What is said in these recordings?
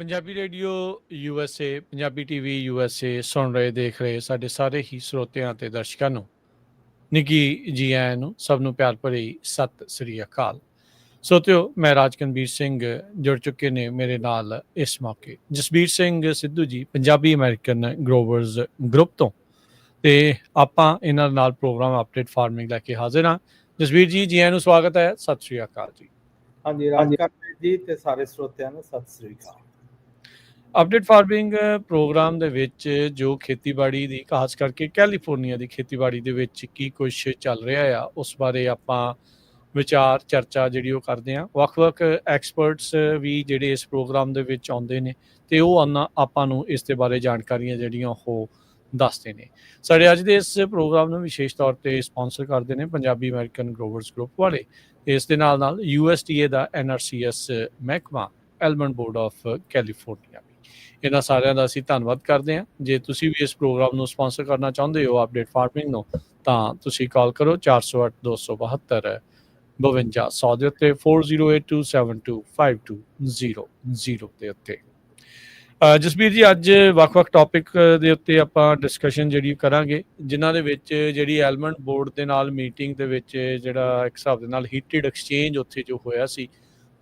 Punjabi radio USA, Punjabi TV USA ਸੁਣ ਰਹੇ ਦੇਖ ਰਹੇ ਸਾਡੇ ਸਾਰੇ ਹੀ ਸਰੋਤਿਆਂ ਤੇ ਦਰਸ਼ਕਾਂ ਨੂੰ ਨਿੱਘੀ ਜੀ ਆਇਆਂ ਨੂੰ ਸਭ ਨੂੰ ਪਿਆਰ ਭਰੀ ਸਤਿ ਸ੍ਰੀ ਅਕਾਲ। ਸੋਤਿਓ, ਮੈਂ ਰਾਜਕਨਵੀਰ ਸਿੰਘ ਜੁੜ ਚੁੱਕੇ ਨੇ ਮੇਰੇ ਨਾਲ ਇਸ ਮੌਕੇ Jasbir Singh Sidhu ji Punjabi American growers group ਤੋਂ, ਤੇ ਆਪਾਂ ਇਹਨਾਂ ਨਾਲ ਪ੍ਰੋਗਰਾਮ ਅਪਡੇਟ ਫਾਰਮਿੰਗ ਲੈ ਕੇ ਹਾਜ਼ਰ ਹਾਂ। ਜਸਬੀਰ ਜੀ, ਜੀ ਆਇਆਂ ਨੂੰ ਸਵਾਗਤ ਹੈ। ਸਤਿ ਸ੍ਰੀ ਅਕਾਲ ਜੀ। ਹਾਂਜੀ, ਰਾਜਕਨਵੀਰ ਜੀ ਤੇ ਸਾਰੇ ਸਰੋਤਿਆਂ ਨੂੰ ਸਤਿ ਸ੍ਰੀ ਅਕਾਲ। ਅਪਡੇਟ ਫਾਰਮਿੰਗ ਪ੍ਰੋਗਰਾਮ ਦੇ ਵਿੱਚ ਜੋ ਖੇਤੀਬਾੜੀ ਦੀ, ਖਾਸ ਕਰਕੇ ਕੈਲੀਫੋਰਨੀਆ ਦੀ ਖੇਤੀਬਾੜੀ ਦੇ ਵਿੱਚ ਕੀ ਕੁਛ ਚੱਲ ਰਿਹਾ ਆ, ਉਸ ਬਾਰੇ ਆਪਾਂ ਵਿਚਾਰ ਚਰਚਾ ਜਿਹੜੀ ਉਹ ਕਰਦੇ ਹਾਂ। ਵੱਖ-ਵੱਖ ਐਕਸਪਰਟਸ ਵੀ ਜਿਹੜੇ ਇਸ ਪ੍ਰੋਗਰਾਮ ਦੇ ਵਿੱਚ ਆਉਂਦੇ ਨੇ ਤੇ ਉਹ ਆਪਾਂ ਨੂੰ ਇਸ ਦੇ ਬਾਰੇ ਜਾਣਕਾਰੀਆਂ ਜਿਹੜੀਆਂ ਉਹ ਦੱਸਦੇ ਨੇ। ਸਾਡੇ ਅੱਜ ਦੇ ਇਸ ਪ੍ਰੋਗਰਾਮ ਨੂੰ ਵਿਸ਼ੇਸ਼ ਤੌਰ ਤੇ ਸਪਾਂਸਰ ਕਰਦੇ ਨੇ ਪੰਜਾਬੀ ਅਮਰੀਕਨ ਗਰੋਵਰਜ਼ ਗਰੁੱਪ ਵਾਲੇ। ਇਸ ਦੇ ਨਾਲ ਨਾਲ USDA ਦਾ NRCS ਮਹਿਕਮਾ, ਐਲਮੰਡ ਬੋਰਡ ਆਫ ਕੈਲੀਫੋਰਨੀਆ। ਇਹਨਾਂ ਸਾਰਿਆਂ ਦਾ ਅਸੀਂ ਧੰਨਵਾਦ ਕਰਦੇ ਹਾਂ। ਜੇ ਤੁਸੀਂ ਵੀ ਇਸ ਪ੍ਰੋਗਰਾਮ ਨੂੰ ਸਪਾਂਸਰ ਕਰਨਾ ਚਾਹੁੰਦੇ ਹੋ ਅਪਡੇਟ ਫਾਰਮਿੰਗ ਨੂੰ, ਤਾਂ ਤੁਸੀਂ ਕਾਲ ਕਰੋ 408-272-5200 ਦੇ ਉੱਤੇ, 4082725200 ਦੇ ਉੱਤੇ। ਜਸਬੀਰ ਜੀ, ਅੱਜ ਵੱਖ-ਵੱਖ ਟੌਪਿਕ ਦੇ ਉੱਤੇ ਆਪਾਂ ਡਿਸਕਸ਼ਨ ਜਿਹੜੀ ਕਰਾਂਗੇ, ਜਿਨ੍ਹਾਂ ਦੇ ਵਿੱਚ ਜਿਹੜੀ ਐਲਮੰਡ ਬੋਰਡ ਦੇ ਨਾਲ ਮੀਟਿੰਗ ਦੇ ਵਿੱਚ ਜਿਹੜਾ ਇੱਕ ਹਿਸਾਬ ਦੇ ਨਾਲ ਹੀਟਡ ਐਕਸਚੇਂਜ ਉੱਥੇ ਜੋ ਹੋਇਆ ਸੀ,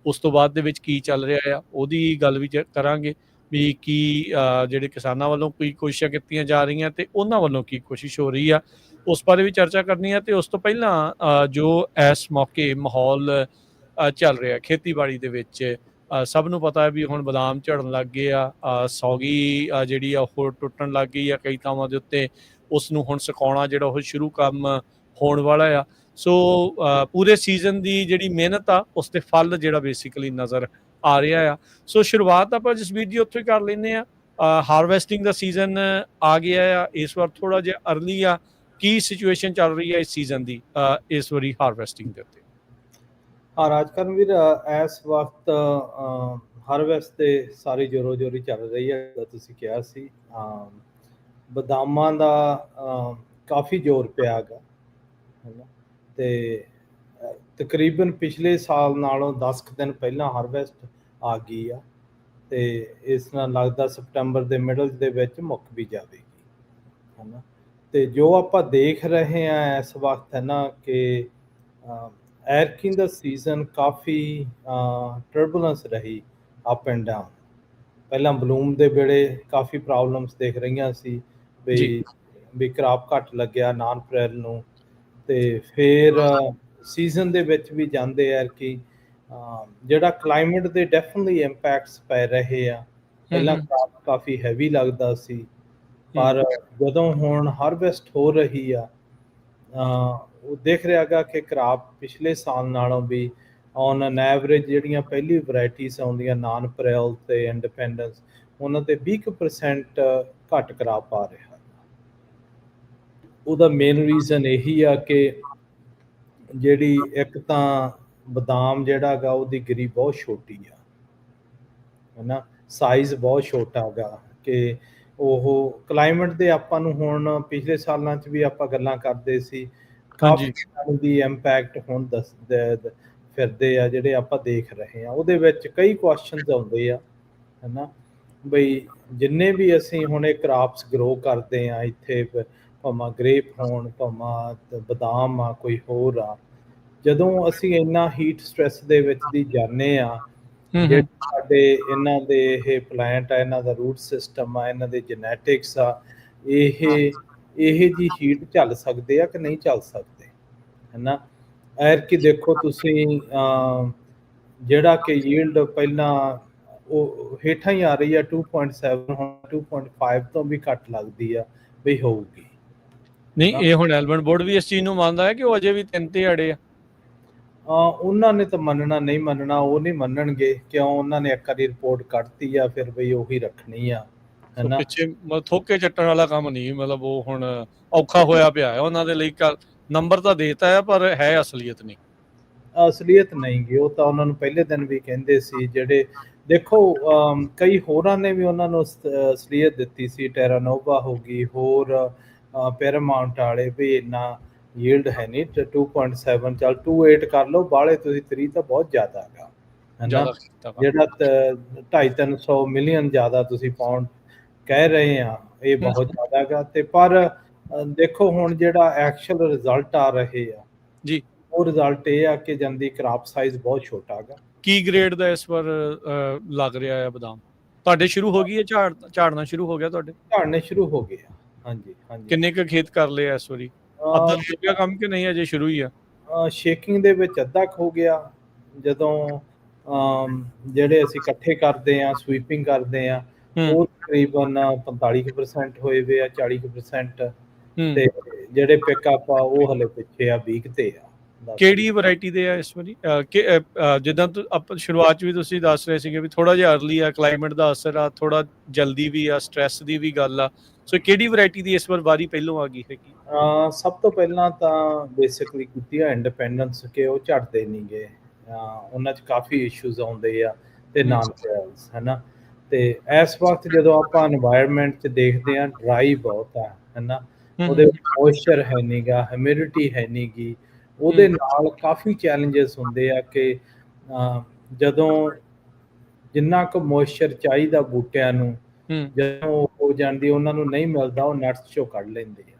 ਉਸ ਤੋਂ ਬਾਅਦ ਦੇ ਵਿੱਚ ਕੀ ਚੱਲ ਰਿਹਾ ਆ ਉਹਦੀ ਗੱਲ ਵੀ ਕਰਾਂਗੇ ਵੀ ਕੀ ਜਿਹੜੇ ਕਿਸਾਨਾਂ ਵੱਲੋਂ ਕੋਈ ਕੋਸ਼ਿਸ਼ਾਂ ਕੀਤੀਆਂ ਜਾ ਰਹੀਆਂ ਤੇ ਉਹਨਾਂ ਵੱਲੋਂ ਕੀ ਕੋਸ਼ਿਸ਼ ਹੋ ਰਹੀ ਆ, ਉਸ ਬਾਰੇ ਵੀ ਚਰਚਾ ਕਰਨੀ ਆ। ਤੇ ਉਸ ਤੋਂ ਪਹਿਲਾਂ ਜੋ ਇਸ ਮੌਕੇ ਮਾਹੌਲ ਚੱਲ ਰਿਹਾ ਖੇਤੀਬਾੜੀ ਦੇ ਵਿੱਚ, ਸਭ ਨੂੰ ਪਤਾ ਹੈ ਵੀ ਹੁਣ ਬਦਾਮ ਝੜਨ ਲੱਗ ਗਏ ਆ, ਸੌਗੀ ਜਿਹੜੀ ਆ ਉਹ ਟੁੱਟਣ ਲੱਗ ਗਈ ਆ ਕਈ ਥਾਵਾਂ ਦੇ ਉੱਤੇ, ਉਸ ਨੂੰ ਹੁਣ ਸੁਕਾਉਣਾ ਜਿਹੜਾ ਉਹ ਸ਼ੁਰੂ ਕੰਮ ਹੋਣ ਵਾਲਾ ਆ। ਸੋ ਪੂਰੇ ਸੀਜ਼ਨ ਦੀ ਜਿਹੜੀ ਮਿਹਨਤ ਆ ਉਸ ਦੇ ਫਲ ਜਿਹੜਾ ਬੇਸਿਕਲੀ ਨਜ਼ਰ ਆ ਰਿਹਾ ਆ। ਸੋ ਸ਼ੁਰੂਆਤ ਆਪਾਂ ਜਸਬੀਰ ਜੀ ਉੱਥੋਂ ਹੀ ਕਰ ਲੈਂਦੇ ਆ। ਹਾਰਵੈਸਟਿੰਗ ਦਾ ਸੀਜ਼ਨ ਆ ਗਿਆ ਆ, ਇਸ ਵਾਰ ਥੋੜਾ ਜਿਹਾ ਅਰਲੀ ਆ। ਕੀ ਸਿਚੁਏਸ਼ਨ ਚੱਲ ਰਹੀ ਹੈ ਇਸ ਸੀਜ਼ਨ ਦੀ ਇਸ ਵਾਰੀ ਹਾਰਵੈਸਟਿੰਗ ਦੇ ਉੱਤੇ? ਹਾਂ ਰਾਜਕਨਵੀਰ, ਇਸ ਵਕਤ ਹਾਰਵੈਸਟ ਤੇ ਸਾਰੀ ਜੋਰੋ ਜੋਰੀ ਚੱਲ ਰਹੀ ਹੈ। ਜਿੱਦਾਂ ਤੁਸੀਂ ਕਿਹਾ ਸੀ, ਬਦਾਮਾਂ ਦਾ ਕਾਫੀ ਜ਼ੋਰ ਪਿਆ ਗਾ, ਹੈ ਨਾ। ਤੇ ਤਕਰੀਬਨ ਪਿਛਲੇ ਸਾਲ ਨਾਲੋਂ 10 ਦਿਨ ਪਹਿਲਾਂ ਹਾਰਵੈਸਟ ਆ ਗਈ ਆ, ਤੇ ਇਸ ਨਾਲ ਲੱਗਦਾ ਸਪਟੰਬਰ ਦੇ ਮਿਡਲ ਦੇ ਵਿੱਚ ਮੁੱਕ ਵੀ ਜਾਵੇਗੀ, ਹੈ ਨਾ। ਤੇ ਜੋ ਆਪਾਂ ਦੇਖ ਰਹੇ ਹਾਂ ਇਸ ਵਕਤ, ਹੈ ਨਾ, ਕਿ ਐਰਕੀ ਦਾ ਸੀਜ਼ਨ ਕਾਫੀ ਟਰਬੂਲੈਂਸ ਰਹੀ, ਅਪ ਐਂਡ ਡਾਊਨ। ਪਹਿਲਾਂ ਬਲੂਮ ਦੇ ਵੇਲੇ ਕਾਫੀ ਪ੍ਰੋਬਲਮਸ ਦੇਖ ਰਹੀਆਂ ਸੀ ਵੀ ਕ੍ਰਾਪ ਘੱਟ ਲੱਗਿਆ ਨਾਨ ਅਪ੍ਰੈਲ ਨੂੰ, ਤੇ ਫਿਰ ਸੀਜ਼ਨ ਦੇ ਵਿੱਚ ਵੀ ਜਾਂਦੇ ਐਰਕੀ ਜਿਹੜਾ ਕਲਾਈਮੇਟ ਦੇ ਡੈਫੀਨਿਟਲੀ ਇੰਪੈਕਟਸ ਪੈ ਰਹੇ ਆ। ਪਹਿਲਾਂ ਕ੍ਰਾਪ ਕਾਫੀ ਹੈਵੀ ਲੱਗਦਾ ਸੀ, ਪਰ ਜਦੋਂ ਹੁਣ ਹਾਰਵੈਸਟ ਹੋ ਰਹੀ ਆ, ਉਹ ਦੇਖ ਰਿਹਾ ਗਾ ਕਿ ਕ੍ਰਾਪ ਪਿਛਲੇ ਸਾਲ ਨਾਲੋਂ ਵੀ ਔਨ ਐਨ ਐਵਰੇਜ ਜਿਹੜੀਆਂ ਪਹਿਲੀ ਵਰਾਇਟੀਜ਼ ਆਉਂਦੀਆਂ ਨਾਨ ਅਪ੍ਰੈਲ ਤੇ ਇੰਡੀਪੈਂਡੈਂਸ, ਉਹਨਾਂ ਤੇ 20% ਘੱਟ ਕ੍ਰਾਪ ਆ ਰਿਹਾ। ਉਹਦਾ ਮੇਨ ਰੀਜ਼ਨ ਇਹੀ ਆ ਕਿ ਜਿਹੜੀ ਇੱਕ ਤਾਂ ਬਦਾਮ ਜਿਹੜਾ ਗਾ ਉਹਦੀ ਗਿਰੀ ਬਹੁਤ ਛੋਟੀ ਆ, ਹੈ ਨਾ, ਸਾਈਜ਼ ਬਹੁਤ ਛੋਟਾ ਗਾ। ਕਿ ਉਹ ਕਲਾਈਮੇਟ ਦੇ ਆਪਾਂ ਨੂੰ ਹੁਣ ਪਿਛਲੇ ਸਾਲਾਂ 'ਚ ਵੀ ਆਪਾਂ ਗੱਲਾਂ ਕਰਦੇ ਸੀ, ਕਾਫੀ ਦੀ ਇੰਪੈਕਟ ਹੁਣ ਫਿਰਦੇ ਆ ਜਿਹੜੇ ਆਪਾਂ ਦੇਖ ਰਹੇ ਆ। ਉਹਦੇ ਵਿੱਚ ਕਈ ਕੁਐਸਚਨਸ ਆਉਂਦੇ ਆ, ਹੈ ਨਾ, ਬਈ ਜਿੰਨੇ ਵੀ ਅਸੀਂ ਹੁਣ ਇਹ ਕ੍ਰਾਪਸ ਗਰੋ ਕਰਦੇ ਆ ਇੱਥੇ, ਭਾਵੇਂ ਗ੍ਰੇਪ ਹੋਣ, ਭਾਵੇਂ ਬਦਾਮ ਆ, ਕੋਈ ਹੋਰ ਆ, ਜਦੋਂ ਅਸੀਂ ਇੰਨਾ ਹੀਟ ਸਟ੍ਰੈਸ ਦੇ ਵਿੱਚ ਦੀ ਜਾਂਦੇ ਆ, ਜਿਹੜੇ ਸਾਡੇ ਇਹਨਾਂ ਦੇ ਇਹ ਪਲਾਂਟ ਆ, ਇਹਨਾਂ ਦਾ ਰੂਟ ਸਿਸਟਮ ਆ, ਇਹਨਾਂ ਦੇ ਜੈਨੇਟਿਕਸ ਆ, ਇਹ ਜੀ ਹੀਟ ਝੱਲ ਸਕਦੇ ਆ ਕਿ ਨਹੀਂ ਝੱਲ ਸਕਦੇ, ਹੈ ਨਾ। ਐਰਕੀ ਦੇਖੋ ਤੁਸੀਂ, ਜਿਹੜਾ ਕਿ ਯੀਲਡ ਪਹਿਲਾਂ ਉਹ ਹੇਠਾਂ ਹੀ ਆ ਰਹੀ ਆ 2.7, ਹੁਣ 2.5 ਤੋਂ ਵੀ ਘੱਟ ਲੱਗਦੀ ਆ ਵੀ ਹੋਊਗੀ। ਨਹੀਂ, ਇਹ ਹੁਣ ਐਲਮੰਡ ਬੋਰਡ ਵੀ ਇਸ ਚੀਜ਼ ਨੂੰ ਮੰਨਦਾ ਹੈ ਕਿ ਉਹ ਅਜੇ ਵੀ 3 ਤੇ ਅੜੇ ਆ? ਉਹਨਾਂ ਨੇ ਤਾਂ ਮੰਨਣਾ ਨਹੀਂ ਮੰਨਣਾ, ਉਹ ਨਹੀਂ ਮੰਨਣਗੇ, ਕਿਉਂ? ਉਹਨਾਂ ਨੇ ਇੱਕ ਵਾਰੀ ਰਿਪੋਰਟ ਕੱਢਤੀ ਆ, ਫਿਰ ਬਈ ਉਹੀ ਰੱਖਣੀ ਆ, ਹੈ ਨਾ। ਪਿੱਛੇ ਥੋਕੇ ਚੱਟਣ ਵਾਲਾ ਕੰਮ ਨਹੀਂ, ਮਤਲਬ ਉਹ ਹੁਣ ਔਖਾ ਹੋਇਆ ਪਿਆ ਹੈ ਉਹਨਾਂ ਦੇ ਲਈ। ਨੰਬਰ ਤਾਂ ਦੇਤਾ ਹੈ ਪਰ ਹੈ ਅਸਲੀਅਤ ਨਹੀਂ। ਅਸਲੀਅਤ ਨਹੀਂ ਗੀ, ਉਹ ਤਾਂ ਉਹਨਾਂ ਨੂੰ ਪਹਿਲੇ ਦਿਨ ਵੀ ਕਹਿੰਦੇ ਸੀ। ਜਿਹੜੇ ਦੇਖੋ ਕਈ ਹੋਰਾਂ ਨੇ ਵੀ ਉਹਨਾਂ ਨੂੰ ਅਸਲੀਅਤ ਦਿੱਤੀ ਸੀ, ਟੈਰਾਨੋਵਾ ਹੋ ਗਈ, ਹੋਰ ਪੈਰਾਮਾਊਂਟ ਵਾਲੇ, ਵੀ ਇੰਨਾ ਯੀਲਡ ਹੈ ਨਹੀਂ, 2.7 ਚੱਲ 2.8 ਕਰ ਲਓ, ਬਾਹਲੇ ਤੁਸੀਂ 3 ਤਾਂ ਬਹੁਤ ਜ਼ਿਆਦਾ ਹੈਗਾ, ਹੈ ਨਾ, ਜ਼ਿਆਦਾ ਖਰੀਦਦਾ ਵਾ। ਜਿਹੜਾ 250-300 ਮਿਲੀਅਨ ਜ਼ਿਆਦਾ ਤੁਸੀਂ ਪਾਉਂਡ ਕਹਿ ਰਹੇ ਆ, ਇਹ ਬਹੁਤ ਜ਼ਿਆਦਾ ਗਾ। ਤੇ ਪਰ ਦੇਖੋ ਹੁਣ ਜਿਹੜਾ ਐਕਚੁਅਲ ਰਿਜ਼ਲਟ ਆ ਰਹੇ ਆ, ਜੀ ਉਹ ਰਿਜ਼ਲਟ ਇਹ ਆ ਕਿ ਜਾਂਦੀ ਕ੍ਰਾਪ ਸਾਈਜ਼ ਬਹੁਤ ਛੋਟਾ ਗਾ। ਕੀ ਗ੍ਰੇਡ ਦਾ ਇਸ ਵਾਰ ਲੱਗ ਰਿਹਾ ਹੈ ਬਦਾਮ? ਤੁਹਾਡੇ ਸ਼ੁਰੂ ਹੋ ਗਈ ਹੈ, ਝਾੜਨਾ ਸ਼ੁਰੂ ਹੋ ਗਿਆ ਤੁਹਾਡੇ? ਝਾੜਨੇ ਸ਼ੁਰੂ ਹੋ ਗਏ ਆ। ਹਾਂਜੀ ਹਾਂਜੀ। ਕਿੰਨੇ ਕੁ ਖੇਤ ਕਰ ਲਏ ਇਸ ਵਾਰੀ? ਅੱਧਾ ਹੋ ਗਿਆ ਕੰਮ ਕਿ ਨਹੀਂ, ਅਜੇ ਸ਼ੁਰੂ ਹੀ ਆ? ਸ਼ੇਕਿੰਗ ਦੇ ਵਿੱਚ ਅੱਧਾ ਕੁ ਹੋ ਗਿਆ। ਜਦੋਂ ਜਿਹੜੇ ਅਸੀਂ ਇਕੱਠੇ ਕਰਦੇ ਆ, ਸਵੀਪਿੰਗ ਕਰਦੇ ਆ, ਉਹ ਤਕਰੀਬਨ 45% ਹੋਏ ਵੇ ਆ, 40%। ਤੇ ਜਿਹੜੇ ਪਿਕਅਪ ਆ ਉਹ ਹਲੇ ਪਿੱਛੇ ਆ, 20 ਤੇ ਆ। ਕਿਹੜੀ ਵੈਰਾਈਟੀ ਦੇ ਆ ਇਸ ਵਾਰੀ? ਜਿੱਦਾਂ ਆਪਾਂ ਸ਼ੁਰੂਆਤ 'ਚ ਵੀ ਤੁਸੀਂ ਦੱਸ ਰਹੇ ਸੀਗੇ ਵੀ ਥੋੜਾ ਜਿਹਾ ਅਰਲੀ ਆ, ਕਲਾਈਮੇਟ ਦਾ ਅਸਰ ਆ, ਥੋੜਾ ਜਲਦੀ ਵੀ ਆ, ਸਟ੍ਰੈਸ ਦੀ ਵੀ ਗੱਲ ਆ, ਸੋ ਕਿਹੜੀ ਵੈਰਾਈਟੀ ਦੀ ਇਸ ਵਾਰ ਵਾਰੀ ਪਹਿਲੋਂ ਆ ਗਈ ਹੈਗੀ? ਸਭ ਤੋਂ ਪਹਿਲਾਂ ਤਾਂ ਬੇਸਿਕਲੀ ਕੀਤੀ ਆ ਇੰਡੀਪੈਂਡੈਂਸ, ਕਿ ਉਹ ਝੜਦੇ ਨਹੀਂ ਗੇ, ਉਹਨਾਂ 'ਚ ਕਾਫੀ ਇਸ਼ੂਜ਼ ਆਉਂਦੇ ਆ, ਤੇ ਨਾਨ ਪੈਲਸ ਹੈ ਨਾ। ਤੇ ਇਸ ਵਕਤ ਜਦੋਂ ਆਪਾਂ এনवायरमेंट 'ਚ ਦੇਖਦੇ ਆ, ਡਰਾਈ ਬਹੁਤ ਆ, ਹੈ ਨਾ, ਉਹਦੇ ਵਿੱਚ ਮੋਇਸਚਰ ਹੈ ਨਹੀਂਗਾ, ਹਿਊਮਿਡਿਟੀ ਹੈ ਨਹੀਂਗੀ, ਉਹਦੇ ਨਾਲ ਕਾਫੀ ਚੈਲੰਜਸ ਹੁੰਦੇ ਆ ਕਿ ਜਦੋਂ ਜਿੰਨਾ ਕੁ ਮੋਇਸਚਰ ਚਾਹੀਦਾ ਬੂਟਿਆਂ ਨੂੰ, ਜਦੋਂ ਹੋ ਜਾਂਦੀ ਉਹਨਾਂ ਨੂੰ ਨਹੀਂ ਮਿਲਦਾ, ਉਹ ਨਟਸ ਚੋਂ ਕੱਢ ਲੈਂਦੇ ਆ,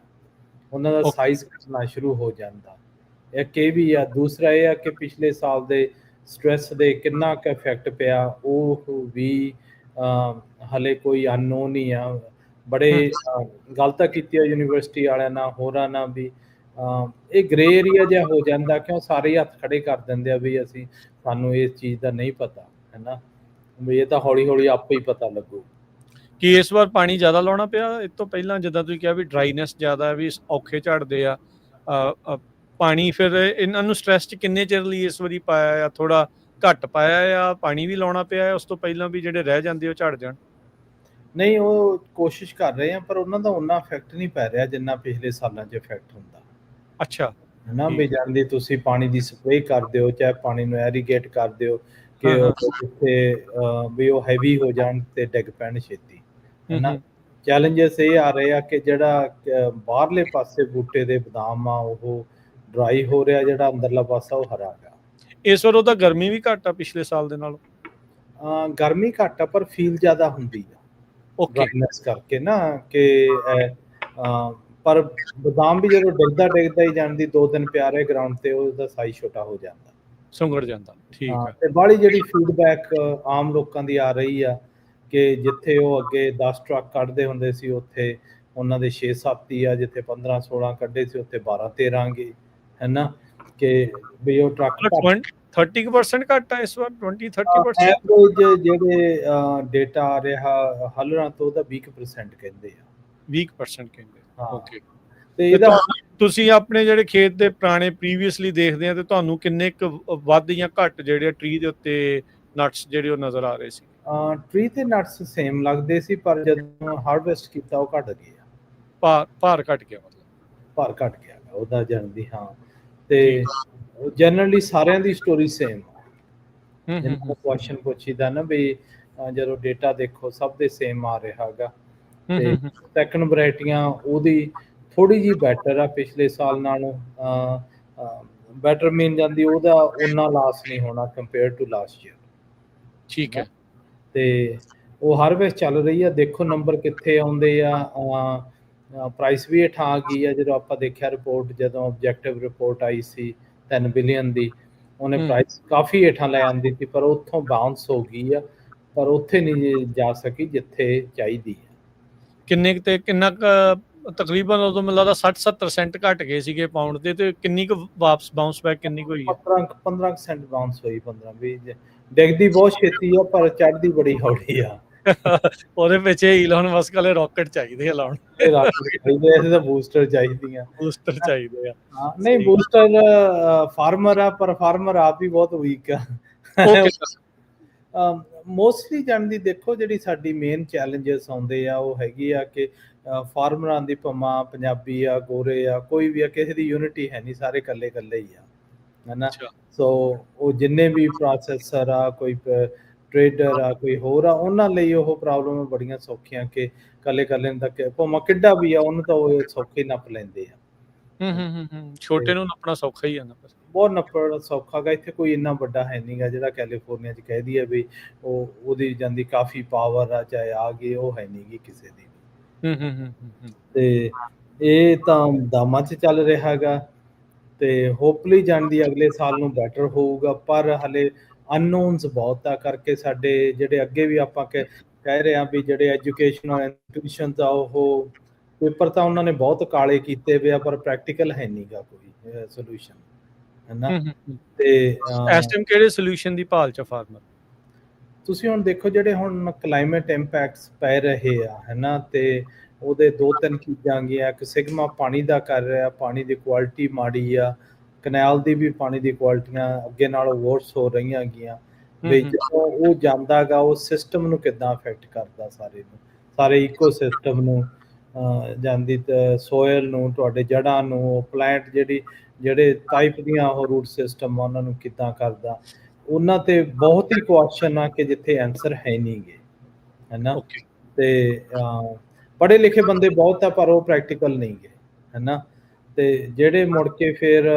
ਉਹਨਾਂ ਦਾ ਸਾਈਜ਼ ਘਟਣਾ ਸ਼ੁਰੂ ਹੋ ਜਾਂਦਾ। ਇੱਕ ਇਹ ਵੀ ਆ। ਦੂਸਰਾ ਇਹ ਆ ਕਿ ਪਿਛਲੇ ਸਾਲ ਦੇ ਸਟ੍ਰੈਸ ਦੇ ਕਿੰਨਾ ਕੁ ਇਫੈਕਟ ਪਿਆ, ਉਹ ਵੀ ਹਲੇ ਕੋਈ ਅਨਨੋਨ ਹੀ ਆ। ਬੜੇ ਗੱਲ ਤਾਂ ਕੀਤੀ ਆ ਯੂਨੀਵਰਸਿਟੀ ਵਾਲਿਆਂ ਨਾਲ, ਹੋਰਾਂ ਨਾਲ ਵੀ। ਇਹ ਗ੍ਰੇ ਏਰੀਆ ਜਿਹਾ ਹੋ ਜਾਂਦਾ, ਕਿਉਂ ਸਾਰੇ ਹੱਥ ਖੜੇ ਕਰ ਦਿੰਦੇ ਆ ਵੀ ਸਾਨੂੰ ਇਸ ਚੀਜ਼ ਦਾ ਨਹੀਂ ਪਤਾ, ਹੈ ਨਾ, ਵੀ ਇਹ ਤਾਂ ਹੌਲੀ ਹੌਲੀ ਆਪੇ ਹੀ ਪਤਾ ਲੱਗੂ। ਕੀ ਇਸ ਵਾਰ ਪਾਣੀ ਜ਼ਿਆਦਾ ਲਾਉਣਾ ਪਿਆ ਇਸ ਤੋਂ ਪਹਿਲਾਂ? ਜਿੱਦਾਂ ਤੁਸੀਂ ਕਿਹਾ ਵੀ ਡਰਾਈਨੈਸ ਜ਼ਿਆਦਾ ਵੀ ਔਖੇ ਝੜਦੇ ਆ, ਪਾਣੀ ਫਿਰ ਇਹਨਾਂ ਨੂੰ ਸਟ੍ਰੈਸ 'ਚ ਕਿੰਨੇ ਚਿਰ ਲਈ ਇਸ ਵਾਰੀ ਪਾਇਆ ਆ? ਥੋੜਾ ਘੱਟ ਪਾਇਆ ਆ, ਪਾਣੀ ਵੀ ਲਾਉਣਾ ਪਿਆ ਉਸ ਤੋਂ ਪਹਿਲਾਂ ਵੀ ਜਿਹੜੇ ਰਹਿ ਜਾਂਦੇ ਉਹ ਝੜ ਜਾਣ? ਨਹੀਂ, ਉਹ ਕੋਸ਼ਿਸ਼ ਕਰ ਰਹੇ ਆ, ਪਰ ਉਹਨਾਂ ਦਾ ਉਨਾ ਇਫੈਕਟ ਨਹੀਂ ਪੈ ਰਿਹਾ ਜਿੰਨਾ ਪਿਛਲੇ ਸਾਲਾਂ 'ਚ ਇਫੈਕਟ ਹੁੰਦਾ। ਅੱਛਾ, ਹੈ ਨਾ, ਵੀ ਜਾਂਦੀ ਤੁਸੀਂ ਪਾਣੀ ਦੀ ਸਪਰੇਅ ਕਰਦੇ ਹੋ, ਚਾਹੇ ਪਾਣੀ ਨੂੰ ਐਰੀਗੇਟ ਕਰਦੇ ਹੋ, ਕਿ ਜਿੱਥੇ ਵੀ ਉਹ ਹੈਵੀ ਹੋ ਜਾਣ ਤੇ ਡਿੱਗ ਪੈਣ ਛੇਤੀ, ਹੈ ਨਾ। ਚੈਲੰਜਸ ਇਹ ਆ ਰਹੇ ਆ ਕਿ ਜਿਹੜਾ ਬਾਹਰਲੇ ਪਾਸੇ ਬੂਟੇ ਦੇ ਬਦਾਮ ਆ, ਉਹ ਡਰਾਈ ਹੋ ਰਿਹਾ, ਜਿਹੜਾ ਅੰਦਰਲਾ ਪਾਸਾ ਉਹ ਹਰਾ ਗਾ। ਇਸ ਵਾਰ ਉਹਦਾ ਗਰਮੀ ਵੀ ਘੱਟ ਆ ਪਿਛਲੇ ਸਾਲ ਦੇ ਨਾਲੋਂ? ਗਰਮੀ ਘੱਟ ਆ, ਪਰ ਫੀਲ ਜ਼ਿਆਦਾ ਹੁੰਦੀ ਆ ਡਰਾਈਨੈਸ ਕਰਕੇ ਨਾ, ਕਿ ਪਰ ਬਦਾਮ ਵੀ ਜਦੋਂ ਡਿੱਗਦਾ ਹੀ ਜਾਂਦੀ, 2 ਦਿਨ ਪਿਆ ਰਹੇ ਗਰਾਊਂਡ ਤੇ, ਉਹਦਾ ਸਾਈਜ਼ ਛੋਟਾ ਹੋ ਜਾਂਦਾ, ਸੁੰਗੜ ਜਾਂਦਾ। ਠੀਕ ਆ। ਤੇ ਬਾਹਲੀ ਜਿਹੜੀ ਫੀਡਬੈਕ ਆਮ ਲੋਕਾਂ ਦੀ ਆ ਰਹੀ ਆ ਕਿ ਜਿੱਥੇ ਉਹ ਅੱਗੇ 10 ਟਰੱਕ ਕੱਢਦੇ ਹੁੰਦੇ ਸੀ, ਉੱਥੇ ਉਹਨਾਂ ਦੇ 6-7 ਹੀ ਆ, ਜਿੱਥੇ 15-16 ਕੱਢੇ ਸੀ ਉੱਥੇ 12-13 ਗੇ, ਹੈ ਨਾ, ਕਿ ਵੀ ਉਹ ਟਰੱਕ 30% ਘੱਟ ਆ ਇਸ ਵਾਰ, 20-30%? ਐਵਰੇਜ ਜਿਹੜੇ ਡੇਟਾ ਆ ਰਿਹਾ ਹਲਰਾਂ ਤੋਂ, ਉਹਦਾ 20% ਕਹਿੰਦੇ ਆ। 20% ਕਹਿੰਦੇ? ਓਕੇ। ਤੇ ਇਹਦਾ ਤੁਸੀਂ ਆਪਣੇ ਜਿਹੜੇ ਖੇਤ ਦੇ ਪੁਰਾਣੇ ਪ੍ਰੀਵੀਅਸਲੀ ਦੇਖਦੇ ਆ, ਤੇ ਤੁਹਾਨੂੰ ਕਿੰਨੇ ਕੁ ਵੱਧ ਜਾਂ ਘੱਟ ਜਿਹੜੇ ਟਰੀ ਦੇ ਉੱਤੇ ਨਟਸ ਜਿਹੜੇ ਉਹ ਨਜ਼ਰ ਆ ਰਹੇ ਸੀ? ਟਰੀ ਤੇ ਨਟਸ ਸੇਮ ਲੱਗਦੇ ਸੀ, ਪਰ ਜਦੋਂ ਹਾਰਵੈਸਟ ਕੀਤਾ ਉਹ ਘਟ ਗਏ ਆ। ਭਾਰ ਘਟ ਗਿਆ? ਮਤਲਬ ਭਾਰ ਘਟ ਗਿਆ ਉਹਦਾ ਜਾਣਦੀ। ਹਾਂ, ਤੇ ਜਨਰਲੀ ਸਾਰਿਆਂ ਦੀ ਸਟੋਰੀ ਸੇਮ ਆ। ਜਿਹਨਾਂ ਕੁਐਸਚਨ ਪੁੱਛੀਦਾ ਨਾ ਵੀ ਜਦੋਂ ਡੇਟਾ ਦੇਖੋ ਸਭ ਦੇ ਸੇਮ ਆ ਰਿਹਾ ਹੈਗਾ। ਤੇ ਸੈਕੰਡ ਵੈਰਾਈਟੀਆਂ ਉਹਦੀ ਥੋੜੀ ਜੀ ਬੈਟਰ ਆ ਪਿਛਲੇ ਸਾਲ ਨਾਲੋਂ, ਬੈਟਰ ਮੀਨ ਜਾਂਦੀ ਉਹਦਾ ਉਹਨਾਂ ਲਾਸ ਨਹੀਂ ਹੋਣਾ ਕੰਪੇਅਰ ਟੂ ਲਾਸਟ ਈਅਰ। ਠੀਕ ਹੈ। ਤੇ ਉਹ ਹਾਰਵੈਸਟ ਚੱਲ ਰਹੀ ਆ, ਦੇਖੋ ਨੰਬਰ ਕਿੱਥੇ ਆਉਂਦੇ ਆ। ਪ੍ਰਾਈਸ ਵੀ ਹੇਠਾਂ ਆ ਗਈ ਆ। ਜਦੋਂ ਆਪਾਂ ਦੇਖਿਆ ਰਿਪੋਰਟ, ਜਦੋਂ ਆਬਜੈਕਟਿਵ ਰਿਪੋਰਟ ਆਈ ਸੀ 3 ਬਿਲੀਅਨ ਦੀ, ਉਹਨੇ ਪ੍ਰਾਈਸ ਕਾਫੀ ਹੇਠਾਂ ਲੈ ਆਂਦੀ ਸੀ, ਪਰ ਉੱਥੋਂ ਬਾਉਂਸ ਹੋ ਗਈ ਆ, ਪਰ ਉੱਥੇ ਨਹੀਂ ਜਾ ਸਕੀ ਜਿੱਥੇ ਚਾਹੀਦੀ ਹੈ। ਕਿੰਨੇ ਤੇ ਕਿੰਨਾ ਤਕਰੀਬਨ ਉਦੋਂ ਮੈਨੂੰ ਲੱਗਦਾ 60-70% ਘਟ ਗਏ ਸੀਗੇ ਪਾਉਂਡ ਦੇ, ਤੇ ਕਿੰਨੀ ਕੁ ਵਾਪਸ ਬਾਉਂਸ ਬੈਕ ਕਿੰਨੀ ਕੁ ਹੋਈ? 15% ਬਾਉਂਸ ਹੋਈ। 15-20 ਡਿੱਗਦੀ ਬਹੁਤ ਛੇਤੀ ਆ, ਪਰ ਚੜ੍ਹਦੀ ਬੜੀ ਹੌਲੀ ਆ। ਉਹਦੇ ਪਿੱਛੇ ਈਲਨ ਮਸਕ ਵਾਲੇ ਰਾਕਟ ਚਾਹੀਦੇ ਆ ਲਾਉਣ। ਇਹਦੇ ਤਾਂ ਬੂਸਟਰ ਚਾਹੀਦੀਆਂ। ਬੂਸਟਰ ਚਾਹੀਦੇ ਆ। ਨਹੀਂ, ਬੂਸਟਰ ਫਾਰਮਰ ਆ, ਪਰ ਫਾਰਮਰ ਆਪ ਹੀ ਬਹੁਤ ਵੀਕ ਆ। ਮੋਸਟਲੀ ਜਾਣਦੀ ਦੇਖੋ, ਜਿਹੜੀ ਸਾਡੀ ਮੇਨ ਚੈਲੰਜਸ ਆਉਂਦੇ ਆ ਉਹ ਹੈਗੀ ਆ ਕਿ ਫਾਰਮਰਾਂ ਦੀ, ਭਾਵੇਂ ਪੰਜਾਬੀ ਆ, ਗੋਰੇ ਆ, ਕੋਈ ਵੀ ਆ, ਕਿਸੇ ਦੀ ਯੂਨਿਟੀ ਹੈ ਨਹੀਂ, ਸਾਰੇ ਇਕੱਲੇ ਇਕੱਲੇ ਹੀ ਆ, ਹੈ ਨਾ। ਸੋ ਉਹ ਜਿੰਨੇ ਵੀ ਪ੍ਰੋਸੈਸਰ ਆ, ਕੋਈ ਟ੍ਰੇਡਰ ਆ, ਕੋਈ ਹੋਰ ਆ, ਉਹਨਾਂ ਲਈ ਉਹ ਪ੍ਰੋਬਲਮ ਬੜੀਆਂ ਸੌਖੀਆਂ ਕਿ ਇਕੱਲੇ ਇਕੱਲੇ ਨੂੰ ਤਾਂ ਭਾਵੇਂ ਕਿੱਡਾ ਵੀ ਆ, ਉਹਨੂੰ ਤਾਂ ਉਹ ਸੌਖੇ ਨੱਪ ਲੈਂਦੇ ਆ। ਛੋਟੇ ਨੂੰ ਨੱਪਣਾ ਸੌਖਾ ਹੀ ਆ ਨਾ। ਬਹੁਤ ਨੱਪੜ ਸੌਖਾ ਗਾ। ਇੱਥੇ ਕੋਈ ਇੰਨਾ ਵੱਡਾ ਹੈ ਨਹੀਂ ਗਾ ਜਿਹੜਾ ਕੈਲੀਫੋਰਨੀਆ 'ਚ ਕਹਿ ਦਈਏ ਵੀ ਉਹਦੀ ਜਾਂਦੀ ਕਾਫੀ ਪਾਵਰ ਆ, ਚਾਹੇ ਆ ਗਈ, ਉਹ ਹੈ ਨਹੀਂ ਗੀ ਕਿਸੇ ਦੀ ਵੀ। ਤੇ ਇਹ ਤਾਂ ਦਾਮਾਂ 'ਚ ਚੱਲ ਰਿਹਾ ਹੈਗਾ, ਤੇ ਹੋਪਫੁਲੀ ਜਾਣਦੀ ਅਗਲੇ ਸਾਲ ਨੂੰ ਬੈਟਰ ਹੋਊਗਾ। ਪਰ ਹਲੇ ਅਨਨੋਨਸ ਬਹੁਤ ਆ ਕਰਕੇ ਸਾਡੇ ਜਿਹੜੇ ਅੱਗੇ ਵੀ ਆਪਾਂ ਕਹਿ ਰਹੇ ਹਾਂ ਵੀ ਜਿਹੜੇ ਐਜੂਕੇਸ਼ਨਲ ਇੰਸਟੀਟਿਊਸ਼ਨਸ ਆ, ਉਹ ਪੇਪਰ ਤਾਂ ਉਹਨਾਂ ਨੇ ਬਹੁਤ ਕਾਲੇ ਕੀਤੇ ਵੇ ਆ, ਪਰ ਪ੍ਰੈਕਟੀਕਲ ਹੈ ਨਹੀਂ ਗਾ ਕੋਈ ਸੋਲੂਸ਼ਨ, ਹੈ ਨਾ। ਤੇ ਇਸ ਟਾਈਮ ਕਿਹੜੇ ਸੋਲੂਸ਼ਨ ਦੀ ਭਾਲ 'ਚ ਫਾਰਮਰ? ਤੁਸੀਂ ਹੁਣ ਦੇਖੋ ਜਿਹੜੇ ਹੁਣ ਕਲਾਈਮੇਟ ਇੰਪੈਕਟਸ ਪੈ ਰਹੇ ਆ, ਹੈ ਨਾ, ਤੇ ਉਹਦੇ 2-3 ਚੀਜ਼ਾਂ ਗਈਆਂ। ਇੱਕ ਸਿਗਮਾ ਪਾਣੀ ਦਾ ਕਰ ਰਿਹਾ, ਪਾਣੀ ਦੀ ਕੁਆਲਿਟੀ ਮਾੜੀ ਆ, ਕਨੈਲ ਦੀ ਵੀ ਪਾਣੀ ਦੀ ਕੁਆਲਿਟੀਆਂ ਅੱਗੇ ਨਾਲੋਂ ਵਰਸ ਹੋ ਰਹੀਆਂ ਗਈਆਂ ਵੀ ਜਦੋਂ ਉਹ ਜਾਂਦਾ ਗਾ, ਉਹ ਸਿਸਟਮ ਨੂੰ ਕਿੱਦਾਂ ਅਫੈਕਟ ਕਰਦਾ ਸਾਰੇ ਇਕੋ ਸਿਸਟਮ ਨੂੰ, ਜਾਂਦੀ ਸੋਇਲ ਨੂੰ, ਤੁਹਾਡੇ ਜੜ੍ਹਾਂ ਨੂੰ, ਪਲਾਂਟ ਜਿਹੜੇ ਟਾਈਪ ਦੀਆਂ ਉਹ ਰੂਟ ਸਿਸਟਮ ਆ ਉਹਨਾਂ ਨੂੰ ਕਿੱਦਾਂ ਕਰਦਾ। ਉਹਨਾਂ ਤੇ ਬਹੁਤ ਹੀ ਕੁਐਸਚਨ ਆ ਕਿ ਜਿੱਥੇ ਆਨਸਰ ਹੈ ਨਹੀਂ ਗੇ, ਹੈ ਨਾ। ਤੇ ਪੜ੍ਹੇ ਲਿਖੇ ਬੰਦੇ ਬਹੁਤ ਆ ਪਰ ਉਹ ਪ੍ਰੈਕਟੀਕਲ ਨਹੀਂ ਗੇ, ਹੈ ਨਾ। ਤੇ ਜਿਹੜੇ ਮੁੜ ਕੇ ਫਿਰ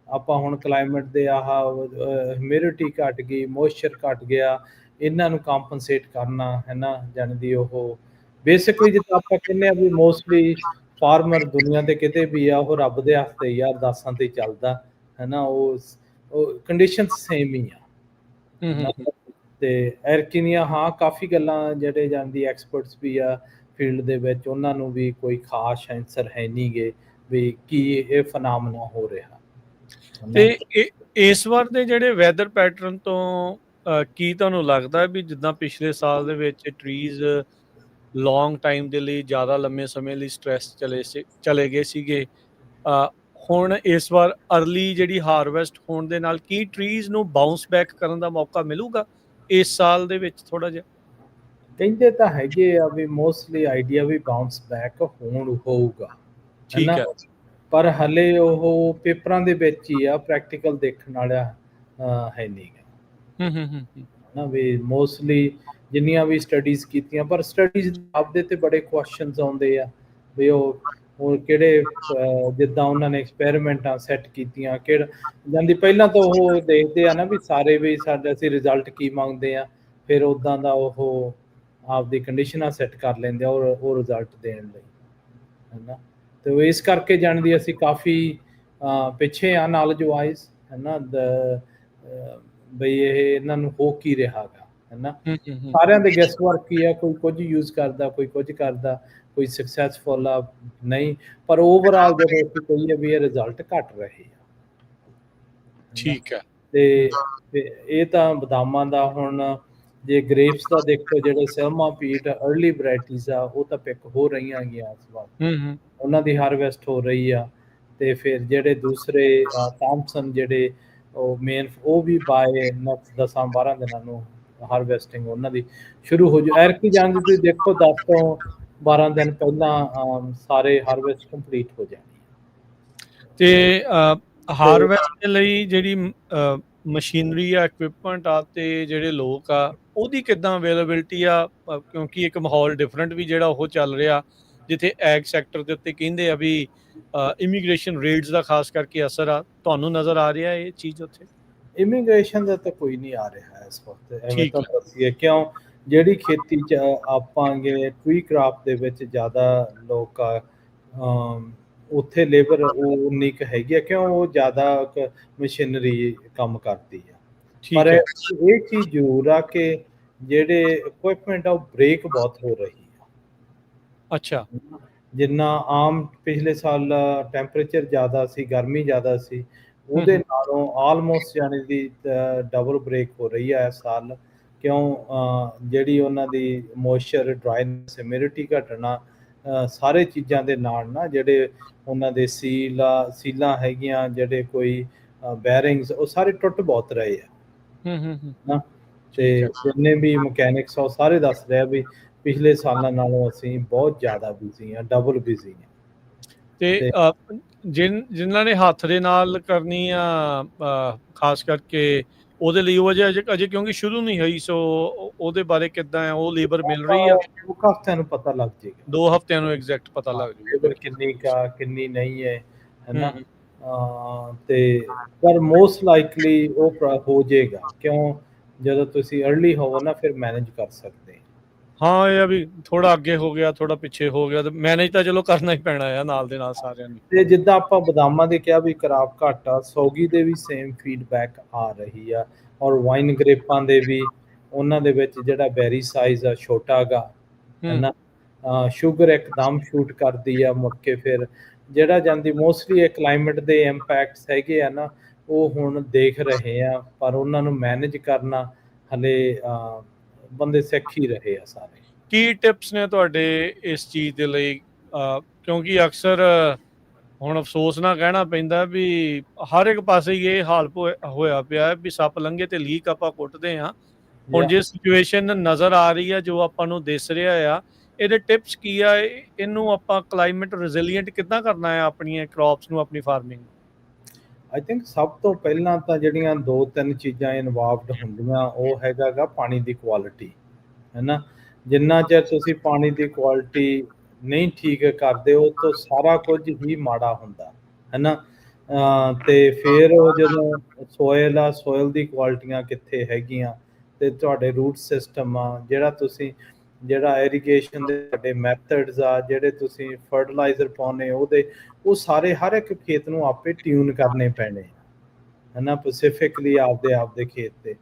ਆਪਾਂ ਹੁਣ ਕਲਾਈਮੇਟ ਦੇ ਹਿਊਮਿਡਿਟੀ ਘਟ ਗਈ, ਮੋਇਸਚਰ ਘਟ ਗਿਆ, ਇਹਨਾਂ ਨੂੰ ਕੰਪਨਸੇਟ ਕਰਨਾ, ਹੈ ਨਾ, ਜਾਣਦੀ ਉਹ ਬੇਸਿਕਲੀ ਜਿੱਦਾਂ ਆਪਾਂ ਕਹਿੰਦੇ ਆ ਵੀ ਮੋਸਟਲੀ ਫਾਰਮਰ ਦੁਨੀਆ ਤੇ ਕਿਤੇ ਵੀ ਆ, ਉਹ ਰੱਬ ਦੇ ਹੱਥ ਤੇ ਯਾਰ ਦਾਸਾਂ ਤੇ ਚੱਲਦਾ, ਹੈ ਨਾ। ਉਹ ਕੰਡੀਸ਼ਨ ਸੇਮ ਹੀ ਆ। ਤੇ ਐਰਕੀਨੀਆ ਹਾਂ ਕਾਫੀ ਗੱਲਾਂ ਜਿਹੜੇ ਜਾਂਦੀ ਐਕਸਪਰਟਸ ਵੀ ਆ ਫੀਲਡ ਦੇ ਵਿੱਚ, ਉਹਨਾਂ ਨੂੰ ਵੀ ਕੋਈ ਖਾਸ ਆਨਸਰ ਹੈ ਨਹੀਂ ਗੇ ਵੀ ਕੀ ਇਹ ਫਨਾਮਨਾ ਹੋ ਰਿਹਾ। ਤੇ ਇਸ ਵਾਰ ਦੇ ਜਿਹੜੇ ਵੈਦਰ ਪੈਟਰਨ ਤੋਂ ਕੀ ਤੁਹਾਨੂੰ ਲੱਗਦਾ ਵੀ ਜਿੱਦਾਂ ਪਿਛਲੇ ਸਾਲ ਦੇ ਵਿੱਚ ਟਰੀਜ਼ ਲੌਂਗ ਟਾਈਮ ਦੇ ਲਈ ਜ਼ਿਆਦਾ ਲੰਮੇ ਸਮੇਂ ਲਈ ਸਟ੍ਰੈਸ ਚਲੇ ਗਏ ਸੀਗੇ, ਹੁਣ ਇਸ ਵਾਰ ਅਰਲੀ ਜਿਹੜੀ ਹਾਰਵੈਸਟ ਹੋਣ ਦੇ ਨਾਲ ਕੀ ਟਰੀਜ਼ ਨੂੰ ਬਾਉਂਸ ਬੈਕ ਕਰਨ ਦਾ ਮੌਕਾ ਮਿਲੂਗਾ ਇਸ ਸਾਲ ਦੇ ਵਿੱਚ? ਥੋੜਾ ਜਿਹਾ ਕਹਿੰਦੇ ਤਾਂ ਹੈਗੇ ਆ ਵੀ ਮੋਸਟਲੀ ਆਈਡੀਆ ਵੀ ਬਾਉਂਸ ਬੈਕ ਹੋਊਗਾ, ਠੀਕ ਹੈ, ਪਰ ਹਲੇ ਉਹ ਪੇਪਰਾਂ ਦੇ ਵਿੱਚ ਹੀ ਆ, ਪ੍ਰੈਕਟੀਕਲ ਦੇਖਣ ਵਾਲਾ ਹੈ ਨਹੀਂ ਗਾ, ਨਾ। ਵੀ ਮੋਸਟਲੀ ਜਿੰਨੀਆਂ ਵੀ ਸਟੱਡੀਜ਼ ਕੀਤੀਆਂ, ਪਰ ਸਟੱਡੀਜ਼ ਆਪਦੇ ਤੇ ਬੜੇ ਕੁਐਸਚਨਸ ਆਉਂਦੇ ਆ ਵੀ ਉਹ ਕਿਹੜੇ ਜਿੱਦਾਂ ਉਹਨਾਂ ਨੇ ਐਕਸਪੈਰੀਮੈਂਟਾਂ ਸੈੱਟ ਕੀਤੀਆਂ, ਜਾਂਦੀ ਪਹਿਲਾਂ ਤਾਂ ਉਹ ਦੇਖਦੇ ਆ ਨਾ ਵੀ ਸਾਰੇ ਵੀ ਅਸੀਂ ਰਿਜ਼ਲਟ ਕੀ ਮੰਗਦੇ ਆ, ਫਿਰ ਉੱਦਾਂ ਦਾ ਉਹ ਆਪਦੀ ਕੰਡੀਸ਼ਨਾਂ ਸੈੱਟ ਕਰ ਲੈਂਦੇ ਆ ਉਹ ਰਿਜ਼ਲਟ ਦੇਣ ਲਈ, ਹੈ ਨਾ। ਤੇ ਇਸ ਕਰਕੇ ਜਾਣਦੀ ਅਸੀਂ ਕਾਫੀ ਪਿੱਛੇ ਆ ਨੌਲੇਜ ਵਾਈਜ਼, ਹੈ ਨਾ, ਬਈ ਇਹਨਾਂ ਨੂੰ ਹੋ ਕੀ ਰਿਹਾ ਗਾ, ਹੈ ਨਾ। ਸਾਰਿਆਂ ਦੇ ਗੈਸ ਵਰਕ ਹੀ ਆ, ਕੋਈ ਕੁਝ ਯੂਜ਼ ਕਰਦਾ, ਕੋਈ ਕੁਝ ਕਰਦਾ, ਕੋਈ ਸਕਸੈਸਫੁਲ ਆ ਨਹੀਂ, ਪਰ ਓਵਰਆਲ ਜਦੋਂ ਅਸੀਂ ਕਹੀਏ ਵੀ ਇਹ ਰਿਜ਼ਲਟ ਘਟ ਰਹੇ ਆ, ਠੀਕ ਹੈ। ਤੇ ਇਹ ਤਾਂ ਬਦਾਮਾਂ ਦਾ ਹੁਣ ਜੇ ਗ੍ਰੇਪਸ ਦਾ ਦੇਖੋ, ਜਿਹੜੇ ਸੈਲਮਾ ਪੀਟ ਅਰਲੀ ਵੈਰਾਈਟੀਜ਼ ਆ ਉਹ ਤਾਂ ਪਿਕ ਹੋ ਰਹੀਆਂ ਹੈਗੀਆਂ ਇਸ ਵਾਰ, ਉਹਨਾਂ ਦੀ ਹਾਰਵੈਸਟ ਹੋ ਰਹੀ ਆ। ਤੇ ਫਿਰ ਜਿਹੜੇ ਦੂਸਰੇ ਥਾਮਸਨ ਜਿਹੜੇ ਉਹ ਮੇਨ, ਉਹ ਵੀ ਬਾਏ ਨੈਕਸਟ 10-12 ਦਿਨਾਂ ਨੂੰ ਹਾਰਵੈਸਟਿੰਗ ਉਹਨਾਂ ਦੀ ਸ਼ੁਰੂ ਹੋ ਜਾਊ। ਐਰਕੀ ਜਾਂਦੀ ਤੁਸੀਂ ਦੇਖੋ 10 ਤੋਂ 12 ਦਿਨ ਪਹਿਲਾਂ ਸਾਰੇ ਹਾਰਵੈਸਟ ਕੰਪਲੀਟ ਹੋ ਜਾਣੀ। ਤੇ ਹਾਰਵੈਸਟ ਦੇ ਲਈ ਜਿਹੜੀ ਮਸ਼ੀਨਰੀ ਆ, ਇਕਵਿਪਮੈਂਟ ਆ, ਤੇ ਜਿਹੜੇ ਲੋਕ ਆ ਉਹਦੀ ਕਿੱਦਾਂ ਅਵੇਲੇਬਿਲਟੀ ਆ? ਕਿਉਂਕਿ ਇੱਕ ਮਾਹੌਲ ਡਿਫਰੈਂਟ ਵੀ ਜਿਹੜਾ ਉਹ ਚੱਲ ਰਿਹਾ, ਜਿੱਥੇ ਐਗ ਸੈਕਟਰ ਦੇ ਉੱਤੇ ਕਹਿੰਦੇ ਆ ਵੀ ਇਮੀਗ੍ਰੇਸ਼ਨ ਰੇਟਸ ਦਾ ਖਾਸ ਕਰਕੇ ਅਸਰ ਆ, ਤੁਹਾਨੂੰ ਨਜ਼ਰ ਆ ਰਿਹਾ ਇਹ ਚੀਜ਼ ਉੱਥੇ? ਇਮੀਗ੍ਰੇਸ਼ਨ ਦਾ ਤਾਂ ਕੋਈ ਨਹੀਂ ਆ ਰਿਹਾ ਇਸ ਵਕਤ, ਐਵੇਂ ਤਾਂ ਦੱਸੀਏ ਕਿਉਂ। ਜਿਹੜੀ ਖੇਤੀ 'ਚ ਆਪਾਂਗੇ ਟਰੀ ਕ੍ਰਾਪ ਦੇ ਵਿੱਚ ਜ਼ਿਆਦਾ ਲੋਕ ਆ, ਉੱਥੇ ਲੇਬਰ ਉਹ ਉਨੀ ਕੁ ਹੈਗੀ ਆ, ਕਿਉਂ ਉਹ ਜ਼ਿਆਦਾ ਮਸ਼ੀਨਰੀ ਕੰਮ ਕਰਦੀ ਆ। ਪਰ ਇਹ ਚੀਜ਼ ਜ਼ਰੂਰ ਆ ਕਿ ਜਿਹੜੇ ਇਕਵਿਪਮੈਂਟ ਆ ਉਹ ਬ੍ਰੇਕ ਬਹੁਤ ਹੋ ਰਹੀ ਆ। ਅੱਛਾ, ਜਿੰਨਾ ਆਮ ਪਿਛਲੇ ਸਾਲ ਟੈਂਪਰੇਚਰ ਜ਼ਿਆਦਾ ਸੀ, ਗਰਮੀ ਜ਼ਿਆਦਾ ਸੀ, ਉਹਦੇ ਨਾਲੋਂ ਆਲਮੋਸਟ ਜਾਣੀ ਦੀ ਡਬਲ ਬ੍ਰੇਕ ਹੋ ਰਹੀ ਹੈ ਇਸ ਸਾਲ। ਕਿਉਂ ਜਿਹੜੀ ਉਹਨਾਂ ਦੀ ਮੋਇਸਚਰ, ਡਰਾਈਨੈਸ, ਹਿਊਮਿਡਿਟੀ ਘਟਣਾ, ਸਾਰੇ ਚੀਜ਼ਾਂ ਦੇ ਨਾਲ ਨਾ ਜਿਹੜੇ ਉਹਨਾਂ ਦੇ ਸੀਲਾਂ ਹੈਗੀਆਂ, ਜਿਹੜੇ ਕੋਈ ਬੈਰਿੰਗਸ, ਉਹ ਸਾਰੇ ਟੁੱਟ ਬਹੁਤ ਰਹੇ ਆ। ਤੇ ਜਿੰਨੇ ਵੀ ਮਕੈਨਿਕਸ ਆ ਉਹ ਸਾਰੇ ਦੱਸ ਰਹੇ ਵੀ ਪਿਛਲੇ ਸਾਲਾਂ ਨਾਲੋਂ ਅਸੀਂ ਬਹੁਤ ਜ਼ਿਆਦਾ ਬਿਜ਼ੀ ਹਾਂ, ਡਬਲ ਬਿਜ਼ੀ ਹਾਂ। ਤੇ ਜਿਨ੍ਹਾਂ ਨੇ ਹੱਥ ਦੇ ਨਾਲ ਕਰਨੀ ਆ, ਖਾਸ ਕਰਕੇ ਉਹਦੇ ਲਈ ਉਹ ਅਜੇ ਕਿਉਂਕਿ ਸ਼ੁਰੂ ਨਹੀਂ ਹੋਈ, ਸੋ ਉਹਦੇ ਬਾਰੇ ਕਿੱਦਾਂ ਆ, ਉਹ ਲੇਬਰ ਮਿਲ ਰਹੀ ਆ? 2 ਹਫ਼ਤਿਆਂ ਨੂੰ ਪਤਾ ਲੱਗ ਜਾਏਗਾ, 2 ਹਫ਼ਤਿਆਂ ਨੂੰ ਐਗਜ਼ੈਕਟ ਪਤਾ ਲੱਗ ਜਾਊਗਾ ਕਿੰਨੀ ਨਹੀਂ ਹੈ, ਹੈ ਨਾ। ਤੇ ਪਰ ਮੋਸਟ ਲਾਈਕਲੀ ਉਹ ਹੋ ਜਾਏਗਾ, ਕਿਉਂ? ਜਦੋਂ ਤੁਸੀਂ अर्ਲੀ ਹੋਵੋ ਨਾ ਫਿਰ ਮੈਨੇਜ ਕਰ ਸਕਦੇ। ਹਾਂ ਇਹ ਆ ਵੀ ਥੋੜਾ ਅੱਗੇ ਹੋ ਗਿਆ ਥੋੜਾ ਪਿੱਛੇ ਹੋ ਗਿਆ ਤੇ ਮੈਨੇਜ ਤਾਂ ਚਲੋ ਕਰਨਾ ਹੀ ਪੈਣਾ ਆ ਨਾਲ ਦੇ ਨਾਲ ਸਾਰਿਆਂ ਨੂੰ। ਤੇ ਜਿੱਦਾਂ ਆਪਾਂ ਬਦਾਮਾਂ ਦੇ ਕਿਹਾ ਵੀ ਖਰਾਬ ਘੱਟ ਆ, ਸੌਗੀ ਦੇ ਵੀ ਸੇਮ ਫੀਡਬੈਕ ਆ ਰਹੀ ਆ, ਔਰ ਵਾਈਨ ਗ੍ਰੇਪਾਂ ਦੇ ਵੀ ਉਹਨਾਂ ਦੇ ਵਿੱਚ ਜਿਹੜਾ ਬੈਰੀ ਸਾਈਜ਼ ਆ ਛੋਟਾ ਗਾ, ਹੈ ਨਾ। ਸ਼ੂਗਰ ਇੱਕਦਮ ਸ਼ੂਟ ਕਰਦੀ ਆ ਮੁੜ ਕੇ, ਫਿਰ ਜਿਹੜਾ ਜਾਂਦੀ ਮੋਸਟਲੀ ਇਹ ਕਲਾਈਮੇਟ ਦੇ ਇੰਪੈਕਟਸ ਹੈਗੇ ਆ ਨਾ, ਉਹ ਹੁਣ ਦੇਖ ਰਹੇ ਆ, ਪਰ ਉਹਨਾਂ ਨੂੰ ਮੈਨੇਜ ਕਰਨਾ ਹਲੇ ਬੰਦੇ ਸਿੱਖ ਹੀ ਰਹੇ ਆ ਸਾਰੇ। ਕੀ ਟਿਪਸ ਨੇ ਤੁਹਾਡੇ ਇਸ ਚੀਜ਼ ਦੇ ਲਈ? ਕਿਉਂਕਿ ਅਕਸਰ ਹੁਣ ਅਫਸੋਸ ਨਾਲ ਕਹਿਣਾ ਪੈਂਦਾ ਵੀ ਹਰ ਇੱਕ ਪਾਸੇ ਹੀ ਇਹ ਹਾਲ ਹੋਇਆ ਪਿਆ ਵੀ ਸੱਪ ਲੰਘੇ ਤੇ ਲੀਕ ਆਪਾਂ ਕੁੱਟਦੇ ਹਾਂ। ਹੁਣ ਜੇ ਸਿਚੁਏਸ਼ਨ ਨਜ਼ਰ ਆ ਰਹੀ ਆ ਜੋ ਆਪਾਂ ਨੂੰ ਦਿਸ ਰਿਹਾ ਆ, ਇਹਦੇ ਟਿਪਸ ਕੀ ਆ? ਇਹਨੂੰ ਆਪਾਂ ਕਲਾਈਮੇਟ ਰੈਜ਼ਿਲੀਐਂਟ ਕਿੱਦਾਂ ਕਰਨਾ ਹੈ ਆਪਣੀਆਂ ਕ੍ਰੌਪਸ ਨੂੰ, ਆਪਣੀ ਫਾਰਮਿੰਗ? ਆਈ ਥਿੰਕ ਸਭ ਤੋਂ ਪਹਿਲਾਂ ਤਾਂ ਜਿਹੜੀਆਂ 2-3 ਚੀਜ਼ਾਂ ਇਨਵੋਲਵਡ ਹੁੰਦੀਆਂ, ਉਹ ਹੈਗਾ ਗਾ ਪਾਣੀ ਦੀ ਕੁਆਲਿਟੀ, ਹੈ ਨਾ। ਜਿੰਨਾ ਚਿਰ ਤੁਸੀਂ ਪਾਣੀ ਦੀ ਕੁਆਲਿਟੀ ਨਹੀਂ ਠੀਕ ਕਰਦੇ ਹੋ ਤਾਂ ਸਾਰਾ ਕੁਝ ਹੀ ਮਾੜਾ ਹੁੰਦਾ, ਹੈ ਨਾ। ਤੇ ਫਿਰ ਉਹ ਜਦੋਂ ਸੋਇਲ ਆ, ਸੋਇਲ ਦੀ ਕੁਆਲਿਟੀਆਂ ਕਿੱਥੇ ਹੈਗੀਆਂ, ਤੇ ਤੁਹਾਡੇ ਰੂਟ ਸਿਸਟਮ ਆ, ਜਿਹੜਾ ਇਰੀਗੇਸ਼ਨ ਦੇ ਤੁਹਾਡੇ ਮੈਥਡਸ ਆ, ਜਿਹੜੇ ਤੁਸੀਂ ਫਰਟੀਲਾਈਜ਼ਰ ਪਾਉਨੇ ਉਹਦੇ, ਉਹ ਸਾਰੇ ਹਰ ਇੱਕ ਖੇਤ ਨੂੰ ਆਪੇ ਟਿਊਨ ਕਰਨੇ ਪੈਣੇ, ਹੈ ਨਾ, ਸਪੈਸੀਫਿਕਲੀ ਆਪਦੇ ਖੇਤ ਤੇ।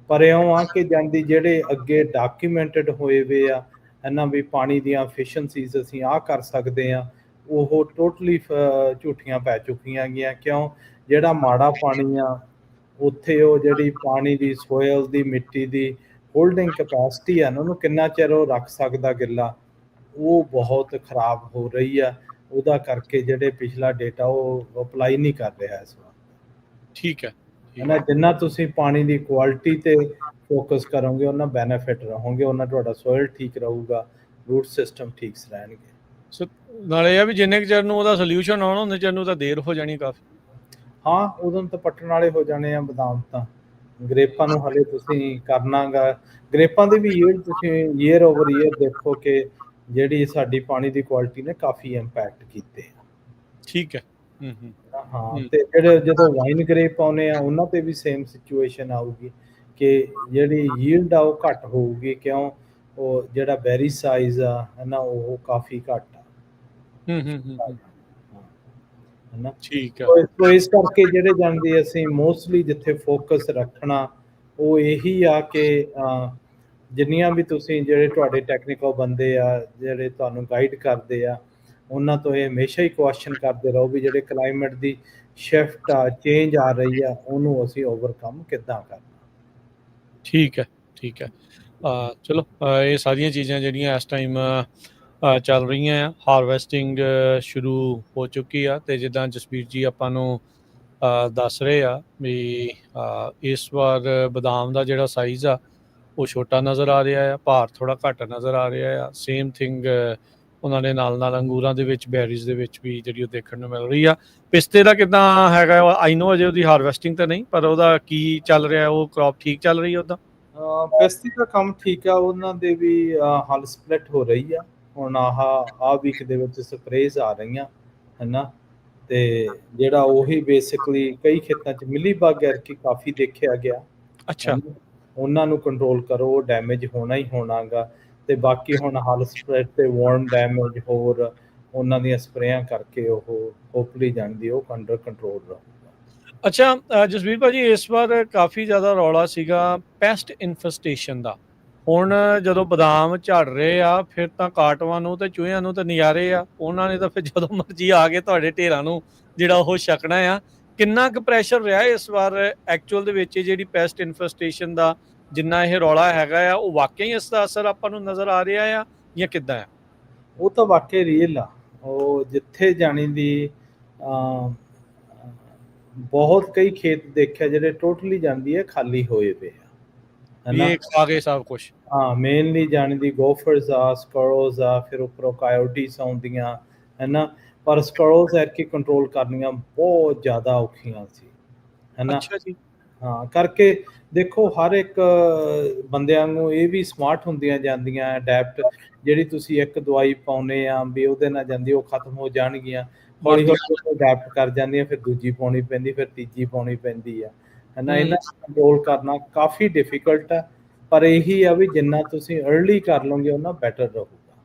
ਪਰ ਇਉਂ ਆ ਕਿ ਜਾਂਦੀ ਜਿਹੜੇ ਅੱਗੇ ਡਾਕੂਮੈਂਟਡ ਹੋਏ ਵੇ ਆ, ਹੈ ਨਾ, ਵੀ ਪਾਣੀ ਦੀਆਂ ਐਫੀਸ਼ੀਐਂਸੀਜ਼ ਅਸੀਂ ਆਹ ਕਰ ਸਕਦੇ ਆ, ਉਹ ਟੋਟਲੀ ਝੂਠੀਆਂ ਪੈ ਚੁੱਕੀਆਂ ਗਈਆਂ। ਕਿਉਂ? ਜਿਹੜਾ ਮਾੜਾ ਪਾਣੀ ਆ ਉੱਥੇ ਉਹ ਜਿਹੜੀ ਪਾਣੀ ਦੀ ਸੋਇਲ ਦੀ ਮਿੱਟੀ ਦੀ ਹੋਲਡਿੰਗ ਕਪੈਸਿਟੀ ਆ ਨਾ, ਉਹਨੂੰ ਕਿੰਨਾ ਚਿਰ ਉਹ ਰੱਖ ਸਕਦਾ ਗਿੱਲਾ, ਉਹ ਬਹੁਤ ਖਰਾਬ ਹੋ ਰਹੀ ਆ। ਉਹਦਾ ਕਰਕੇ ਜਿਹੜੇ ਪਿਛਲਾ ਡੇਟਾ ਉਹ ਅਪਲਾਈ ਨਹੀਂ ਕਰ ਰਿਹਾ ਇਸ ਵਾਰ। ਠੀਕ ਹੈ ਨਾ, ਜਿੰਨਾ ਤੁਸੀਂ ਪਾਣੀ ਦੀ ਕੁਆਲਿਟੀ ਤੇ ਫੋਕਸ ਕਰੋਗੇ ਉਹਨਾਂ ਬੈਨੀਫਿਟ ਰਹੋਗੇ, ਉਹਨਾਂ ਤੁਹਾਡਾ ਸੋਇਲ ਠੀਕ ਰਹੂਗਾ, ਰੂਟ ਸਿਸਟਮ ਠੀਕ ਰਹਿਣਗੇ। ਨਾਲੇ ਇਹ ਆ ਵੀ ਜਿੰਨੇ ਚਿਰ ਨੂੰ ਉਹਦਾ ਸੋਲੂਸ਼ਨ ਆਉਣਾ ਉਹਨੇ ਚਿਰ ਨੂੰ ਤਾਂ ਦੇਰ ਹੋ ਜਾਣੀ ਕਾਫੀ। ਹਾਂ, ਉਦੋਂ ਤਾਂ ਪੱਟਣ ਵਾਲੇ ਹੋ ਜਾਣੇ ਆ ਬਦਾਮ ਤਾਂ। ਗ੍ਰੇਪਾਂ ਨੂੰ ਹਲੇ ਤੁਸੀਂ ਕਰਨਾਗਾ, ਗ੍ਰੇਪਾਂ ਦੀ ਵੀ ਯੀਲਡ ਤੁਸੀਂ ਈਅਰ ਓਵਰ ਈਅਰ ਦੇਖੋ ਕਿ ਜਿਹੜੀ ਸਾਡੀ ਪਾਣੀ ਦੀ ਕੁਆਲਿਟੀ ਨੇ ਕਾਫੀ ਇੰਪੈਕਟ ਕੀਤੇ ਆ। ਠੀਕ ਹੈ। ਹਾਂ, ਤੇ ਜਿਹੜੇ ਜਦੋਂ ਵਾਈਨ ਗ੍ਰੇਪ ਆਉਨੇ ਆ ਉਹਨਾਂ ਤੇ ਵੀ ਸੇਮ ਸਿਚੁਏਸ਼ਨ ਆਊਗੀ ਕਿ ਜਿਹੜੀ ਯੀਲਡ ਆ ਉਹ ਘੱਟ ਹੋਊਗੀ। ਕਿਉਂ? ਉਹ ਜਿਹੜਾ ਬੈਰੀ ਸਾਈਜ਼ ਆ, ਹੈ ਨਾ, ਉਹ ਕਾਫੀ ਘੱਟ ਆ, ਹੈ ਨਾ। ਠੀਕ ਹੈ। ਸੋ ਇਸ ਕਰਕੇ ਜਿਹੜੇ ਜਾਂਦੇ ਅਸੀਂ ਮੋਸਟਲੀ ਜਿੱਥੇ ਫੋਕਸ ਰੱਖਣਾ ਉਹ ਇਹੀ ਆ ਕਿ ਜਿੰਨੀਆਂ ਵੀ ਤੁਸੀਂ ਜਿਹੜੇ ਤੁਹਾਡੇ ਟੈਕਨੀਕਲ ਬੰਦੇ ਆ ਜਿਹੜੇ ਤੁਹਾਨੂੰ ਗਾਈਡ ਕਰਦੇ ਆ, ਉਹਨਾਂ ਤੋਂ ਇਹ ਹਮੇਸ਼ਾ ਹੀ ਕੁਐਸਚਨ ਕਰਦੇ ਰਹੋ ਵੀ ਜਿਹੜੇ ਕਲਾਈਮੇਟ ਦੀ ਸ਼ਿਫਟ ਆ, ਚੇਂਜ ਆ ਰਹੀ ਆ, ਉਹਨੂੰ ਅਸੀਂ ਓਵਰਕਮ ਕਿੱਦਾਂ ਕਰਨਾ। ਠੀਕ ਹੈ, ਠੀਕ ਹੈ। ਚਲੋ ਇਹ ਸਾਰੀਆਂ ਚੀਜ਼ਾਂ ਜਿਹੜੀਆਂ ਇਸ ਟਾਈਮ ਚੱਲ ਰਹੀਆਂ ਆ, ਹਾਰਵੈਸਟਿੰਗ ਸ਼ੁਰੂ ਹੋ ਚੁੱਕੀ ਆ, ਤੇ ਜਿੱਦਾਂ ਜਸਬੀਰ ਜੀ ਆਪਾਂ ਨੂੰ ਦੱਸ ਰਹੇ ਆ ਵੀ ਇਸ ਵਾਰ ਬਦਾਮ ਦਾ ਜਿਹੜਾ ਸਾਈਜ਼ ਆ ਉਹ ਛੋਟਾ ਨਜ਼ਰ ਆ ਰਿਹਾ ਆ, ਭਾਰ ਥੋੜਾ ਘੱਟ ਨਜ਼ਰ ਆ ਰਿਹਾ ਆ। ਸੇਮ ਥਿੰਗ ਉਹਨਾਂ ਦੇ ਨਾਲ ਨਾਲ ਅੰਗੂਰਾਂ ਦੇ ਵਿੱਚ, ਬੈਰੀਜ਼ ਦੇ ਵਿੱਚ ਵੀ ਜਿਹੜੀ ਉਹ ਦੇਖਣ ਨੂੰ ਮਿਲ ਰਹੀ ਆ। ਪਿਸਤੇ ਦਾ ਕਿੱਦਾਂ ਹੈਗਾ? ਆਈ ਨੋ ਅਜੇ ਉਹਦੀ ਹਾਰਵੈਸਟਿੰਗ ਤਾਂ ਨਹੀਂ, ਪਰ ਉਹਦਾ ਕੀ ਚੱਲ ਰਿਹਾ? ਉਹ ਕ੍ਰੌਪ ਠੀਕ ਚੱਲ ਰਹੀ ਹੈ ਉਹਦਾ? ਪਿਸਤੇ ਦਾ ਕੰਮ ਠੀਕ ਆ, ਉਹਨਾਂ ਦੇ ਵੀ ਹਲ ਸਪਲਿਟ ਹੋ ਰਹੀ ਆ ਹੁਣ। ਆਹ ਵੀਕ ਦੇ ਵਿੱਚ ਸਪਰੇਜ਼ ਆ ਰਹੀਆਂ, ਹੈ ਨਾ। ਤੇ ਜਿਹੜਾ ਉਹੀ ਬੇਸਿਕਲੀ ਕਈ ਖੇਤਾਂ 'ਚ ਮਿਲੀ ਬਗ ਐਰਕੀ ਕਾਫੀ ਦੇਖਿਆ ਗਿਆ। ਅੱਛਾ, ਉਹਨਾਂ ਨੂੰ ਕੰਟਰੋਲ ਕਰੋ, ਡੈਮੇਜ ਹੋਣਾ ਹੀ ਹੋਣਾਗਾ। ਤੇ ਬਾਕੀ ਹੁਣ ਹਲ ਸਪਰੇਡ ਤੇ ਵਾਰਮ ਡੈਮੇਜ ਹੋਰ ਉਹਨਾਂ ਦੀਆਂ ਸਪਰੇਆਂ ਕਰਕੇ ਉਹ ਹੋਪਲੀ ਜਾਂਦੀ, ਉਹ ਅੰਡਰ ਕੰਟਰੋਲ ਰਹੂਗਾ। ਅੱਛਾ ਜਸਬੀਰ ਭਾਜੀ, ਇਸ ਵਾਰ ਕਾਫੀ ਜ਼ਿਆਦਾ ਰੌਲਾ ਸੀਗਾ ਪੈਸਟ ਇਨਫੈਸਟੇਸ਼ਨ ਦਾ। ਹੁਣ ਜਦੋਂ ਬਦਾਮ ਝੜ ਰਹੇ ਆ ਫਿਰ ਤਾਂ ਕਾਟਵਾਂ ਨੂੰ ਤੇ ਚੂਹਿਆਂ ਨੂੰ ਤਾਂ ਨਜ਼ਾਰੇ ਆ, ਉਹਨਾਂ ਨੇ ਤਾਂ ਫਿਰ ਜਦੋਂ ਮਰਜ਼ੀ ਆ ਕੇ ਤੁਹਾਡੇ ਢੇਰਾਂ ਨੂੰ ਜਿਹੜਾ ਉਹ ਛਕਣਾ ਆ। ਕਿੰਨਾ ਕੁ ਪ੍ਰੈਸ਼ਰ ਰਿਹਾ ਇਸ ਵਾਰ ਐਕਚੁਅਲ ਦੇ ਵਿੱਚ ਜਿਹੜੀ ਪੈਸਟ ਇਨਫੈਸਟੇਸ਼ਨ ਦਾ, ਜਿੰਨਾ ਇਹ ਰੌਲਾ ਹੈਗਾ ਆ, ਉਹ ਵਾਕਿਆ ਹੀ ਇਸ ਦਾ ਅਸਰ ਆਪਾਂ ਨੂੰ ਨਜ਼ਰ ਆ ਰਿਹਾ ਆ ਜਾਂ ਕਿੱਦਾਂ ਆ? ਉਹ ਤਾਂ ਵਾਕਿਆ ਰੀਅਲ ਆ। ਉਹ ਜਿੱਥੇ ਜਾਣੀ ਦੀ ਬਹੁਤ ਕਈ ਖੇਤ ਦੇਖਿਆ ਜਿਹੜੇ ਟੋਟਲੀ ਜਾਂਦੀ ਹੈ ਖਾਲੀ ਹੋਏ ਪਏ ਆ, ਹੈ ਨਾ। ਇਹ ਖਾ ਗਏ ਸਭ ਕੁਝ। ਹਾਂ, ਮੇਨਲੀ ਜਾਣੀ ਦੀ ਗੋਫਰਸ ਆ, ਸਕਰੋਜ਼ ਆ, ਫਿਰ ਉੱਪਰੋਂ ਕਾਇਓਟੀਸ ਆਉਂਦੀਆਂ, ਹੈ ਨਾ। ਪਰ ਸਕਰੋਜ਼ ਐਰਕੀ ਕੰਟਰੋਲ ਕਰਨੀਆਂ ਬਹੁਤ ਜ਼ਿਆਦਾ ਔਖੀਆਂ ਸੀ, ਹੈ ਨਾ। ਅੱਛਾ ਜੀ। ਹਾਂ ਕਰਕੇ ਦੇਖੋ ਹਰ ਇੱਕ ਬੰਦਿਆਂ ਨੂੰ ਇਹ ਵੀ ਸਮਾਰਟ ਹੁੰਦੀਆਂ ਜਾਂਦੀਆਂ ਅਡੈਪਟ, ਜਿਹੜੀ ਤੁਸੀਂ ਇੱਕ ਦਵਾਈ ਪਾਉਨੇ ਆ ਵੀ ਉਹਦੇ ਨਾਲ ਜਾਂਦੀ ਉਹ ਖਤਮ ਹੋ ਜਾਣਗੀਆਂ, ਹੌਲੀ ਵਰਦੀਆਂ ਹੌਲੀ ਉਹ ਅਡੈਪਟ ਕਰ ਜਾਂਦੀਆਂ, ਫਿਰ ਦੂਜੀ ਪਾਉਣੀ ਪੈਂਦੀ, ਫਿਰ ਤੀਜੀ ਪਾਉਣੀ ਪੈਂਦੀ ਆ, ਹੈ ਨਾ। ਹੂੰ ਇਹਨਾਂ ਕੰਟਰੋਲ ਕਰਨਾ ਕਾਫੀ ਡਿਫਿਕਲਟ ਆ, ਪਰ ਇਹੀ ਆ ਵੀ ਜਿੰਨਾ ਤੁਸੀਂ ਅਰਲੀ ਕਰ ਲਓਗੇ ਉਹਨਾਂ ਬੈਟਰ ਰਹੂਗਾ,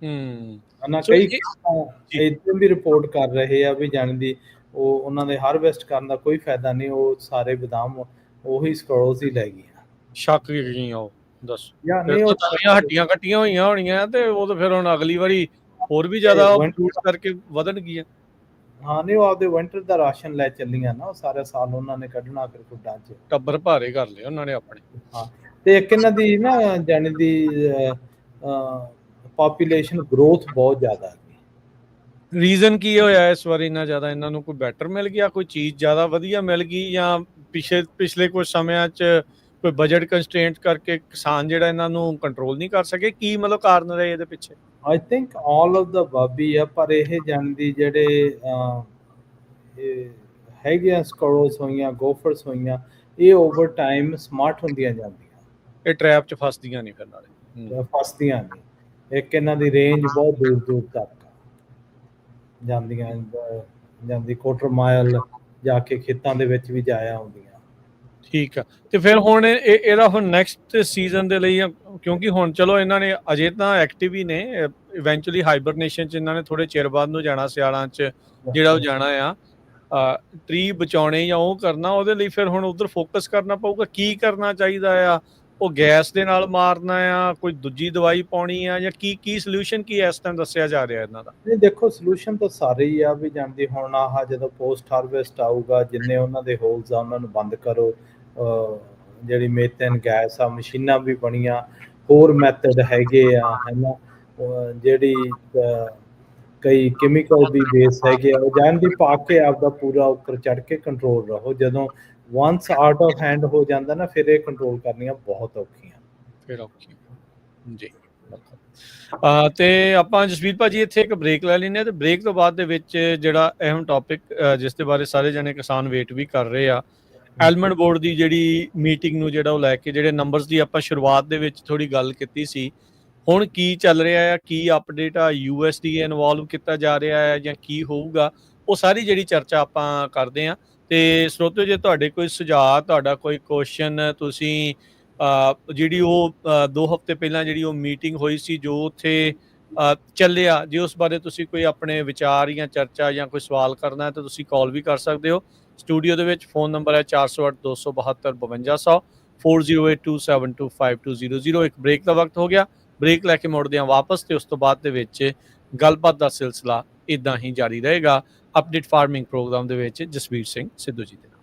ਹੂੰ ਹੈ ਨਾ। ਸੋ ਕਈ ਇਹ ਜੀ ਇਦਾਂ ਵੀ ਰਿਪੋਰਟ ਕਰ ਰਹੇ ਆ ਵੀ ਜਾਣੀ ਦੀ ਉਹ ਉਹਨਾਂ ਦੇ ਹਾਰਵੈਸਟ ਕਰਨ ਦਾ ਕੋਈ ਫਾਇਦਾ ਨਹੀਂ, ਉਹ ਸਾਰੇ ਬਦਾਮ ਉਹੀ ਸਕਰੋਜ਼ ਹੀ ਲੈ ਗਈਆਂ, ਸ਼ੱਕ ਗਈਆਂ ਉਹ ਦੱਸ ਜਾਂ ਫਿਰ ਨਹੀਂ ਤਾਂ ਉਹ ਨਵੀਆਂ ਹੱਡੀਆਂ ਕੱਟੀਆਂ ਹੋਈਆਂ ਹੋਣੀਆਂ ਤੇ ਉਹ ਤਾਂ ਫਿਰ ਹੁਣ ਅਗਲੀ ਵਾਰੀ ਹੋਰ ਵੀ ਜ਼ਿਆਦਾ ਪ੍ਰੋਡਿਊਸ ਕਰਕੇ ਵਧਣਗੀਆਂ। ਹਾਂ ਨਹੀਂ ਉਹ ਆਪਦੇ ਵਿੰਟਰ ਦਾ ਰਾਸ਼ਨ ਲੈ ਚੱਲੀਆਂ ਨਾ, ਉਹ ਸਾਰਾ ਸਾਲ ਉਹਨਾਂ ਨੇ ਕੱਢਣਾ ਫਿਰ ਖੁੱਡਾਂ 'ਚ। ਟੱਬਰ ਭਾਰੇ ਕਰ ਲਏ ਉਹਨਾਂ ਨੇ ਆਪਣੇ। ਹਾਂ ਤੇ ਇੱਕ ਇਹਨਾਂ ਦੀ ਨਾ ਜਾਣੀ ਦੀ ਪਾਪੂਲੇਸ਼ਨ ਗਰੋਥ ਬਹੁਤ ਜ਼ਿਆਦਾ ਹੈ। ਰੀਜ਼ਨ ਕੀ ਹੋਇਆ ਇਸ ਵਾਰੀ ਇੰਨਾ ਜ਼ਿਆਦਾ? ਇਹਨਾਂ ਨੂੰ ਕੋਈ ਬੈਟਰ ਮਿਲ ਗਿਆ, ਕੋਈ ਚੀਜ਼ ਜ਼ਿਆਦਾ ਵਧੀਆ ਮਿਲ ਗਈ, ਜਾਂ ਪਿਛਲੇ ਕੁਝ ਸਮਿਆਂ 'ਚ ਕੋਈ ਬਜਟ ਕੰਸਟ੍ਰੇਂਟ ਕਰਕੇ ਕਿਸਾਨ ਜਿਹੜਾ ਇਹਨਾਂ ਨੂੰ ਕੰਟਰੋਲ ਨਹੀਂ ਕਰ ਸਕੇ? ਕੀ ਮਤਲਬ ਕਾਰਨ ਰਹੇ ਇਹਦੇ ਪਿੱਛੇ? ਆਈ ਥਿੰਕ ਆਲ ਆਫ ਦਾ ਬਾਬੀ ਆ, ਪਰ ਇਹ ਜਾਣਦੀ ਜਿਹੜੇ ਇਹ ਹੈਗੀਆਂ ਸਕੋਰੋਸ ਹੋਈਆਂ, ਗੋਫਰਸ ਹੋਈਆਂ, ਇਹ ਓਵਰ ਟਾਈਮ ਸਮਾਰਟ ਹੁੰਦੀਆਂ ਜਾਂਦੀਆਂ, ਇਹ ਟ੍ਰੈਪ 'ਚ ਫਸਦੀਆਂ ਨਹੀਂ ਫਿਰ ਨਾਲੇ। ਫਸਦੀਆਂ ਨਹੀਂ। ਇੱਕ ਇਹਨਾਂ ਦੀ ਰੇਂਜ ਬਹੁਤ ਦੂਰ ਦੂਰ ਤੱਕ ਜਾਂਦੀਆਂ, ਜਾਂਦੀ ਕੁਆਟਰ ਮਾਈਲ ਜਾ ਕੇ ਖੇਤਾਂ ਦੇ ਵਿੱਚ ਵੀ ਜਾਇਆ ਆਉਂਦੀਆਂ। ਠੀਕ ਆ। ਤੇ ਫਿਰ ਹੁਣ ਇਹਦਾ ਹੁਣ ਨੈਕਸਟ ਸੀਜ਼ਨ ਦੇ ਲਈ, ਕਿਉਂਕਿ ਹੁਣ ਚਲੋ ਇਹਨਾਂ ਨੇ ਅਜੇ ਤਾਂ ਐਕਟਿਵ ਹੀ ਨੇ, ਇਵੈਂਚੁਅਲੀ ਹਾਈਬਰਨੇਸ਼ਨ 'ਚ ਇਹਨਾਂ ਨੇ ਥੋੜੇ ਚਿਰ ਬਾਅਦ ਨੂੰ ਜਾਣਾ, ਸਿਆਲਾਂ 'ਚ ਜਿਹੜਾ ਉਹ ਜਾਣਾ ਆ ਟਰੀ ਬਚਾਉਣੇ ਜਾਂ ਉਹ ਕਰਨਾ, ਉਹਦੇ ਲਈ ਫਿਰ ਹੁਣ ਉਧਰ ਫੋਕਸ ਕਰਨਾ ਪਊਗਾ। ਕੀ ਕਰਨਾ ਚਾਹੀਦਾ ਆ? ਉਹ ਗੈਸ ਦੇ ਨਾਲ ਮਾਰਨਾ ਆ, ਕੋਈ ਦੂਜੀ ਦਵਾਈ ਪਾਉਣੀ ਆ, ਜਾਂ ਕੀ ਸੋਲੂਸ਼ਨ ਕੀ ਇਸ ਟਾਈਮ ਦੱਸਿਆ ਜਾ ਰਿਹਾ ਇਹਨਾਂ ਦਾ? ਨਹੀਂ ਦੇਖੋ ਸੋਲੂਸ਼ਨ ਤਾਂ ਸਾਰੇ ਹੀ ਆ ਵੀ ਜਾਂਦੀ, ਹੁਣ ਆਹ ਜਦੋਂ ਪੋਸਟ ਹਾਰਵੈਸਟ ਆਊਗਾ ਜਿੰਨੇ ਉਹਨਾਂ ਦੇ ਹੋਲਸ ਆ ਉਹਨਾਂ ਨੂੰ ਬੰਦ ਕਰੋ, ਜਿਹੜੀ ਮੇਥੇਨ ਗੈਸ ਆ, ਮਸ਼ੀਨਾਂ ਵੀ ਬਣੀਆਂ, ਹੋਰ ਮੈਥਡ ਹੈਗੇ ਆ, ਹੈ ਨਾ। ਜਿਹੜੀ ਕਈ ਕੈਮੀਕਲ ਵੀ ਬੇਸ ਹੈਗੇ ਆ, ਉਹ ਜਾਣ ਦੀ ਪਾ ਕੇ ਆਪਦਾ ਪੂਰਾ ਉੱਪਰ ਚੜ੍ਹ ਕੇ ਕੰਟਰੋਲ ਰਹੋ। ਜਦੋਂ ਵਾਂਸ ਆਊਟ ਆਫ ਹੈਂਡ ਹੋ ਜਾਂਦਾ ਨਾ, ਫਿਰ ਇਹ ਕੰਟਰੋਲ ਕਰਨੀਆਂ ਬਹੁਤ ਔਖੀਆਂ। ਫਿਰ ਔਖੀ ਜੀ। ਤੇ ਆਪਾਂ ਜਸਵੀਰ ਭਾਜੀ ਇੱਥੇ ਇੱਕ ਬ੍ਰੇਕ ਲੈ ਲੈਂਦੇ ਹਾਂ, ਤੇ ਬ੍ਰੇਕ ਤੋਂ ਬਾਅਦ ਦੇ ਵਿੱਚ ਜਿਹੜਾ ਅਹਿਮ ਟੌਪਿਕ ਜਿਸ ਦੇ ਬਾਰੇ ਸਾਰੇ ਜਣੇ ਕਿਸਾਨ ਵੇਟ ਵੀ ਕਰ ਰਹੇ ਆ, ਐਲਮੰਡ ਬੋਰਡ ਦੀ ਜਿਹੜੀ ਮੀਟਿੰਗ ਨੂੰ ਜਿਹੜਾ ਉਹ ਲੈ ਕੇ, ਜਿਹੜੇ ਨੰਬਰਸ ਦੀ ਆਪਾਂ ਸ਼ੁਰੂਆਤ ਦੇ ਵਿੱਚ ਥੋੜੀ ਗੱਲ ਕੀਤੀ ਸੀ, ਹੁਣ ਕੀ ਚੱਲ ਰਿਹਾ ਆ, ਕੀ ਅਪਡੇਟ ਆ, USDA ਇਨਵੋਲਵ ਕੀਤਾ ਜਾ ਰਿਹਾ ਹੈ ਜਾਂ ਕੀ ਹੋਊਗਾ, ਉਹ ਸਾਰੀ ਜਿਹੜੀ ਚਰਚਾ ਆਪਾਂ ਕਰਦੇ ਹਾਂ। ਤੇ ਸਰੋਤਿਓ, ਜੇ ਤੁਹਾਡੇ ਕੋਈ ਸੁਝਾਅ, ਤੁਹਾਡਾ ਕੋਈ ਕੁਐਸਚਨ, ਤੁਸੀਂ ਜਿਹੜੀ ਉਹ 2 ਹਫ਼ਤੇ ਪਹਿਲਾਂ ਜਿਹੜੀ ਉਹ ਮੀਟਿੰਗ ਹੋਈ ਸੀ, ਜੋ ਉੱਥੇ ਚੱਲਿਆ, ਜੇ ਉਸ ਬਾਰੇ ਤੁਸੀਂ ਕੋਈ ਆਪਣੇ ਵਿਚਾਰ ਜਾਂ ਚਰਚਾ ਜਾਂ ਕੋਈ ਸਵਾਲ ਕਰਨਾ ਹੈ ਤਾਂ ਤੁਸੀਂ ਕਾਲ ਵੀ ਕਰ ਸਕਦੇ ਹੋ। ਸਟੂਡੀਓ ਦੇ ਵਿੱਚ ਫੋਨ ਨੰਬਰ ਹੈ 408272 5200, 4082725200। ਇੱਕ ਬ੍ਰੇਕ ਦਾ ਵਕਤ ਹੋ ਗਿਆ, ਬ੍ਰੇਕ ਲੈ ਕੇ ਮੁੜਦੇ ਹਾਂ ਵਾਪਸ, ਤੇ ਉਸ ਤੋਂ ਬਾਅਦ ਦੇ ਵਿੱਚ ਗੱਲਬਾਤ ਦਾ ਸਿਲਸਿਲਾ ਇਦਾਂ ਹੀ ਜਾਰੀ ਰਹੇਗਾ ਅਪਡੇਟ ਫਾਰਮਿੰਗ ਪ੍ਰੋਗਰਾਮ ਦੇ ਵਿੱਚ ਜਸਵੀਰ ਸਿੰਘ ਸਿੱਧੂ ਜੀ ਦੇ ਨਾਲ।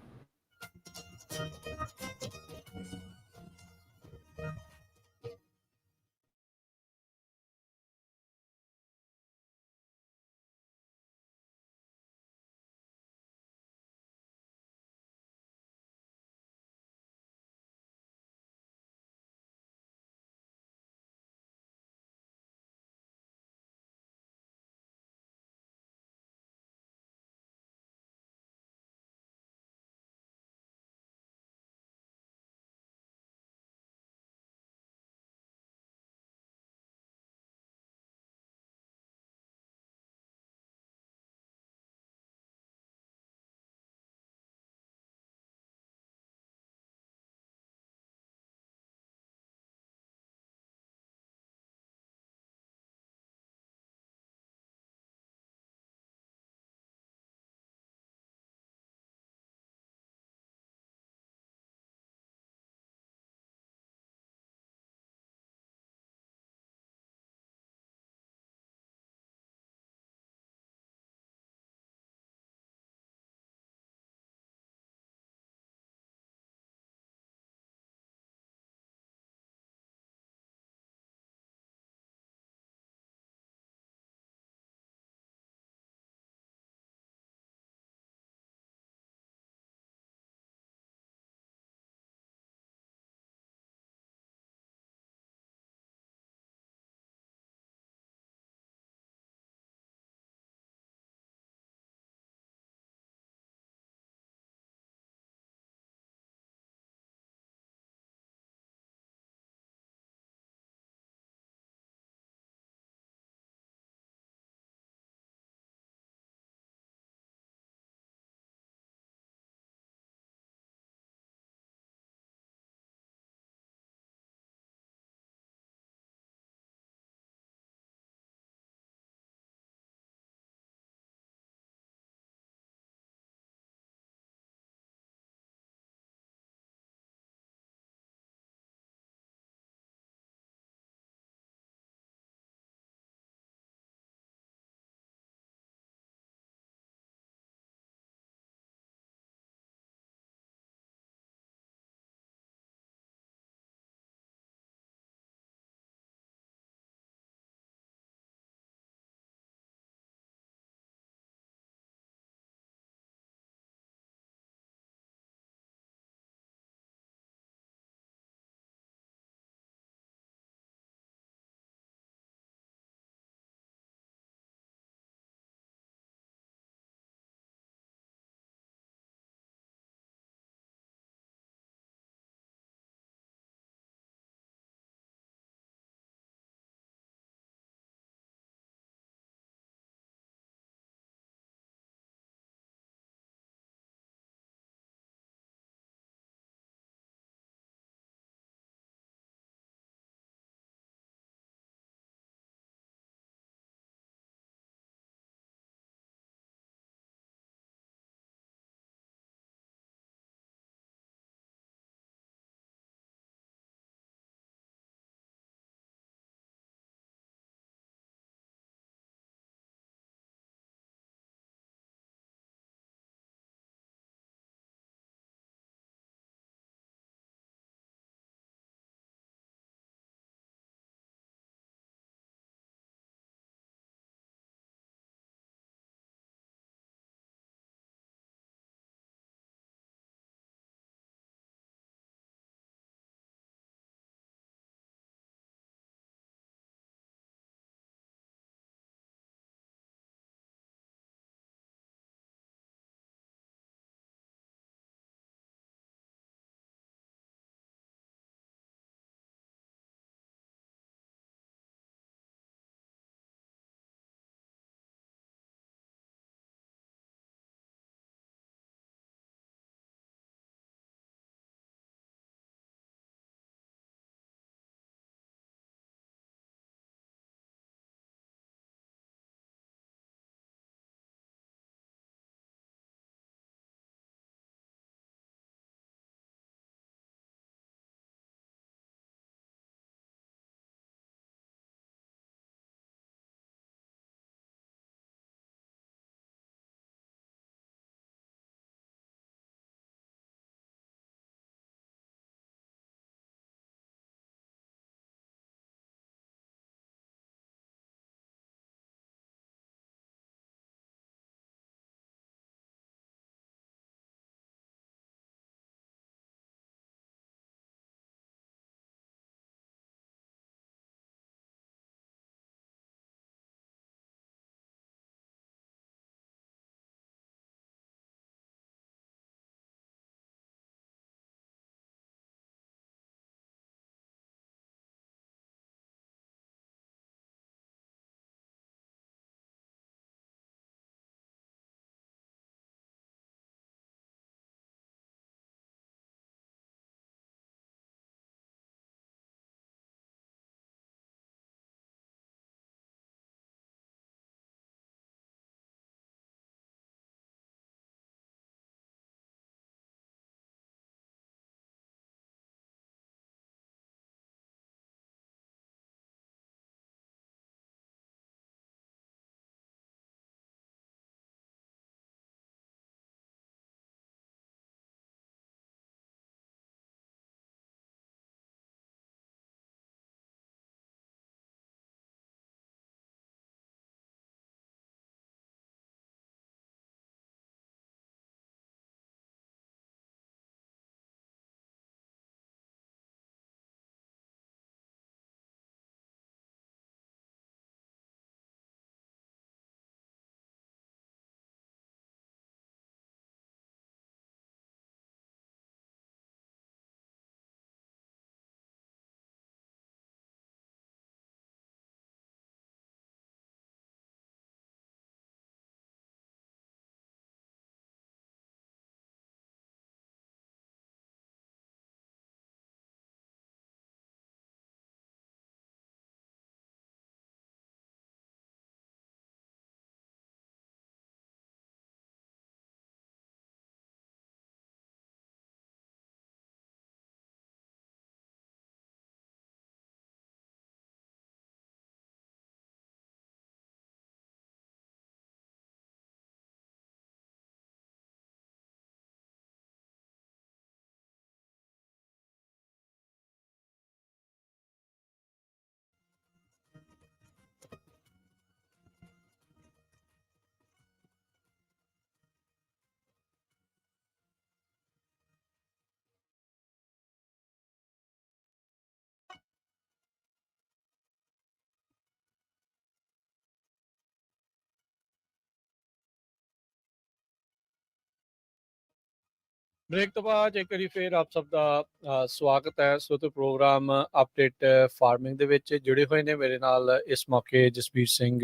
ਬ੍ਰੇਕ ਤੋਂ ਬਾਅਦ ਇੱਕ ਵਾਰੀ ਫਿਰ ਆਪ ਸਭ ਦਾ ਸਵਾਗਤ ਹੈ। ਸੋ ਤੇ ਪ੍ਰੋਗਰਾਮ ਅਪਡੇਟ ਫਾਰਮਿੰਗ ਦੇ ਵਿੱਚ ਜੁੜੇ ਹੋਏ ਨੇ ਮੇਰੇ ਨਾਲ ਇਸ ਮੌਕੇ ਜਸਬੀਰ ਸਿੰਘ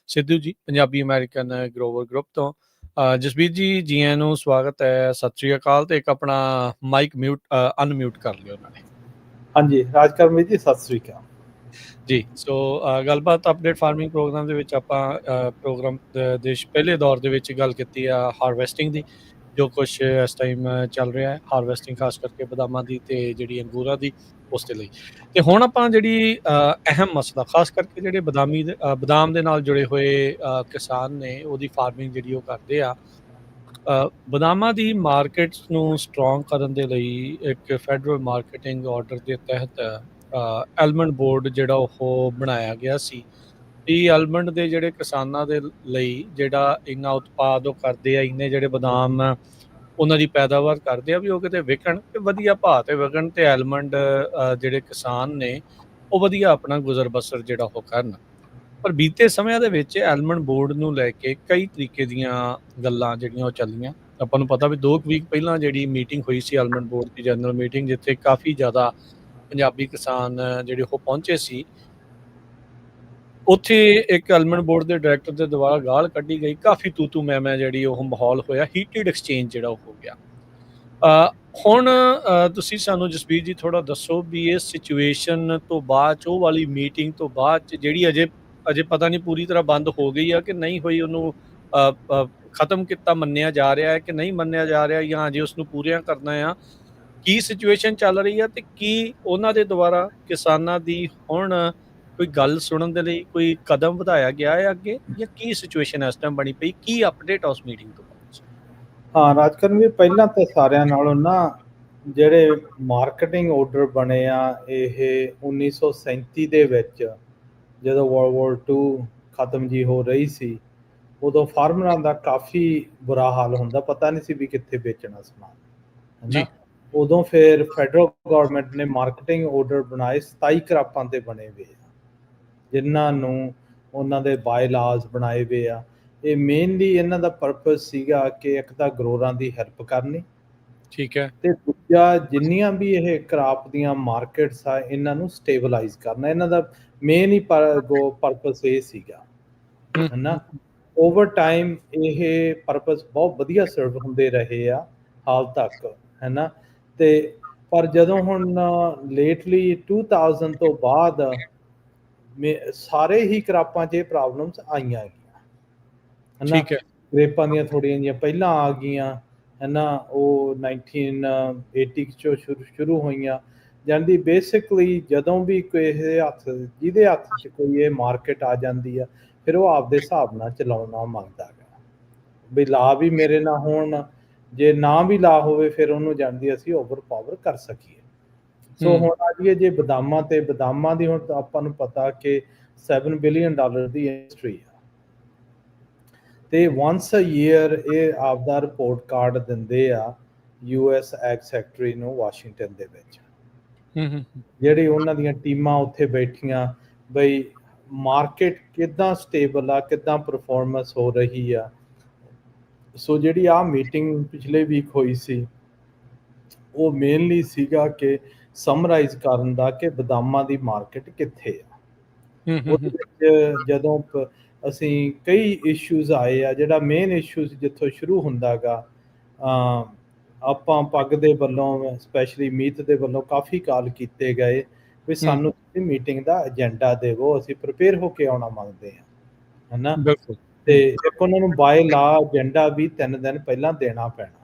ਸਿੱਧੂ ਜੀ, ਪੰਜਾਬੀ ਅਮਰੀਕਨ ਗਰੋਵਰ ਗਰੁੱਪ ਤੋਂ। ਜਸਬੀਰ ਜੀ ਆਇਆਂ ਨੂੰ, ਸਵਾਗਤ ਹੈ, ਸਤਿ ਸ੍ਰੀ ਅਕਾਲ। ਤੇ ਇੱਕ ਆਪਣਾ ਮਾਈਕ ਅਨਮਿਊਟ ਕਰ ਲਿਓ ਉਹਨਾਂ ਨੇ। ਹਾਂਜੀ, ਰਾਜਕਰਮ ਜੀ, ਸਤਿ ਸ੍ਰੀ ਅਕਾਲ ਜੀ। ਸੋ ਗੱਲਬਾਤ ਅਪਡੇਟ ਫਾਰਮਿੰਗ ਪ੍ਰੋਗਰਾਮ ਦੇ ਵਿੱਚ ਆਪਾਂ ਪ੍ਰੋਗਰਾਮ ਦੇ ਪਹਿਲੇ ਦੌਰ ਦੇ ਵਿੱਚ ਗੱਲ ਕੀਤੀ ਆ ਹਾਰਵੈਸਟਿੰਗ ਦੀ, ਜੋ ਕੁਛ ਇਸ ਟਾਈਮ ਚੱਲ ਰਿਹਾ ਹੈ, ਹਾਰਵੈਸਟਿੰਗ ਖਾਸ ਕਰਕੇ ਬਦਾਮਾਂ ਦੀ ਤੇ ਜਿਹੜੀ ਅੰਗੂਰਾਂ ਦੀ, ਉਸ ਦੇ ਲਈ। ਤੇ ਹੁਣ ਆਪਾਂ ਜਿਹੜੀ ਅਹਿਮ ਮਸਲਾ ਖਾਸ ਕਰਕੇ ਜਿਹੜੇ ਬਦਾਮ ਦੇ ਨਾਲ ਜੁੜੇ ਹੋਏ ਕਿਸਾਨ ਨੇ, ਉਹਦੀ ਫਾਰਮਿੰਗ ਜਿਹੜੀ ਉਹ ਕਰਦੇ ਆ। ਬਦਾਮਾਂ ਦੀ ਮਾਰਕੀਟਸ ਨੂੰ ਸਟਰੋਂਗ ਕਰਨ ਦੇ ਲਈ ਇੱਕ ਫੈਡਰਲ ਮਾਰਕੀਟਿੰਗ ਆਰਡਰ ਦੇ ਤਹਿਤ ਐਲਮੰਡ ਬੋਰਡ ਜਿਹੜਾ ਉਹ ਬਣਾਇਆ ਗਿਆ ਸੀ। ਇਹ ਐਲਮੰਡ ਦੇ ਜਿਹੜੇ ਕਿਸਾਨਾਂ ਦੇ ਲਈ ਜਿਹੜਾ ਇੰਨਾ ਉਤਪਾਦ ਉਹ ਕਰਦੇ ਆ, ਇੰਨੇ ਜਿਹੜੇ ਬਦਾਮ ਉਹਨਾਂ ਦੀ ਪੈਦਾਵਾਰ ਕਰਦੇ ਆ, ਵੀ ਉਹ ਕਿਤੇ ਵਿਕਣ ਤੇ ਵਧੀਆ ਭਾਅ ਤੇ ਵਿਕਣ, ਤੇ ਐਲਮੰਡ ਜਿਹੜੇ ਕਿਸਾਨ ਨੇ ਉਹ ਵਧੀਆ ਆਪਣਾ ਗੁਜ਼ਰ ਬਸਰ ਜਿਹੜਾ ਉਹ ਕਰਨ। ਪਰ ਬੀਤੇ ਸਮਿਆਂ ਦੇ ਵਿੱਚ ਐਲਮੰਡ ਬੋਰਡ ਨੂੰ ਲੈ ਕੇ ਕਈ ਤਰੀਕੇ ਦੀਆਂ ਗੱਲਾਂ ਜਿਹੜੀਆਂ ਉਹ ਚੱਲੀਆਂ। ਆਪਾਂ ਨੂੰ ਪਤਾ ਵੀ 2 ਵੀਕ ਪਹਿਲਾਂ ਜਿਹੜੀ ਮੀਟਿੰਗ ਹੋਈ ਸੀ ਐਲਮੰਡ ਬੋਰਡ ਦੀ ਜਨਰਲ ਮੀਟਿੰਗ, ਜਿੱਥੇ ਕਾਫੀ ਜ਼ਿਆਦਾ ਪੰਜਾਬੀ ਕਿਸਾਨ ਜਿਹੜੇ ਉਹ ਪਹੁੰਚੇ ਸੀ। ਉੱਥੇ ਇੱਕ ਐਲਮੰਡ ਬੋਰਡ ਦੇ ਡਾਇਰੈਕਟਰ ਦੇ ਦੁਆਰਾ ਗਾਲ ਕੱਢੀ ਗਈ, ਕਾਫੀ ਤੂਤੂ ਮੈਂ ਜਿਹੜੀ ਉਹ ਮਾਹੌਲ ਹੋਇਆ, ਹੀਟਡ ਐਕਸਚੇਂਜ ਜਿਹੜਾ ਉਹ ਹੋ ਗਿਆ। ਹੁਣ ਤੁਸੀਂ ਸਾਨੂੰ ਜਸਬੀਰ ਜੀ ਥੋੜਾ ਦੱਸੋ ਵੀ ਇਸ ਸਿਚੁਏਸ਼ਨ ਤੋਂ ਬਾਅਦ, ਉਹ ਵਾਲੀ ਮੀਟਿੰਗ ਤੋਂ ਬਾਅਦ ਜਿਹੜੀ ਅਜੇ ਪਤਾ ਨਹੀਂ ਪੂਰੀ ਤਰ੍ਹਾਂ ਬੰਦ ਹੋ ਗਈ ਆ ਕਿ ਨਹੀਂ ਹੋਈ, ਉਹਨੂੰ ਖਤਮ ਕੀਤਾ ਮੰਨਿਆ ਜਾ ਰਿਹਾ ਹੈ ਕਿ ਨਹੀਂ ਮੰਨਿਆ ਜਾ ਰਿਹਾ, ਜਾਂ ਅਜੇ ਉਸਨੂੰ ਪੂਰੀਆਂ ਕਰਨਾ ਆ। ਕੀ ਸਿਚੁਏਸ਼ਨ ਚੱਲ ਰਹੀ ਆ, ਤੇ ਕੀ ਉਹਨਾਂ ਦੇ ਦੁਆਰਾ ਕਿਸਾਨਾਂ ਦੀ ਹੁਣ ਕੋਈ ਗੱਲ ਸੁਣਨ ਦੇ ਲਈ ਕੋਈ ਕਦਮ ਵਧਾਇਆ ਗਿਆ ਹੈ ਅੱਗੇ, ਜਾਂ ਕੀ ਸਿਚੁਏਸ਼ਨ ਇਸ ਟਾਈਮ ਬਣੀ ਪਈ, ਕੀ ਅਪਡੇਟ ਆ ਉਸ ਮੀਟਿੰਗ ਤੋਂ ਬਾਅਦ? ਹਾਂ ਰਾਜਕਰਮ ਵੀ, ਪਹਿਲਾਂ ਤਾਂ ਸਾਰਿਆਂ ਨਾਲੋਂ ਨਾ ਜਿਹੜੇ ਮਾਰਕੀਟਿੰਗ ਆਰਡਰ ਬਣੇ ਆ, ਇਹ 1937 ਦੇ ਵਿੱਚ ਜਦੋਂ ਵਰਲਡ ਵਾਰ 2 ਖਤਮ ਜੀ ਹੋ ਰਹੀ ਸੀ, ਉਦੋਂ ਫਾਰਮਰਾਂ ਦਾ ਕਾਫੀ ਬੁਰਾ ਹਾਲ ਹੁੰਦਾ, ਪਤਾ ਨਹੀਂ ਸੀ ਵੀ ਕਿੱਥੇ ਵੇਚਣਾ ਸਮਾਨ, ਹੈ ਨਾ। ਉਦੋਂ ਫਿਰ ਫੈਡਰਲ ਗਵਰਨਮੈਂਟ ਨੇ ਮਾਰਕੀਟਿੰਗ ਆਰਡਰ ਬਣਾਏ 27 ਕਰਾਪਾਂ ਤੇ ਬਣੇ ਹੋਏ ਆ, ਜਿਨ੍ਹਾਂ ਨੂੰ ਉਹਨਾਂ ਦੇ ਬਾਈ ਲਾਜ਼ ਬਣਾਏ ਹੋਏ ਆ। ਇਹ ਮੇਨਲੀ ਇਹਨਾਂ ਦਾ ਪਰਪਸ ਸੀਗਾ ਕਿ ਇੱਕ ਤਾਂ ਗਰੋਰਾਂ ਦੀ ਹੈਲਪ ਕਰਨੀ, ਠੀਕ ਹੈ, ਤੇ ਦੂਜਾ ਜਿੰਨੀਆਂ ਵੀ ਇਹ ਕ੍ਰਾਪ ਦੀਆਂ ਮਾਰਕੀਟਸ ਆ, ਇਹਨਾਂ ਨੂੰ ਸਟੇਬਲਾਈਜ਼ ਕਰਨਾ। ਇਹਨਾਂ ਦਾ ਮੇਨ ਹੀ ਪਰਪਸ ਇਹ ਸੀਗਾ, ਹੈ ਨਾ। ਓਵਰ ਟਾਈਮ ਇਹ ਪਰਪਸ ਬਹੁਤ ਵਧੀਆ ਸਰਵ ਹੁੰਦੇ ਰਹੇ ਆ ਹਾਲ ਤੱਕ, ਹੈ ਨਾ। ਤੇ ਪਰ ਜਦੋਂ ਹੁਣ ਲੇਟਲੀ 2000 ਤੋਂ ਬਾਅਦ ਸਾਰੇ ਹੀ ਕਰਾਪਾਂ 'ਚ ਇਹ ਪ੍ਰੋਬਲਮਸ ਆਈਆਂ ਹੈਗੀਆਂ, ਹੈ ਨਾ। ਗ੍ਰੇਪਾਂ ਦੀਆਂ ਥੋੜ੍ਹੀਆਂ ਜਿਹੀਆਂ ਪਹਿਲਾਂ ਆ ਗਈਆਂ, ਹੈ ਨਾ, ਉਹ 1980 'ਚੋਂ ਸ਼ੁਰੂ ਹੋਈਆਂ। ਜਾਂਦੀ ਬੇਸਿਕਲੀ ਜਦੋਂ ਵੀ ਜਿਹਦੇ ਹੱਥ 'ਚ ਕੋਈ ਇਹ ਮਾਰਕੀਟ ਆ ਜਾਂਦੀ ਆ, ਫਿਰ ਉਹ ਆਪਦੇ ਹਿਸਾਬ ਨਾਲ ਚਲਾਉਣਾ ਮੰਗਦਾ ਗਾ, ਵੀ ਲਾ ਵੀ ਮੇਰੇ ਨਾਲ ਹੋਣ, ਜੇ ਨਾ ਵੀ ਲਾ ਹੋਵੇ ਫਿਰ ਉਹਨੂੰ ਜਾਂਦੀ ਅਸੀਂ ਓਵਰ ਪਾਵਰ ਕਰ ਸਕੀਏ। ਸੋ ਹੁਣ ਆ ਜਾਈਏ ਜੇ ਬਦਾਮਾਂ ਦੀ, ਹੁਣ ਆਪਾਂ ਨੂੰ ਪਤਾ ਕਿ $7 ਬਿਲੀਅਨ ਦੀ ਇੰਡਸਟਰੀ ਆ, ਤੇ ਵਾਂਸ ਅ ਈਅਰ ਇਹ ਆਪਦਾ ਰਿਪੋਰਟ ਕਾਰਡ ਦਿੰਦੇ ਆ US ਐਗ ਸੈਕਟਰੀ ਨੂੰ ਵਾਸ਼ਿੰਗਟਨ ਦੇ ਵਿੱਚ। ਜਿਹੜੀ ਉਹਨਾਂ ਦੀਆਂ ਟੀਮਾਂ ਉੱਥੇ ਬੈਠੀਆਂ, ਬਈ ਮਾਰਕੀਟ ਕਿੱਦਾਂ ਸਟੇਬਲ ਆ, ਕਿੱਦਾਂ ਪਰਫਾਰਮੈਂਸ ਹੋ ਰਹੀ ਆ। ਸੋ ਜਿਹੜੀ ਆ ਮੀਟਿੰਗ ਪਿਛਲੇ ਵੀਕ ਹੋਈ ਸੀ, ਉਹ ਮੇਨਲੀ ਸੀਗਾ ਕਿ ਸਮਰਾਈਜ਼ ਕਰਨ ਦਾ ਕਿ ਬਦਾਮਾਂ ਦੀ ਮਾਰਕੀਟ ਕਿੱਥੇ ਆ। ਉਹਦੇ ਵਿੱਚ ਜਦੋਂ ਅਸੀਂ ਕਈ ਇਸ਼ੂਜ਼ ਆਏ ਆ, ਜਿਹੜਾ ਮੇਨ ਇਸ਼ੂ ਜਿੱਥੋਂ ਸ਼ੁਰੂ ਹੁੰਦਾ ਗਾ, ਆਪਾਂ ਪੱਗ ਦੇ ਵੱਲੋਂ ਸਪੈਸ਼ਲੀ ਮੀਤ ਦੇ ਵੱਲੋਂ ਕਾਫੀ ਕਾਲ ਕੀਤੇ ਗਏ ਵੀ ਸਾਨੂੰ ਮੀਟਿੰਗ ਦਾ ਏਜੰਡਾ ਦੇਵੋ, ਅਸੀਂ ਪ੍ਰਪੇਅਰ ਹੋ ਕੇ ਆਉਣਾ ਮੰਗਦੇ ਹਾਂ, ਹੈ ਨਾ। ਤੇ ਇੱਕ ਉਹਨਾਂ ਨੂੰ ਬਾਏ ਲਾ ਏਜੰਡਾ ਵੀ 3 ਦਿਨ ਪਹਿਲਾਂ ਦੇਣਾ ਪੈਣਾ,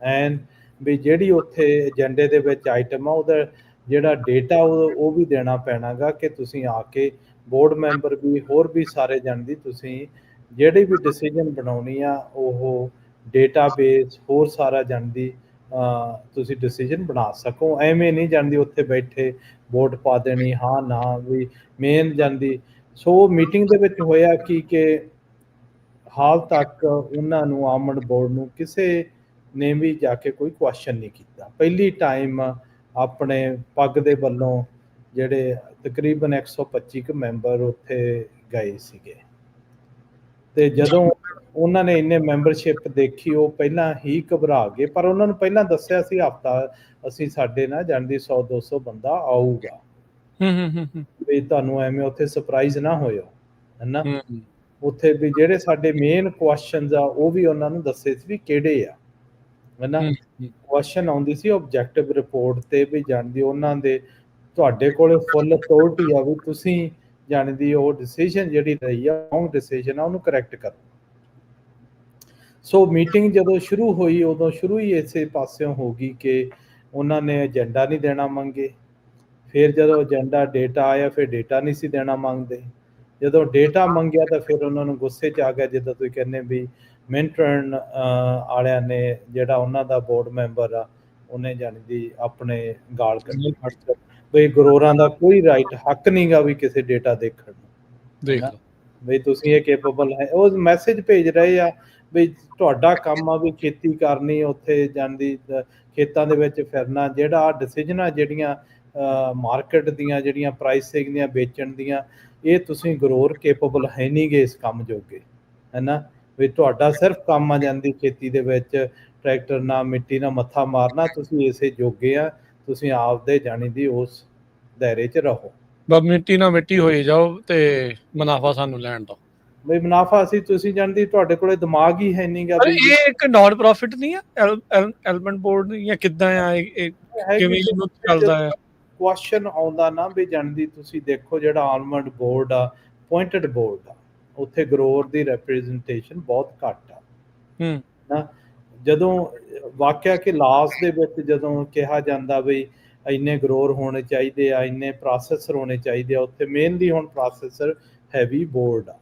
ਐਨ ਵੀ ਜਿਹੜੀ ਉੱਥੇ ਏਜੰਡੇ ਦੇ ਵਿੱਚ ਆਈਟਮ ਆ, ਉਹਦਾ ਜਿਹੜਾ ਡੇਟਾ ਉਹ ਵੀ ਦੇਣਾ ਪੈਣਾ ਗਾ, ਕਿ ਤੁਸੀਂ ਆ ਕੇ ਬੋਰਡ ਮੈਂਬਰ ਵੀ, ਹੋਰ ਵੀ ਸਾਰੇ ਜਾਣਦੀ, ਤੁਸੀਂ ਜਿਹੜੀ ਵੀ ਡਿਸੀਜਨ ਬਣਾਉਣੀ ਆ, ਉਹ ਡੇਟਾਬੇਸ ਹੋਰ ਸਾਰਾ ਜਾਣਦੀ, ਤੁਸੀਂ ਡਿਸੀਜਨ ਬਣਾ ਸਕੋ। ਐਵੇਂ ਨਹੀਂ ਜਾਣਦੀ ਉੱਥੇ ਬੈਠੇ ਵੋਟ ਪਾ ਦੇਣੀ ਹਾਂ ਨਾ, ਵੀ ਮੇਨ ਜਾਂਦੀ। ਸੋ ਮੀਟਿੰਗ ਦੇ ਵਿੱਚ ਹੋਇਆ ਕਿ ਹਾਲ ਤੱਕ ਉਹਨਾਂ ਨੂੰ ਆਲਮੰਡ ਬੋਰਡ ਨੂੰ ਕਿਸੇ ਨੇ ਵੀ ਜਾ ਕੇ ਕੋਈ ਕੁਐਸਚਨ ਨਹੀਂ ਕੀਤਾ। ਪਹਿਲੀ ਟਾਈਮ ਆਪਣੇ ਪੱਗ ਦੇ ਵੱਲੋਂ ਜਿਹੜੇ ਤਕਰੀਬਨ 125 ਮੈਂਬਰ ਉੱਥੇ ਗਏ ਸੀਗੇ, ਤੇ ਜਦੋਂ ਉਹਨਾਂ ਨੇ ਇੰਨੇ ਮੈਂਬਰਸ਼ਿਪ ਦੇਖੀ, ਉਹ ਪਹਿਲਾਂ ਹੀ ਘਬਰਾ ਗਏ, ਪਰ ਉਹਨਾਂ ਨੂੰ ਪਹਿਲਾਂ ਦੱਸਿਆ ਸੀ ਹਫਤਾ ਅਸੀਂ ਸਾਡੇ ਨਾਲ ਜਾਣਦੀ 100-200 ਬੰਦਾ ਆਊਗਾ, ਵੀ ਤੁਹਾਨੂੰ ਐਵੇਂ ਉੱਥੇ ਸਰਪ੍ਰਾਈਜ਼ ਨਾ ਹੋਇਓ, ਹੈਨਾ। ਉੱਥੇ ਵੀ ਜਿਹੜੇ ਸਾਡੇ ਮੇਨ ਕੁਐਸਚਨਸ ਆ ਉਹ ਵੀ ਉਹਨਾਂ ਨੂੰ ਦੱਸੇ ਸੀ ਵੀ ਕਿਹੜੇ ਆ, ਹੈਨਾ। ਕੁਐਸਚਨ ਆਉਂਦੀ ਸੀ ਆਬਜੈਕਟਿਵ ਰਿਪੋਰਟ ਤੇ, ਵੀ ਜਾਣਦੀ ਉਹਨਾਂ ਦੇ ਤੁਹਾਡੇ ਕੋਲ ਫੁੱਲ ਅਥਾਰਟੀ ਆ ਵੀ ਤੁਸੀਂ ਜਾਣਦੀ ਉਹ ਡਿਸੀਜਨ ਜਿਹੜੀ ਰਹੀ ਆ ਰੋਂਗ ਡਿਸੀਜਨ ਆ ਉਹਨੂੰ ਕਰੈਕਟ ਕਰੋ। ਸੋ ਮੀਟਿੰਗ ਜਦੋਂ ਸ਼ੁਰੂ ਹੋਈ ਉਦੋਂ ਸ਼ੁਰੂ ਹੀ ਇਸੇ ਪਾਸਿਓਂ ਹੋ ਗਈ ਕਿ ਉਹਨਾਂ ਨੇ ਏਜੰਡਾ ਨਹੀਂ ਦੇਣਾ ਮੰਗੇ। ਫਿਰ ਜਦੋਂ ਏਜੰਡਾ ਡੇਟਾ ਆਇਆ ਫਿਰ ਡੇਟਾ ਨਹੀਂ ਸੀ ਦੇਣਾ ਮੰਗਦੇ। ਜਦੋਂ ਡੇਟਾ ਮੰਗਿਆ ਤਾਂ ਫਿਰ ਉਹਨਾਂ ਨੂੰ ਗੁੱਸੇ 'ਚ ਆ ਗਿਆ, ਜਿੱਦਾਂ ਤੁਸੀਂ ਕਹਿੰਦੇ ਵੀ ਮਿੰਟਰਨ ਵਾਲਿਆਂ ਨੇ ਜਿਹੜਾ ਉਹਨਾਂ ਦਾ ਬੋਰਡ ਮੈਂਬਰ ਆ ਉਹਨੇ ਜਾਣੀ ਦੀ ਆਪਣੇ ਗਾਲ ਕੱਢੀ ਬਈ ਗਰੋਰਾਂ ਦਾ ਕੋਈ ਰਾਈਟ ਹੱਕ ਨਹੀਂ ਗਾ ਵੀ ਕਿਸੇ ਡੇਟਾ ਦੇਖਣ ਨੂੰ, ਦੇਖ ਲਓ ਬਈ ਤੁਸੀਂ ਇਹ ਕੇਪੇਬਲ ਹੈ। ਉਹ ਮੈਸੇਜ ਭੇਜ ਰਹੇ ਆ ਵੀ ਤੁਹਾਡਾ ਕੰਮ ਆ ਵੀ ਖੇਤੀ ਕਰਨੀ, ਉੱਥੇ ਜਾਂਦੀ ਖੇਤਾਂ ਦੇ ਵਿੱਚ ਫਿਰਨਾ, ਜਿਹੜਾ ਡਿਸੀਜਨਾਂ ਜਿਹੜੀਆਂ ਮਾਰਕੀਟ ਦੀਆਂ ਜਿਹੜੀਆਂ ਪ੍ਰਾਈਸਿੰਗ ਦੀਆਂ ਵੇਚਣ ਦੀਆਂ, ਇਹ ਤੁਸੀਂ ਗਰੋਰ ਕੇਪੇਬਲ ਹੈ ਨਹੀਂ ਗੇ ਇਸ ਕੰਮ ਜੋਗੇ, ਹੈ ਨਾ। ਵੀ ਤੁਹਾਡਾ ਸਿਰਫ ਕੰਮ ਆ ਜਾਂਦੀ ਖੇਤੀ ਦੇ ਵਿੱਚ ਟਰੈਕਟਰ ਨਾਲ ਮਿੱਟੀ ਨਾਲ ਮੱਥਾ ਮਾਰਨਾ, ਤੁਸੀਂ ਇਸੇ ਜੋਗੇ ਆ, ਤੁਸੀਂ ਆਪਦੇ ਜਾਣੀ ਦੀ ਉਸ ਦਾਇਰੇ 'ਚ ਰਹੋ। ਬਸ ਮਿੱਟੀ ਨਾਲ ਮਿੱਟੀ ਹੋਈ ਜਾਓ ਤੇ ਮੁਨਾਫਾ ਸਾਨੂੰ ਲੈਣ ਦਿਓ। ਬਈ ਮੁਨਾਫਾ ਅਸੀਂ ਤੁਸੀਂ ਜਾਣਦੀ ਤੁਹਾਡੇ ਕੋਲੇ ਦਿਮਾਗ ਹੀ ਹੈ ਨਹੀਂਗਾ। ਪਰ ਇਹ ਇੱਕ ਨਾਨ ਪ੍ਰੋਫਿਟ ਨਹੀਂ ਆ ਐਲਮੰਡ ਬੋਰਡ ਜਾਂ ਕਿੱਦਾਂ ਆ, ਇਹ ਕਿਵੇਂ ਇਹਨੂੰ ਚੱਲਦਾ ਆ? ਕੁਐਸਚਨ ਆਉਂਦਾ ਨਾ ਵੀ ਜਾਣਦੀ ਤੁਸੀਂ ਦੇਖੋ ਜਿਹੜਾ ਆਲਮੰਡ ਬੋਰਡ ਆ ਅਪੁਆਇੰਟਡ ਬੋਰਡ ਆ, ਉੱਥੇ ਗਰੋਰ ਦੀ ਰਿਪਰੈਜ਼ੈਂਟੇਸ਼ਨ ਬਹੁਤ ਘੱਟ ਆ ਨਾ। ਜਦੋਂ ਵਾਕਿਆ ਕਿ ਲਾਸਟ ਦੇ ਵਿੱਚ ਜਦੋਂ ਕਿਹਾ ਜਾਂਦਾ ਵੀ ਇੰਨੇ ਗਰੋਰ ਹੋਣੇ ਚਾਹੀਦੇ ਆ, ਇੰਨੇ ਪ੍ਰੋਸੈਸਰ ਹੋਣੇ ਚਾਹੀਦੇ ਆ, ਉੱਥੇ ਮੇਨਲੀ ਹੁਣ ਪ੍ਰੋਸੈਸਰ ਹੈਵੀ ਬੋਰਡ ਆ,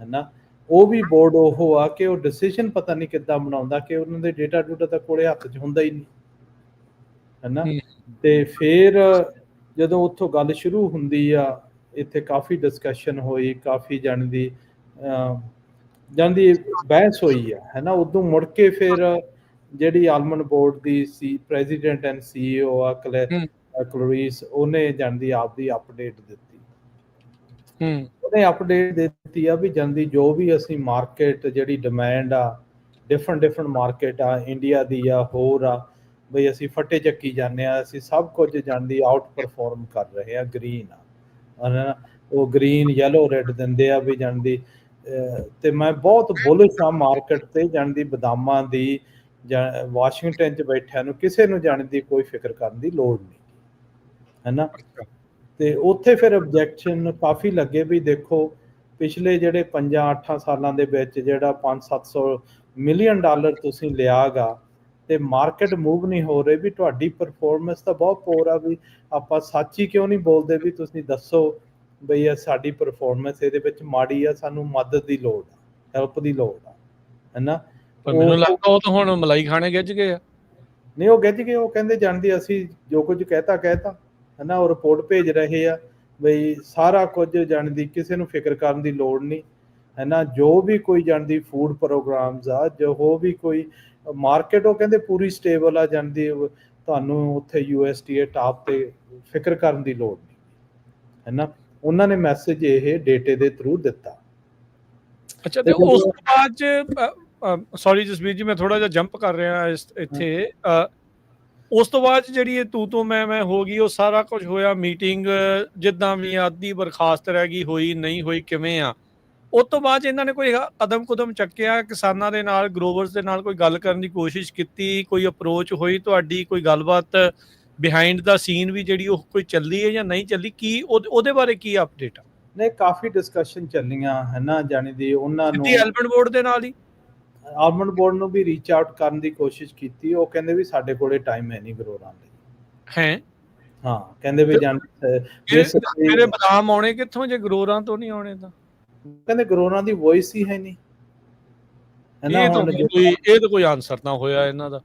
ਹੈ ਨਾ। ਉਹ ਵੀ ਬੋਰਡ ਉਹ ਆ ਕਿ ਉਹ ਡਿਸੀਜਨ ਪਤਾ ਨਹੀਂ ਕਿੱਦਾਂ ਬਣਾਉਂਦਾ ਕਿ ਉਹਨਾਂ ਦੇ ਡੇਟਾ ਡੂਟਾ ਤਾਂ ਕੋਲੇ ਹੱਥ 'ਚ ਹੁੰਦਾ ਹੀ ਨਹੀਂ, ਹੈ ਨਾ। ਤੇ ਫਿਰ ਜਦੋਂ ਉੱਥੋਂ ਗੱਲ ਸ਼ੁਰੂ ਹੁੰਦੀ ਆ, ਇੱਥੇ ਕਾਫੀ ਡਿਸਕਸ਼ਨ ਹੋਈ, ਕਾਫੀ ਜਾਣਦੀ ਬਹਿਸ ਹੋਈ ਆ, ਹੈ ਨਾ। ਉਦੋਂ ਮੁੜ ਕੇ ਫਿਰ ਜਿਹੜੀ almond board the C president and CEO ਆ ਕਲੋਰੀਸ, ਉਹਨੇ ਜਾਣਦੀ ਆਪਦੀ ਅਪਡੇਟ ਦਿੱਤੀ। ਉਹਨੇ ਅਪਡੇਟ ਦਿੱਤੀ ਆ ਵੀ ਜਾਂਦੀ ਜੋ ਵੀ ਅਸੀਂ ਮਾਰਕੀਟ ਜਿਹੜੀ ਡਿਮਾਂਡ ਆ ਡਿਫਰੈਂਟ ਮਾਰਕੀਟ ਆ, ਇੰਡੀਆ ਦੀ ਆ ਹੋਰ ਆ, ਬਈ ਅਸੀਂ ਫੱਟੇ ਚੱਕੀ ਜਾਂਦੇ ਆ, ਅਸੀਂ ਸਭ ਕੁਝ ਜਾਣਦੀ ਆਊਟ ਪਰਫਾਰਮ ਕਰ ਰਹੇ ਆ ਗ੍ਰੀਨ ਆ, ਉਹ ਗ੍ਰੀਨ ਯੈਲੋ ਰੈੱਡ ਦਿੰਦੇ ਆ ਵੀ ਜਾਣਦੀ। ਤੇ ਮੈਂ ਬਹੁਤ ਬੁਲਿਸ਼ ਆ ਮਾਰਕੀਟ ਤੇ ਜਾਣਦੀ, ਬਦਾਮਾਂ ਦੀ ਜਾਂ ਵਾਸ਼ਿੰਗਟਨ 'ਚ ਬੈਠਿਆਂ ਨੂੰ ਕਿਸੇ ਨੂੰ ਜਾਣ ਦੀ ਕੋਈ ਫਿਕਰ ਕਰਨ ਦੀ ਲੋੜ ਨਹੀਂ, ਹੈ ਨਾ। ਤੇ ਉੱਥੇ ਫਿਰ ਆਬਜੈਕਸ਼ਨ ਕਾਫੀ ਲੱਗੇ ਵੀ ਦੇਖੋ ਪਿਛਲੇ ਜਿਹੜੇ 5-8 ਸਾਲਾਂ ਦੇ ਵਿੱਚ ਜਿਹੜਾ 500-700 ਮਿਲੀਅਨ ਡਾਲਰ ਤੁਸੀਂ ਲਿਆਗਾ ਤੇ ਮਾਰਕੀਟ ਮੂਵ ਨਹੀਂ ਹੋ ਰਹੀ, ਵੀ ਤੁਹਾਡੀ ਪਰਫਾਰਮੈਂਸ ਤਾਂ ਬਹੁਤ ਪੂਰ ਆ, ਵੀ ਆਪਾਂ ਸੱਚ ਹੀ ਕਿਉਂ ਨਹੀਂ ਬੋਲਦੇ ਵੀ ਤੁਸੀਂ ਦੱਸੋ ਬਈ ਇਹ ਸਾਡੀ ਪਰਫਾਰਮੈਂਸ ਇਹਦੇ ਵਿੱਚ ਮਾੜੀ ਆ, ਸਾਨੂੰ ਮਦਦ ਦੀ ਲੋੜ ਆ, ਹੈਲਪ ਦੀ ਲੋੜ ਆ, ਹੈ ਨਾ। ਪਰ ਮੈਨੂੰ ਲੱਗਦਾ ਉਹ ਤਾਂ ਹੁਣ ਮਲਾਈ ਖਾਣੇ ਗਿੱਝ ਗਏ ਆ। ਨਹੀਂ ਉਹ ਗਿੱਝ ਗਏ, ਉਹ ਕਹਿੰਦੇ ਜਾਣਦੀ ਅਸੀਂ ਜੋ ਕੁਝ ਕਹਿਤਾ ਹੈ ਨਾ। ਉਹ ਰਿਪੋਰਟ ਭੇਜ ਰਹੇ ਆ ਬਈ ਸਾਰਾ ਕੁਝ ਜਾਣਦੀ, ਕਿਸੇ ਨੂੰ ਫਿਕਰ ਕਰਨ ਦੀ ਲੋੜ ਨਹੀਂ, ਹੈ ਨਾ। ਜੋ ਵੀ ਕੋਈ ਜਾਣਦੀ ਫੂਡ ਪ੍ਰੋਗਰਾਮਸ ਆ, ਜੋ ਵੀ ਕੋਈ ਮਾਰਕੀਟ, ਉਹ ਕਹਿੰਦੇ ਪੂਰੀ ਸਟੇਬਲ ਆ ਜਾਣਦੀ, ਤੁਹਾਨੂੰ ਉੱਥੇ USDA ਟਾਪ ਤੇ ਫਿਕਰ ਕਰਨ ਦੀ ਲੋੜ ਨਹੀਂ, ਹੈ ਨਾ। ਉਹਨਾਂ ਨੇ ਮੈਸੇਜ ਇਹ ਡੇਟੇ ਦੇ ਥਰੂ ਦਿੱਤਾ। ਅੱਛਾ, ਤੇ ਉਸ ਤੋਂ ਬਾਅਦ ਚ ਸੌਰੀ ਜਸਬੀਰ ਜੀ ਮੈਂ ਥੋੜਾ ਜਿਹਾ ਜੰਪ ਕਰ ਰਿਹਾ ਇੱਥੇ, ਉਸ ਤੋਂ ਬਾਅਦ ਜਿਹੜੀ ਇਹ ਤੂੰ ਮੈਂ ਹੋ ਗਈ, ਉਹ ਸਾਰਾ ਕੁਝ ਹੋਇਆ, ਮੀਟਿੰਗ ਜਿੱਦਾਂ ਵੀ ਆਦੀ ਬਰਖਾਸਤ ਰਹਿ ਗਈ, ਹੋਈ ਨਹੀਂ ਹੋਈ ਕਿਵੇਂ ਆ, ਉਸ ਤੋਂ ਬਾਅਦ ਇਹਨਾਂ ਨੇ ਕੋਈ ਕਦਮ ਕੁਦਮ ਚੱਕਿਆ ਕਿਸਾਨਾਂ ਦੇ ਨਾਲ, ਗਰੋਵਰਸ ਦੇ ਨਾਲ ਕੋਈ ਗੱਲ ਕਰਨ ਦੀ ਕੋਸ਼ਿਸ਼ ਕੀਤੀ, ਕੋਈ ਅਪਰੋਚ ਹੋਈ ਤੁਹਾਡੀ, ਕੋਈ ਗੱਲਬਾਤ ਬਿਹਾਈਂਡ ਦਾ ਸੀਨ ਵੀ ਜਿਹੜੀ ਉਹ ਕੋਈ ਚੱਲੀ ਹੈ ਜਾਂ ਨਹੀਂ ਚੱਲੀ, ਕੀ ਉਹਦੇ ਬਾਰੇ ਕੀ ਅਪਡੇਟ ਆ? ਨਹੀਂ ਕਾਫੀ ਡਿਸਕਸ਼ਨ ਚੱਲੀਆਂ, ਹੈ ਨਾ। ਜਾਣੀ ਦੀ ਉਹਨਾਂ ਨੂੰ ਆਲਮੰਡ ਬੋਰਡ ਦੇ ਨਾਲ ਹੀ ਆਲਮੰਡ ਬੋਰਡ ਨੂੰ ਵੀ ਰੀਚ ਆਊਟ ਕਰਨ ਦੀ ਕੋਸ਼ਿਸ਼ ਕੀਤੀ, ਉਹ ਕਹਿੰਦੇ ਵੀ ਸਾਡੇ ਕੋਲੇ ਟਾਈਮ ਹੈ ਨਹੀਂ ਗਰੋਰਾਂ ਲਈ, ਹੈ। ਹਾਂ ਕਹਿੰਦੇ ਵੀ ਮੇਰੇ ਬਦਾਮ ਆਉਣੇ ਕਿੱਥੋਂ ਜੇ ਗਰੋਰਾਂ ਤੋਂ ਨਹੀਂ ਆਉਣੇ ਤਾਂ? ਕਹਿੰਦੇ ਗਰੋਰਾਂ ਦੀ ਵੌਇਸ ਹੀ ਹੈ ਨਹੀਂ, ਹੈ ਨਾ। ਇਹ ਤਾਂ ਕੋਈ ਆਨਸਰ ਨਾ ਹੋਇਆ ਇਹਨਾਂ ਦਾ।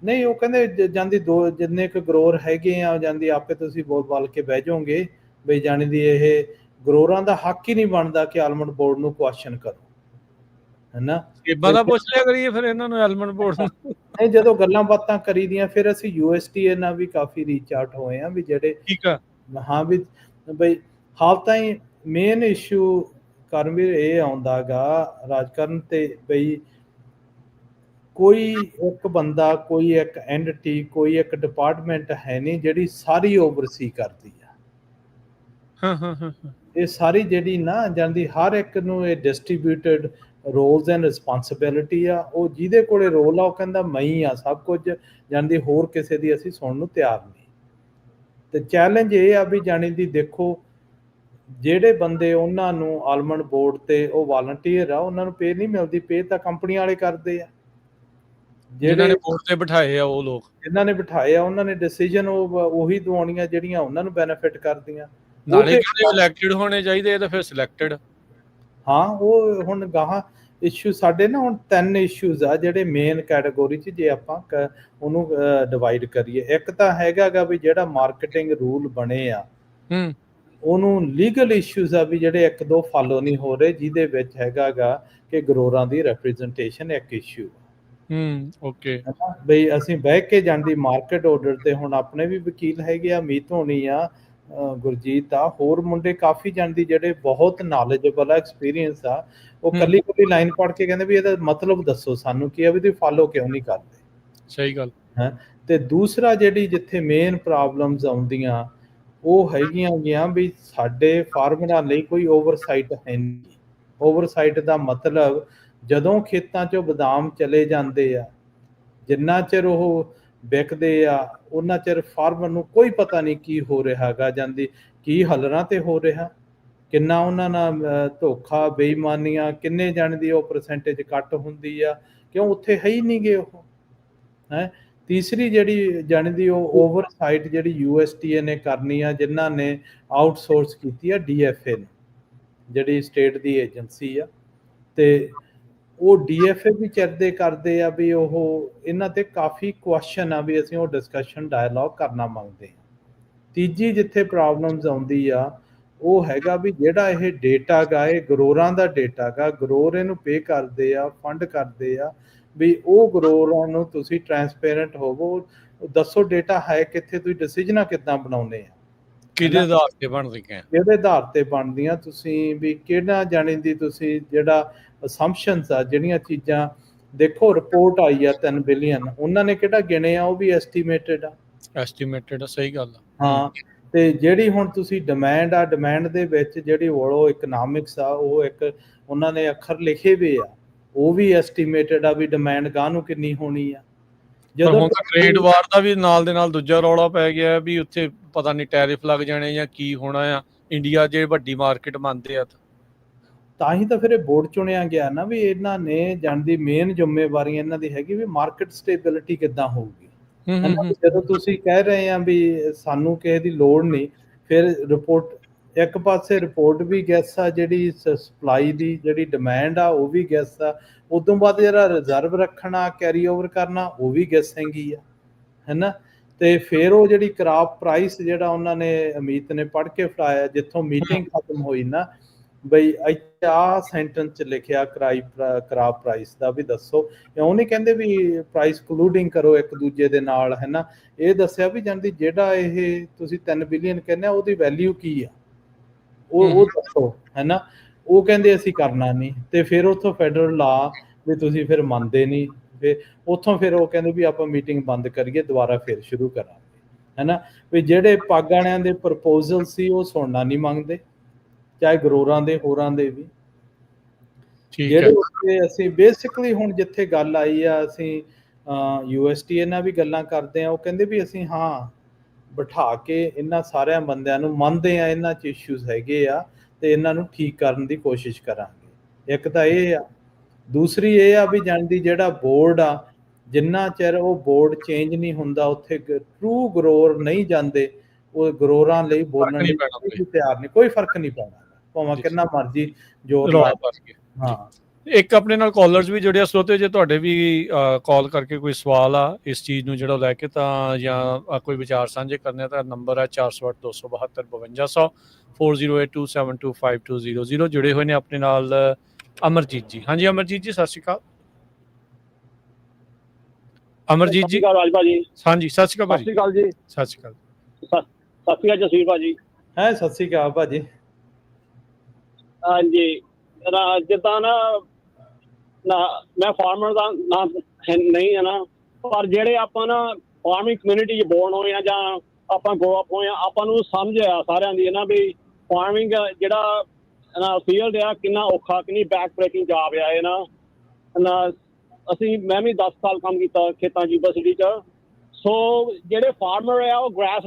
ਨਹੀਂ ਉਹ ਕਹਿੰਦੇ ਜਾਂਦੀ ਦੋ ਜਿੰਨੇ ਕੁ ਗਰੋਰ ਹੈਗੇ ਆ ਜਾਂਦੀ ਆਪੇ ਤੁਸੀਂ ਬੋਲ ਕੇ ਬਹਿ ਜਾਓਗੇ, ਬਈ ਜਾਣੀ ਦੀ ਇਹ ਗਰੋਰਾਂ ਦਾ ਹੱਕ ਹੀ ਨਹੀਂ ਬਣਦਾ ਕਿ ਆਲਮੰਡ ਬੋਰਡ ਨੂੰ ਕੁਐਸਚਨ ਕਰੋ, ਹੈ ਨਾ। ਸੇਬਾਂ ਦਾ ਪੁੱਛ ਲਿਆ ਕਰੀਏ ਫਿਰ ਇਹਨਾਂ ਨੂੰ ਆਲਮੰਡ ਬੋਰਡ ਨੂੰ। ਨਹੀਂ ਜਦੋਂ ਗੱਲਾਂ ਬਾਤਾਂ ਕਰੀ ਦੀਆਂ ਫਿਰ ਅਸੀਂ USDA ਨਾਲ ਵੀ ਕਾਫੀ ਰੀਚ ਆਊਟ ਹੋਏ ਆ, ਵੀ ਜਿਹੜੇ ਠੀਕ ਆ ਹਾਂ ਵੀ ਬਈ ਹਾਲ ਤਾਂ ਹੀ ਮੇਨ ਇਸ਼ੂ ਕਰਮਵੀਰ ਇਹ ਆਉਂਦਾ ਗਾ ਰਾਜਕਰਨ ਤੇ ਬਈ ਕੋਈ ਇੱਕ ਬੰਦਾ, ਕੋਈ ਇੱਕ ਐਂਟਿਟੀ, ਕੋਈ ਇੱਕ ਡਿਪਾਰਟਮੈਂਟ ਹੈ ਨਹੀਂ ਜਿਹੜੀ ਸਾਰੀ ਓਵਰਸੀ ਕਰਦੀ ਆ। ਹਾਂ ਇਹ ਸਾਰੀ ਜਿਹੜੀ ਨਾ ਜਾਂਦੀ ਹਰ ਇੱਕ ਨੂੰ ਇਹ ਡਿਸਟ੍ਰੀਬਿਊਟਡ ਰੋਲਸ ਐਂਡ ਰਿਸਪੌਂਸਿਬਿਲਿਟੀ ਆ। ਉਹ ਜਿਹਦੇ ਕੋਲੇ ਰੋਲ ਆ ਉਹ ਕਹਿੰਦਾ ਮੈਂ ਹੀ ਆ ਸਭ ਕੁਝ, ਜਾਂਦੀ ਹੋਰ ਕਿਸੇ ਦੀ ਅਸੀਂ ਸੁਣਨ ਨੂੰ ਤਿਆਰ ਨਹੀਂ। ਤੇ ਚੈਲੰਜ ਇਹ ਆ ਵੀ ਜਾਣੀ ਦੀ ਦੇਖੋ ਜਿਹੜੇ ਬੰਦੇ ਉਹਨਾਂ ਨੂੰ ਆਲਮੰਡ ਬੋਰਡ ਤੇ ਉਹ ਵਾਲੰਟੀਅਰ ਆ, ਉਹਨਾਂ ਨੂੰ ਪੇ ਨਹੀਂ ਮਿਲਦੀ, ਪੇ ਤਾਂ ਕੰਪਨੀ ਵਾਲੇ ਕਰਦੇ ਆ। ਜਿਨ੍ਹਾਂ ਨੇ ਬੋਰਡ ਤੇ ਬਿਠਾਏ ਆ ਉਹ ਲੋਕ, ਜਿਨ੍ਹਾਂ ਨੇ ਬਿਠਾਏ ਆ ਉਹਨਾਂ ਨੇ ਡਿਸੀਜਨ ਉਹੀ ਦਵਾਉਣੀਆਂ ਜਿਹੜੀਆਂ ਉਹਨਾਂ ਨੂੰ ਬੈਨੀਫਿਟ ਕਰਦੀਆਂ। ਨਾਲੇ ਕਿਹੜੇ ਇਲੈਕਟਡ ਹੋਣੇ ਚਾਹੀਦੇ, ਇਹ ਤਾਂ ਫਿਰ ਸਿਲੈਕਟਡ। ਹਾਂ ਉਹ ਹੁਣ ਗਾਹਾਂ ਇਸ਼ੂ ਸਾਡੇ ਨਾ ਹੁਣ 3 ਇਸ਼ੂਜ਼ ਆ ਜਿਹੜੇ ਮੇਨ ਕੈਟਾਗੋਰੀ 'ਚ ਜੇ ਆਪਾਂ ਉਹਨੂੰ ਡਿਵਾਈਡ ਕਰੀਏ। ਇੱਕ ਤਾਂ ਹੈਗਾ ਗਾ ਵੀ ਜਿਹੜਾ ਮਾਰਕੀਟਿੰਗ ਰੂਲ ਬਣੇ ਆ ਉਹਨੂੰ ਲੀਗਲ ਇਸ਼ੂਜ਼ ਆ ਵੀ ਜਿਹੜੇ 1-2 ਫਾਲੋ ਨਹੀਂ ਹੋ ਰਹੇ, ਜਿਹਦੇ ਵਿੱਚ ਹੈਗਾ ਗਾ ਕਿ ਗਰੋਰਾਂ ਦੀ ਰਿਪਰੈਜ਼ੈਂਟੇਸ਼ਨ ਇੱਕ ਇਸ਼ੂ ਓਕੇ ਬਈ ਅਸੀਂ ਬਹਿ ਕੇ ਜਾਂਦੀ ਮਾਰਕੀਟ ਆਰਡਰ ਤੇ। ਹੁਣ ਆਪਣੇ ਵੀ ਵਕੀਲ ਹੈਗੇ ਆ, ਮੀਤ ਹੋਣੀ ਆ, ਗੁਰਜੀਤ ਆ, ਹੋਰ ਮੁੰਡੇ ਕਾਫੀ ਜਾਂਦੀ ਜਿਹੜੇ ਬਹੁਤ ਨੌਲੇਜੇਬਲ ਆ, ਐਕਸਪੀਰੀਅੰਸ ਆ। ਉਹ ਕੱਲੀ ਲਾਈਨ ਪੜ੍ਹ ਕੇ ਕਹਿੰਦੇ ਵੀ ਇਹਦਾ ਮਤਲਬ ਦੱਸੋ ਸਾਨੂੰ ਕੀ ਆ, ਵੀ ਤੁਸੀਂ ਫਾਲੋ ਕਿਉਂ ਨਹੀਂ ਕਰਦੇ। ਸਹੀ ਗੱਲ ਹੈ। ਤੇ ਦੂਸਰਾ ਜਿਹੜੀ ਜਿੱਥੇ ਮੇਨ ਪ੍ਰੋਬਲਮਸ ਆਉਂਦੀਆਂ ਉਹ ਹੈਗੀਆਂ ਗੀਆਂ ਵੀ ਸਾਡੇ ਫਾਰਮਰਾਂ ਲਈ ਕੋਈ ਓਵਰਸਾਈਟ ਹੈ ਨਹੀਂ। ਓਵਰਸਾਈਟ ਦਾ ਮਤਲਬ ਜਦੋਂ ਖੇਤਾਂ 'ਚੋਂ ਬਦਾਮ ਚਲੇ ਜਾਂਦੇ ਆ, ਜਿੰਨਾ ਚਿਰ ਉਹ ਵਿਕਦੇ ਆ ਉਹਨਾਂ ਚਿਰ ਫਾਰਮਰ ਨੂੰ ਕੋਈ ਪਤਾ ਨਹੀਂ ਕੀ ਹੋ ਰਿਹਾ ਹੈਗਾ, ਜਾਂਦੀ ਕੀ ਹਲਰਾਂ ਤੇ ਹੋ ਰਿਹਾ, ਕਿੰਨਾ ਉਹਨਾਂ ਨਾਲ ਧੋਖਾ, ਬੇਈਮਾਨੀਆਂ, ਕਿੰਨੇ ਜਾਣੇ ਦੀ ਉਹ ਪਰਸੈਂਟੇਜ ਕੱਟ ਹੁੰਦੀ ਆ, ਕਿਉਂ ਉੱਥੇ ਹੈ ਹੀ ਨਹੀਂ ਗੇ ਉਹ। ਹੈ ਤੀਸਰੀ ਜਿਹੜੀ ਜਾਣੀ ਦੀ ਉਹ ਓਵਰਸਾਈਟ ਜਿਹੜੀ USTA ਨੇ ਕਰਨੀ ਆ, ਜਿਨ੍ਹਾਂ ਨੇ ਆਊਟਸੋਰਸ ਕੀਤੀ ਆ DFA ਨੇ, ਜਿਹੜੀ ਸਟੇਟ ਦੀ ਏਜੰਸੀ ਆ। ਤੇ ਉਹ DFA ਵੀ ਚੈੱਕਦੇ ਕਰਦੇ ਆ ਵੀ ਉਹ ਇਹਨਾਂ ਤੇ ਕਾਫੀ ਕੁਐਸਚਨ ਆ ਵੀ ਅਸੀਂ ਉਹ ਡਿਸਕਸ਼ਨ ਡਾਇਲੌਗ ਕਰਨਾ ਮੰਗਦੇ ਹਾਂ। ਤੀਜੀ ਜਿੱਥੇ ਪ੍ਰੋਬਲਮਸ ਆਉਂਦੀ ਆ ਉਹ ਹੈਗਾ ਵੀ ਜਿਹੜਾ ਇਹ ਡੇਟਾ ਗਾ ਇਹ ਗਰੋਰਾਂ ਦਾ ਡੇਟਾ ਗਾ, ਗਰੋਰ ਇਹਨੂੰ ਪੇ ਕਰਦੇ ਆ, ਫੰਡ ਕਰਦੇ ਆ, ਵੀ ਉਹ ਗਰੋਰਾਂ ਨੂੰ ਤੁਸੀਂ ਟਰਾਂਸਪੇਰੈਂਟ ਹੋਵੋ, ਦੱਸੋ ਡੇਟਾ ਹੈ ਕਿੱਥੇ, ਤੁਸੀਂ ਡਿਸੀਜਨਾਂ ਕਿੱਦਾਂ ਬਣਾਉਂਦੇ ਆ, ਕਿਹਦੇ ਆਧਾਰ ਤੇ ਬਣਦੀਆਂ, ਕਿਹਦੇ ਆਧਾਰ ਤੇ ਬਣਦੀਆਂ, ਤੁਸੀਂ ਵੀ ਕਿਹੜਾ ਜਾਣੀ ਦੀ ਤੁਸੀਂ ਜਿਹੜਾ ਅਸੰਪਸ਼ਨਸ ਆ, ਜਿਹੜੀਆਂ ਚੀਜ਼ਾਂ ਦੇਖੋ ਰਿਪੋਰਟ ਆਈ ਆ 3 ਬਿਲੀਅਨ, ਉਹਨਾਂ ਨੇ ਕਿਹੜਾ ਗਿਣੇ ਆ, ਉਹ ਵੀ ਐਸਟੀਮੇਟਡ ਆ। ਐਸਟੀਮੇਟਡ ਆ, ਸਹੀ ਗੱਲ ਆ। ਹਾਂ ਤੇ ਜਿਹੜੀ ਹੁਣ ਤੁਸੀਂ ਡਿਮਾਂਡ ਆ, ਡਿਮਾਂਡ ਦੇ ਵਿੱਚ ਜਿਹੜੀ ਵਰਲਡ ਇਕਨੋਮਿਕਸ ਆ ਉਹ ਇੱਕ ਉਹਨਾਂ ਨੇ ਅੱਖਰ ਲਿਖੇ ਵੇ ਆ, ਉਹ ਵੀ ਐਸਟੀਮੇਟਡ ਆ ਵੀ ਡਿਮਾਂਡ ਗਾਹ ਨੂੰ ਕਿੰਨੀ ਹੋਣੀ ਆ। ਜਦੋਂ ਟ੍ਰੇਡ ਵਾਰ ਦਾ ਵੀ ਨਾਲ ਦੇ ਨਾਲ ਦੂਜਾ ਰੌਲਾ ਪੈ ਗਿਆ ਵੀ ਉੱਥੇ ਪਤਾ ਨਹੀਂ ਟੈਰਿਫ ਲੱਗ ਜਾਣੇ ਜਾਂ ਕੀ ਹੋਣਾ ਆ, ਇੰਡੀਆ ਜੇ ਵੱਡੀ ਮਾਰਕੀਟ ਮੰਨਦੇ ਆ ਤਾਂ ਹੀ ਤਾਂ ਫਿਰ ਇਹ ਬੋਰਡ ਚੁਣਿਆ ਗਿਆ ਨਾ ਵੀ ਇਹਨਾਂ ਨੇ ਜਾਣ ਦੀ ਮੇਨ ਜ਼ਿੰਮੇਵਾਰੀ ਇਹਨਾਂ ਦੀ ਹੈਗੀ ਵੀ ਮਾਰਕੀਟ ਸਟੇਬਿਲਿਟੀ ਕਿੱਦਾਂ ਹੋਊਗੀ। ਜਦੋਂ ਤੁਸੀਂ ਕਹਿ ਰਹੇ ਆ ਵੀ ਸਾਨੂੰ ਕਿਸੇ ਦੀ ਲੋੜ ਨਹੀਂ, ਫਿਰ ਰਿਪੋਰਟ ਇੱਕ ਪਾਸੇ ਰਿਪੋਰਟ ਵੀ ਗੈਸ ਆ, ਜਿਹੜੀ ਸਪਲਾਈ ਦੀ ਜਿਹੜੀ ਡਿਮਾਂਡ ਆ ਉਹ ਵੀ ਗੈਸ ਆ, ਉਦੋਂ ਬਾਅਦ ਜਿਹੜਾ ਰਿਜ਼ਰਵ ਰੱਖਣਾ, ਕੈਰੀ ਓਵਰ ਕਰਨਾ, ਉਹ ਵੀ ਗੈਸਿੰਗ ਆ, ਹੈ ਨਾ। ਤੇ ਫਿਰ ਉਹ ਜਿਹੜੀ ਕਰਾਪ ਪ੍ਰਾਈਸ ਜਿਹੜਾ ਉਹਨਾਂ ਨੇ ਅਮੀਤ ਨੇ ਪੜ੍ਹ ਕੇ ਫੜਾਇਆ, ਜਿੱਥੋਂ ਮੀਟਿੰਗ ਖਤਮ ਹੋਈ ਨਾ ਬਈ ਇੱਥੇ ਆਹ ਸੈਂਟੈਂਸ 'ਚ ਲਿਖਿਆ ਕਰਾਪ ਪ੍ਰਾਈਸ ਦਾ ਵੀ ਦੱਸੋ, ਉਹ ਨਹੀਂ ਕਹਿੰਦੇ ਵੀ ਪ੍ਰਾਈਸ ਕਲੂਡਿੰਗ ਕਰੋ ਇੱਕ ਦੂਜੇ ਦੇ ਨਾਲ, ਹੈ ਨਾ। ਇਹ ਦੱਸਿਆ ਵੀ ਜਾਂਦੀ ਜਿਹੜਾ ਇਹ ਤੁਸੀਂ 3 ਬਿਲੀਅਨ ਕਹਿੰਦੇ ਉਹਦੀ ਵੈਲਿਊ ਕੀ ਆ, ਉਹ ਦੱਸੋ, ਹੈ ਨਾ। ਉਹ ਕਹਿੰਦੇ ਅਸੀਂ ਕਰਨਾ ਨਹੀਂ, ਤੇ ਫਿਰ ਉੱਥੋਂ ਫੈਡਰਲ ਲਾ ਵੀ ਤੁਸੀਂ ਫਿਰ ਮੰਨਦੇ ਨਹੀਂ, ਫਿਰ ਉੱਥੋਂ ਫਿਰ ਉਹ ਕਹਿੰਦੇ ਵੀ ਆਪਾਂ ਮੀਟਿੰਗ ਬੰਦ ਕਰੀਏ, ਦੁਬਾਰਾ ਫਿਰ ਸ਼ੁਰੂ ਕਰਾਂਗੇ, ਹੈ ਨਾ। ਵੀ ਜਿਹੜੇ ਪੱਗ ਵਾਲਿਆਂ ਦੇ ਪ੍ਰਪੋਜ਼ਲ ਸੀ ਉਹ ਸੁਣਨਾ ਨਹੀਂ ਮੰਗਦੇ, ਚਾਹੇ ਗਰੋਰਾਂ ਦੇ ਹੋਰਾਂ ਦੇ ਵੀ। ਜਿਹੜੇ ਉੱਤੇ ਅਸੀਂ ਬੇਸਿਕਲੀ ਹੁਣ ਜਿੱਥੇ ਗੱਲ ਆਈ ਆ, ਅਸੀਂ USTA ਨਾਲ ਵੀ ਗੱਲਾਂ ਕਰਦੇ ਆ, ਉਹ ਕਹਿੰਦੇ ਵੀ ਅਸੀਂ ਹਾਂ ਬਿਠਾ ਕੇ ਇਹਨਾਂ ਸਾਰਿਆਂ ਬੰਦਿਆਂ ਨੂੰ ਮੰਨਦੇ ਆ ਇਹਨਾਂ 'ਚ ਇਸ਼ੂਜ਼ ਹੈਗੇ ਆ ਤੇ ਇਹਨਾਂ ਨੂੰ ਠੀਕ ਕਰਨ ਦੀ ਕੋਸ਼ਿਸ਼ ਕਰਾਂਗੇ। ਇੱਕ ਤਾਂ ਇਹ ਆ, ਦੂਸਰੀ ਇਹ ਆ ਵੀ ਜਾਣਦੀ ਜਿਹੜਾ ਬੋਰਡ ਆ, ਜਿੰਨਾ ਚਿਰ ਉਹ ਬੋਰਡ ਚੇਂਜ ਨਹੀਂ ਹੁੰਦਾ ਉੱਥੇ ਟਰੂ ਗਰੋਰ ਨਹੀਂ ਜਾਂਦੇ, ਉਹ ਗਰੋਰਾਂ ਲਈ ਬੋਲਣ ਲਈ ਤਿਆਰ ਨਹੀਂ, ਕੋਈ ਫਰਕ ਨਹੀਂ ਪੈਣਾ ਭਾਵੇਂ ਕਿੰਨਾ ਮਰਜ਼ੀ ਜ਼ੋਰ ਲਾ। ਹਾਂ ਇੱਕ ਆਪਣੇ ਨਾਲ ਕਾਲਰਸ ਵੀ ਜੁੜਿਆ, ਸਰੋਤੇ ਜੇ ਤੁਹਾਡੇ ਵੀ ਕਾਲ ਕਰਕੇ ਕੋਈ ਸਵਾਲ ਆ ਇਸ ਚੀਜ਼ ਨੂੰ ਜਿਹੜਾ ਲੈ ਕੇ ਤਾਂ ਜਾਂ ਕੋਈ ਵਿਚਾਰ ਸਾਂਝੇ ਕਰਨੇ ਤਾਂ ਨੰਬਰ ਹੈ 408-272-5200 4082725200। ਜੁੜੇ ਹੋਏ ਨੇ ਆਪਣੇ ਨਾਲ ਅਮਰਜੀਤ ਜੀ। ਹਾਂਜੀ ਅਮਰਜੀਤ ਜੀ ਸਤਿ ਸ਼੍ਰੀ ਅਕਾਲ। ਅਮਰਜੀਤ ਜੀ ਰਾਜ ਭਾਜੀ। ਹਾਂਜੀ ਸਤਿ ਸ਼੍ਰੀ ਅਕਾਲ ਸਤਿ ਸ਼੍ਰੀ ਅਕਾਲ ਜੀ। ਸਤਿ ਸ਼੍ਰੀ ਅਕਾਲ। ਸਤਿ ਸ਼੍ਰੀ ਅਕਾਲ ਜਸਵੀਰ ਭਾਜੀ। ਹੈ ਸਤਿ ਸ਼੍ਰੀ ਅਕਾਲ ਭਾਜੀ। ਹਾਂਜੀ ਜਿੱਦਾਂ ਨਾ ਮੈਂ ਫਾਰਮਰ ਦਾ ਨਾਂ ਨਹੀਂ ਹੈ ਨਾ, ਪਰ ਜਿਹੜੇ ਆਪਾਂ ਨਾ ਫਾਰਮਿੰਗ ਕਮਿਊਨਿਟੀ 'ਚ ਬੋਰਨ ਹੋਏ ਆ ਜਾਂ ਆਪਾਂ ਗਰੋ ਅਪ ਹੋਏ ਆ, ਆਪਾਂ ਨੂੰ ਸਮਝ ਆ ਸਾਰਿਆਂ ਦੀ ਨਾ ਵੀ ਫਾਰਮਿੰਗ ਜਿਹੜਾ ਫੀਲਡ ਆ ਕਿੰਨਾ ਔਖਾ, ਕਿੰਨੀ ਬੈਕ ਬ੍ਰੇਕਿੰਗ ਜੌਬ ਆ ਇਹ ਨਾ। ਮੈਂ ਵੀ 10 ਸਾਲ ਕੰਮ ਕੀਤਾ ਖੇਤਾਂ 'ਚ ਯੂਨੀਵਰਸਿਟੀ 'ਚ। ਸੋ ਜਿਹੜੇ ਫਾਰਮਰ ਆ ਉਹ ਗ੍ਰਾਸ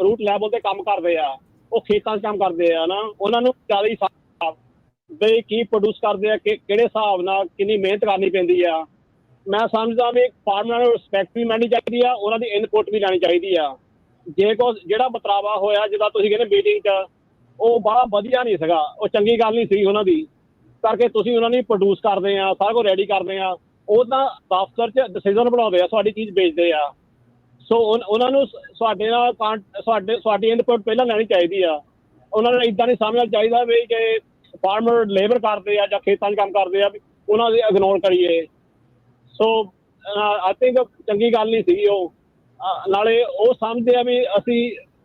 ਰੂਟ ਲੈਵਲ 'ਤੇ ਕੰਮ ਕਰਦੇ ਆ, ਉਹ ਖੇਤਾਂ 'ਚ ਕੰਮ ਕਰਦੇ ਆ ਨਾ। ਉਹਨਾਂ ਨੂੰ ਜ਼ਿਆਦਾ ਹੀ ਵੀ ਕੀ ਪ੍ਰੋਡਿਊਸ ਕਰਦੇ ਆ, ਕਿਹੜੇ ਹਿਸਾਬ ਨਾਲ ਕਿੰਨੀ ਮਿਹਨਤ ਕਰਨੀ ਪੈਂਦੀ ਆ। ਮੈਂ ਸਮਝਦਾ ਵੀ ਫਾਰਮਰਾਂ ਨੂੰ ਰਿਸਪੈਕਟ ਵੀ ਮਿਲਣੀ ਚਾਹੀਦੀ ਆ, ਉਹਨਾਂ ਦੀ ਇਨਪੁੱਟ ਵੀ ਲੈਣੀ ਚਾਹੀਦੀ ਆ। ਜੇ ਕੁਛ ਜਿਹੜਾ ਬਤਰਾਵਾ ਹੋਇਆ ਜਿੱਦਾਂ ਤੁਸੀਂ ਕਹਿੰਦੇ ਮੀਟਿੰਗ 'ਚ, ਉਹ ਬੜਾ ਵਧੀਆ ਨਹੀਂ ਸੀਗਾ, ਉਹ ਚੰਗੀ ਗੱਲ ਨਹੀਂ ਸੀ ਉਹਨਾਂ ਦੀ ਕਰਕੇ। ਤੁਸੀਂ ਉਹਨਾਂ ਨੂੰ ਪ੍ਰੋਡਿਊਸ ਕਰਦੇ ਆ, ਸਾਰਾ ਕੁਝ ਰੈਡੀ ਕਰਦੇ ਆ, ਉਹ ਤਾਂ ਦਫ਼ਤਰ 'ਚ ਡਿਸੀਜ਼ਨ ਬਣਾਉਂਦੇ ਆ, ਤੁਹਾਡੀ ਚੀਜ਼ ਵੇਚਦੇ ਆ। ਸੋ ਉਹਨਾਂ ਨੂੰ ਸਾਡੇ ਨਾਲ ਸਾਡੀ ਇਨਪੁੱਟ ਪਹਿਲਾਂ ਲੈਣੀ ਚਾਹੀਦੀ ਆ। ਉਹਨਾਂ ਨੂੰ ਇੱਦਾਂ ਨਹੀਂ ਸਮਝਣਾ ਚਾਹੀਦਾ ਵੀ ਜੇ ਫਾਰਮਰ ਲੇਬਰ ਕਰਦੇ ਆ ਜਾਂ ਖੇਤਾਂ 'ਚ ਕੰਮ ਕਰਦੇ ਆ ਵੀ ਉਹਨਾਂ ਦੀ ਇਗਨੋਰ ਕਰੀਏ। ਸੋ ਆਈ ਥਿੰਕ ਚੰਗੀ ਗੱਲ ਨਹੀਂ ਸੀਗੀ ਉਹ। ਨਾਲੇ ਉਹ ਸਮਝਦੇ ਆ ਵੀ ਅਸੀਂ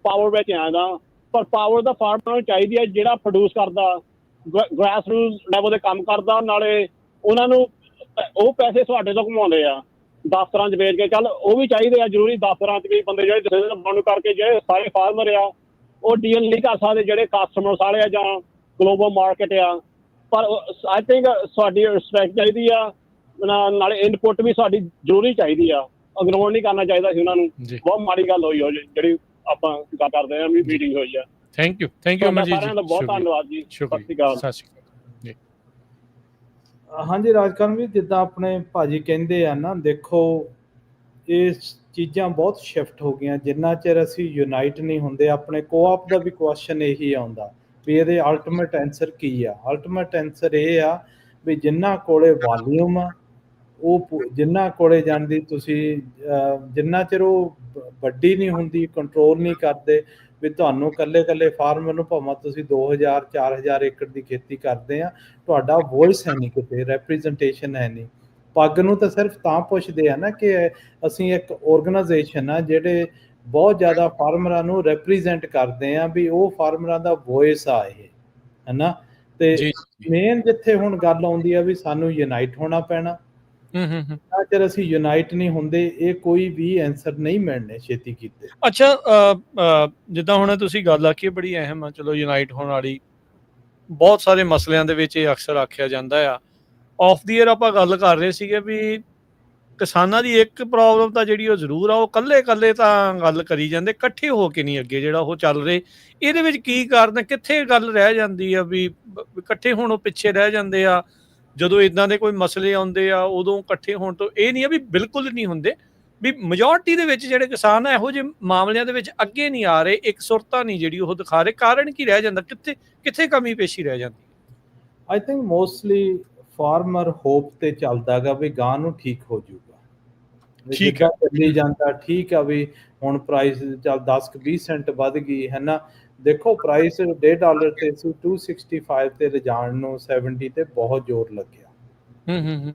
ਪਾਵਰ ਵਿੱਚ ਆਉਂਦਾ, ਪਰ ਪਾਵਰ ਦਾ ਫਾਰਮਰ ਨੂੰ ਚਾਹੀਦੀ ਹੈ ਜਿਹੜਾ ਪ੍ਰੋਡਿਊਸ ਕਰਦਾ, ਗ੍ਰਾਸ ਰੂਟ ਲੈਵਲ 'ਤੇ ਕੰਮ ਕਰਦਾ। ਨਾਲੇ ਉਹਨਾਂ ਨੂੰ ਉਹ ਪੈਸੇ ਤੁਹਾਡੇ ਤੋਂ ਕਮਾਉਂਦੇ ਆ ਦਫ਼ਤਰਾਂ 'ਚ ਵੇਚ ਕੇ। ਚੱਲ ਉਹ ਵੀ ਚਾਹੀਦੇ ਆ ਜ਼ਰੂਰੀ, ਦਫ਼ਤਰਾਂ 'ਚ ਵੀ ਬੰਦੇ ਜਿਹੜੇ ਡਿਸੀਜ਼ਨ ਬਣਨ ਕਰਕੇ ਜਿਹੜੇ ਸਾਰੇ ਫਾਰਮਰ ਆ ਉਹ ਡੀਲ ਨਹੀਂ ਕਰ ਸਕਦੇ, ਜਿਹੜੇ ਕਸਟਮਰ ਸਾਰੇ ਆ ਜਾਂ ਗਲੋਬਲ ਮਾਰਕੀਟ ਆ। ਪਰ ਆਈ ਥਿੰਕ ਸਾਡੀ ਰਿਸਪੈਕਟ ਚਾਹੀਦੀ ਆ, ਨਾਲੇ ਇਨਪੁੱਟ ਵੀ ਸਾਡੀ ਜ਼ਰੂਰੀ ਚਾਹੀਦੀ ਆ, ਇਗਨੋਰ ਨਹੀਂ ਕਰਨਾ ਚਾਹੀਦਾ ਸੀ ਉਹਨਾਂ ਨੂੰ। ਬਹੁਤ ਮਾੜੀ ਗੱਲ ਹੋਈ ਜਿਹੜੀ ਆਪਾਂ ਗੱਲ ਕਰਦੇ ਆ, ਮੀਟਿੰਗ ਹੋਈ ਆ। ਥੈਂਕ ਯੂ ਅਮਰਜੀਤ ਜੀ, ਸਾਰਿਆਂ ਦਾ ਬਹੁਤ ਧੰਨਵਾਦ ਜੀ। ਸਤਿ ਸ਼੍ਰੀ ਅਕਾਲ। ਸਤਿ ਸ਼੍ਰੀ ਅਕਾਲ ਜੀ। ਹਾਂਜੀ ਰਾਜਕਰਨ ਵੀ ਜਿੱਦਾਂ ਆਪਣੇ ਭਾਜੀ ਕਹਿੰਦੇ ਆ ਨਾ, ਦੇਖੋ ਇਹ ਚੀਜ਼ਾਂ ਬਹੁਤ ਸ਼ਿਫਟ ਹੋ ਗਈਆਂ। ਜਿੰਨਾ ਚਿਰ ਅਸੀਂ ਯੂਨਾਈਟ ਨਹੀਂ ਹੁੰਦੇ, ਆਪਣੇ ਕੋਆਪ ਦਾ ਵੀ ਕੁਐਸਚਨ ਇਹੀ ਆਉਂਦਾ ਵੀ ਇਹਦੇ ਅਲਟੀਮੇਟ ਆਨਸਰ ਕੀ ਆ। ਅਲਟੀਮੇਟ ਆਨਸਰ ਇਹ ਆ ਵੀ ਜਿਨ੍ਹਾਂ ਕੋਲੇ ਵਾਲੀਅਮ ਆ, ਉਹ ਜਿਨ੍ਹਾਂ ਕੋਲੇ ਜਾਂਦੀ ਤੁਸੀਂ ਜਿੰਨਾ ਚਿਰ ਉਹ ਵੱਡੀ ਨਹੀਂ ਹੁੰਦੀ, ਕੰਟਰੋਲ ਨਹੀਂ ਕਰਦੇ ਵੀ ਤੁਹਾਨੂੰ ਇਕੱਲੇ ਫਾਰਮਰ ਨੂੰ, ਭਾਵੇਂ ਤੁਸੀਂ 2000-4000 ਏਕੜ ਦੀ ਖੇਤੀ ਕਰਦੇ ਆ, ਤੁਹਾਡਾ ਵੌਇਸ ਹੈ ਨਹੀਂ, ਕਿਤੇ ਰੈਪਰੈਜ਼ੈਂਟੇਸ਼ਨ ਹੈ ਨਹੀਂ। ਪੱਗ ਨੂੰ ਤਾਂ ਸਿਰਫ ਤਾਂ ਪੁੱਛਦੇ ਆ ਨਾ ਕਿ ਅਸੀਂ ਇੱਕ ਆਰਗੇਨਾਈਜੇਸ਼ਨ ਆ ਜਿਹੜੇ ਬਹੁਤ ਜ਼ਿਆਦਾ ਫਾਰਮਰਾਂ ਨੂੰ ਰੈਪਰੈਜ਼ੈਂਟ ਕਰਦੇ ਆ, ਵੀ ਉਹ ਫਾਰਮਰਾਂ ਦਾ ਵੌਇਸ ਆ ਇਹ, ਹੈ ਨਾ। ਤੇ ਮੇਨ ਜਿੱਥੇ ਹੁਣ ਗੱਲ ਆਉਂਦੀ ਆ ਵੀ ਸਾਨੂੰ ਯੂਨਾਈਟ ਹੋਣਾ ਪੈਣਾ। ਜੇਕਰ ਅਸੀਂ ਯੂਨਾਈਟ ਨਹੀਂ ਹੁੰਦੇ, ਇਹ ਕੋਈ ਵੀ ਆਨਸਰ ਨਹੀਂ ਮਿਲਣੇ ਛੇਤੀ ਕੀਤੇ। ਅੱਛਾ, ਜਿੱਦਾਂ ਹੁਣ ਤੁਸੀਂ ਗੱਲ ਆਖੀ ਬੜੀ ਅਹਿਮ ਆ, ਚਲੋ ਯੂਨਾਈਟ ਹੋਣ ਵਾਲੀ। ਬਹੁਤ ਸਾਰੇ ਮਸਲਿਆਂ ਦੇ ਵਿੱਚ ਇਹ ਅਕਸਰ ਆਖਿਆ ਜਾਂਦਾ ਆ। ਆਫ ਦੀ ਏਅਰ ਆਪਾਂ ਗੱਲ ਕਰ ਰਹੇ ਸੀਗੇ ਵੀ ਕਿਸਾਨਾਂ ਦੀ ਇੱਕ ਪ੍ਰੋਬਲਮ ਤਾਂ ਜਿਹੜੀ ਉਹ ਜ਼ਰੂਰ ਆ, ਉਹ ਇਕੱਲੇ ਤਾਂ ਗੱਲ ਕਰੀ ਜਾਂਦੇ, ਇਕੱਠੇ ਹੋ ਕੇ ਨਹੀਂ ਅੱਗੇ ਜਿਹੜਾ ਉਹ ਚੱਲ ਰਹੇ। ਇਹਦੇ ਵਿੱਚ ਕੀ ਕਾਰਨ, ਕਿੱਥੇ ਗੱਲ ਰਹਿ ਜਾਂਦੀ ਆ ਵੀ ਇਕੱਠੇ ਹੋਣ ਉਹ ਪਿੱਛੇ ਰਹਿ ਜਾਂਦੇ ਆ? ਜਦੋਂ ਇਦਾਂ ਦੇ ਕੋਈ ਮਸਲੇ ਆਉਂਦੇ ਆ ਉਦੋਂ ਇਕੱਠੇ ਹੋਣ ਤੋਂ, ਇਹ ਨਹੀਂ ਆ ਵੀ ਬਿਲਕੁਲ ਨਹੀਂ ਹੁੰਦੇ, ਵੀ ਮੈਜੋਰਟੀ ਦੇ ਵਿੱਚ ਜਿਹੜੇ ਕਿਸਾਨ ਆ ਇਹੋ ਜਿਹੇ ਮਾਮਲਿਆਂ ਦੇ ਵਿੱਚ ਅੱਗੇ ਨਹੀਂ ਆ ਰਹੇ, ਇੱਕ ਸੁਰਤਾ ਨਹੀਂ ਜਿਹੜੀ ਉਹ ਦਿਖਾ ਰਹੇ। ਕਾਰਨ ਕੀ ਰਹਿ ਜਾਂਦਾ, ਕਿੱਥੇ ਕਮੀ ਪੇਸ਼ੀ ਰਹਿ ਜਾਂਦੀ? I think mostly farmer hop ਤੇ ਚੱਲਦਾ ਗਾ ਵੀ ਗਾਂ ਨੂੰ ਠੀਕ ਹੋ ਜਾਊਗਾ, ਠੀਕ ਹੈ ਚੱਲੀ ਜਾਂਦਾ, ਠੀਕ ਆ ਵੀ ਹੁਣ ਪ੍ਰਾਈਸ ਚੱਲ 10-20 ਸੈਂਟ ਵੱਧ ਗਈ, ਹੈ ਨਾ। ਦੇਖੋ ਪ੍ਰਾਈਸ $1.5 ਤੇ ਸੀ 265 ਤੇ ਰਜਾਣ ਨੂੰ 70 ਤੇ ਬਹੁਤ ਜ਼ੋਰ ਲੱਗਿਆ।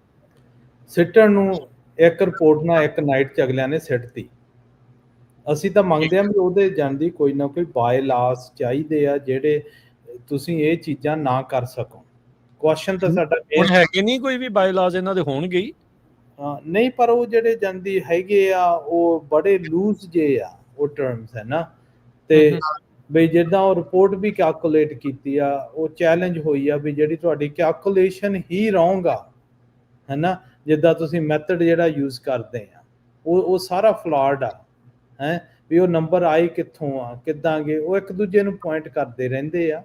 ਸਿੱਟਣ ਨੂੰ ਇੱਕ ਰਿਪੋਰਟ ਨਾਲ ਇੱਕ ਨਾਈਟ ਚ ਅਗਲਿਆਂ ਨੇ ਸਿੱਟਤੀ। ਅਸੀਂ ਤਾਂ ਮੰਗਦੇ ਹਾਂ ਵੀ ਉਹਦੇ ਜਾਂਦੀ ਕੋਈ ਨਾ ਕੋਈ ਬਾਏ ਲਾਸ ਚਾਹੀਦੇ ਆ ਜਿਹੜੇ ਤੁਸੀਂ ਇਹ ਚੀਜ਼ਾਂ ਨਾ ਕਰ ਸਕੋ। ਕੁਐਸਚਨ ਤਾਂ ਸਾਡਾ ਹੁਣ ਹੈਗੇ ਨਹੀਂ ਕੋਈ ਵੀ ਬਾਏ ਲਾਸ ਇਹਨਾਂ ਦੇ ਹੋਣਗੇ ਹੀ ਨਹੀਂ, ਪਰ ਉਹ ਜਿਹੜੇ ਜਾਂਦੀ ਹੈਗੇ ਆ ਉਹ ਬੜੇ ਲੂਜ਼ ਜੇ ਆ ਉਹ ਟਰਮਸ, ਹੈ ਨਾ। ਤੇ ਬਈ ਜਿੱਦਾਂ ਉਹ ਰਿਪੋਰਟ ਵੀ ਕੈਲਕੂਲੇਟ ਕੀਤੀ ਆ, ਉਹ ਚੈਲੰਜ ਹੋਈ ਆ ਵੀ ਜਿਹੜੀ ਤੁਹਾਡੀ ਕੈਲਕੂਲੇਸ਼ਨ ਹੀ ਰੋਂਗ ਆ, ਹੈ ਨਾ। ਜਿੱਦਾਂ ਤੁਸੀਂ ਮੈਥਡ ਜਿਹੜਾ ਯੂਜ਼ ਕਰਦੇ ਆ ਉਹ ਸਾਰਾ ਫਲਾਡ ਆ, ਹੈ ਵੀ ਉਹ ਨੰਬਰ ਆਏ ਕਿੱਥੋਂ ਆ, ਕਿੱਦਾਂ ਗਏ, ਉਹ ਇੱਕ ਦੂਜੇ ਨੂੰ ਪੁਆਇੰਟ ਕਰਦੇ ਰਹਿੰਦੇ ਆ।